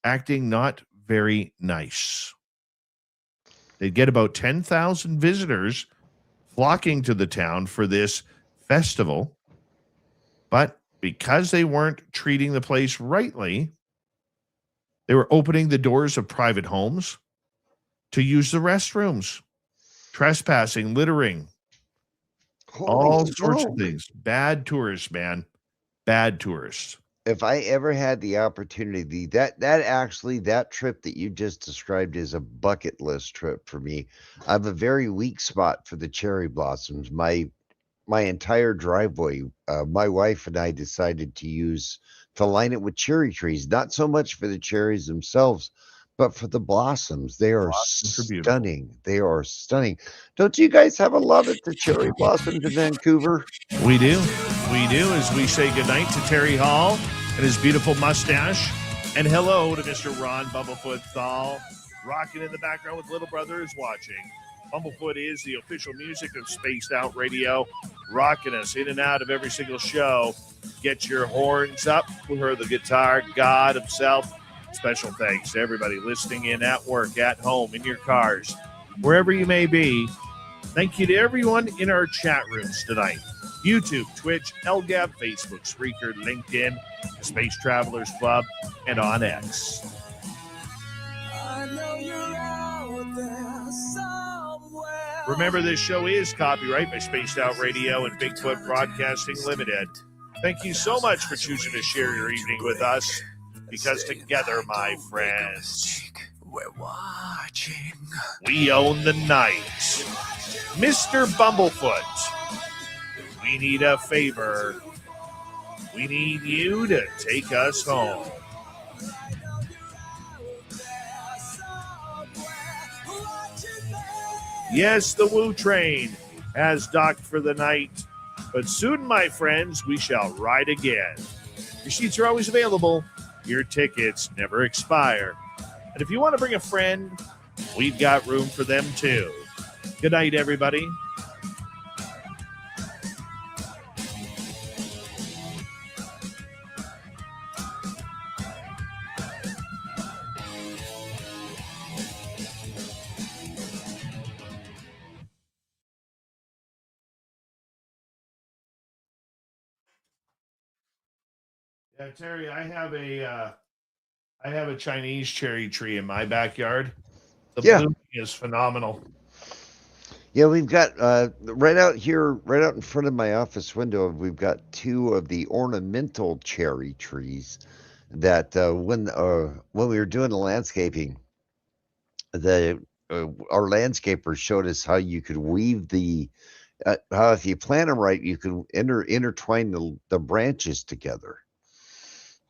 acting not very nice. They get about 10,000 visitors flocking to the town for this festival, but because they weren't treating the place rightly, they were opening the doors of private homes to use the restrooms, trespassing, littering, all sorts of things. Bad tourists, man. Bad tourists. If I ever had the opportunity, that trip that you just described is a bucket list trip for me. I have a very weak spot for the cherry blossoms. My entire driveway, my wife and I decided to line it with cherry trees, not so much for the cherries themselves, but for the blossoms. They are stunning. They are stunning. Don't you guys have a love at the cherry blossoms in Vancouver? We do. We do, as we say goodnight to Terry Hall and his beautiful mustache. And hello to Mr. Ron Bumblefoot Thal, rocking in the background with Little Brother is watching. Bumblefoot is the official music of Spaced Out Radio, rocking us in and out of every single show. Get your horns up for the guitar god himself. Special thanks to everybody listening in at work, at home, in your cars, wherever you may be. Thank you to everyone in our chat rooms tonight. YouTube, Twitch, LGAB, Facebook, Spreaker, LinkedIn, Space Travelers Club, and on X. I know you're out there somewhere. Remember, this show is copyright by Spaced Out Radio and Bigfoot Broadcasting Limited. Thank you so much for choosing to share your evening with us, because together, my friends, We're watching. we own the night. Mr. Bumblefoot, we need a favor. We need you to take us home. Yes, the Woo Train has docked for the night, but soon, my friends, we shall ride again. Your seats are always available. Your tickets never expire. And if you want to bring a friend, we've got room for them too. Good night, everybody. Yeah, Terry, I have a Chinese cherry tree in my backyard. The blooming is phenomenal. Yeah, we've got right out here, right out in front of my office window, we've got two of the ornamental cherry trees that when we were doing the landscaping, our landscaper showed us how you could weave how if you plant them right, you can intertwine the branches together.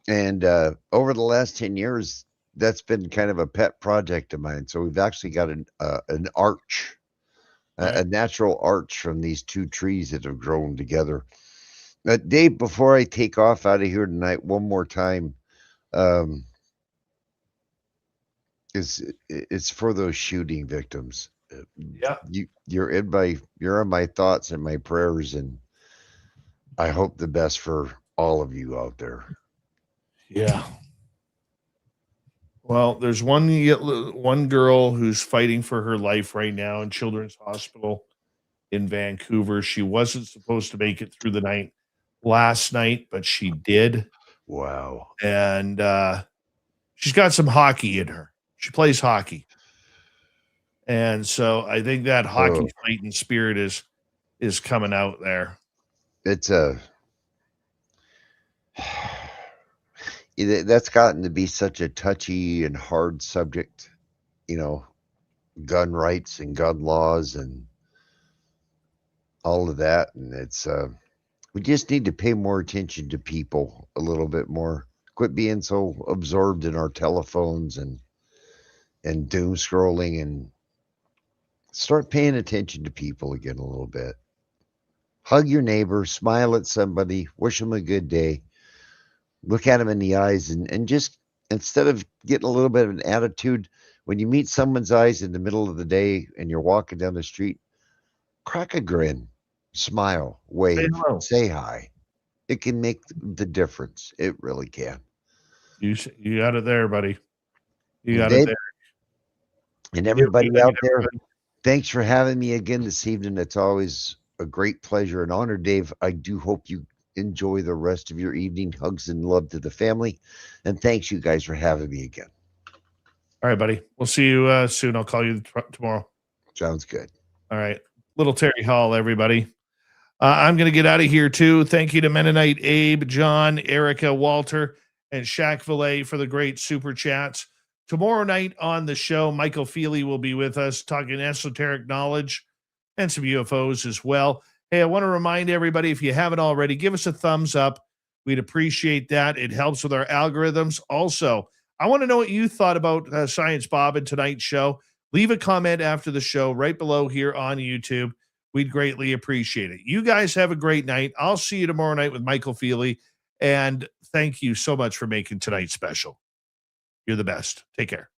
And over the last 10 years, that's been kind of a pet project of mine. So we've actually got an arch, a natural arch from these two trees that have grown together. Dave, before I take off out of here tonight, one more time, it's for those shooting victims. Yeah, you're on my thoughts and my prayers, and I hope the best for all of you out there. Yeah. Well, there's one girl who's fighting for her life right now in Children's Hospital in Vancouver. She wasn't supposed to make it through the night last night, but she did. Wow. And she's got some hockey in her. She plays hockey. And so I think that hockey fighting spirit is coming out there. It's that's gotten to be such a touchy and hard subject, gun rights and gun laws, and all of that. And it's, we just need to pay more attention to people a little bit more. Quit being so absorbed in our telephones and doom scrolling, and start paying attention to people again a little bit. Hug your neighbor, smile at somebody, wish them a good day, look at them in the eyes, and just, instead of getting a little bit of an attitude, when you meet someone's eyes in the middle of the day and you're walking down the street, crack a grin, smile, wave, say hi. It can make the difference. It really can. You got it there, buddy. You got it there. And everybody out there, thanks for having me again this evening. It's always a great pleasure and honor, Dave. I do hope you enjoy the rest of your evening. Hugs and love to the family. And thanks, you guys, for having me again. All right, buddy. We'll see you soon. I'll call you tomorrow. Sounds good. All right. Little Terry Hall, everybody. I'm going to get out of here, too. Thank you to Mennonite Abe, John, Erica, Walter, and Shaq Valet for the great super chats. Tomorrow night on the show, Michael Feely will be with us talking esoteric knowledge and some UFOs as well. Hey, I want to remind everybody, if you haven't already, give us a thumbs up. We'd appreciate that. It helps with our algorithms. Also, I want to know what you thought about Science Bob and tonight's show. Leave a comment after the show right below here on YouTube. We'd greatly appreciate it. You guys have a great night. I'll see you tomorrow night with Michael Feely. And thank you so much for making tonight special. You're the best. Take care.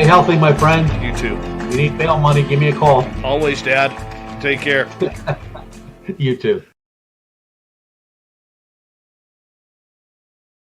Healthy, my friend. You too. You need bail money, give me a call. Always, Dad. Take care. You too.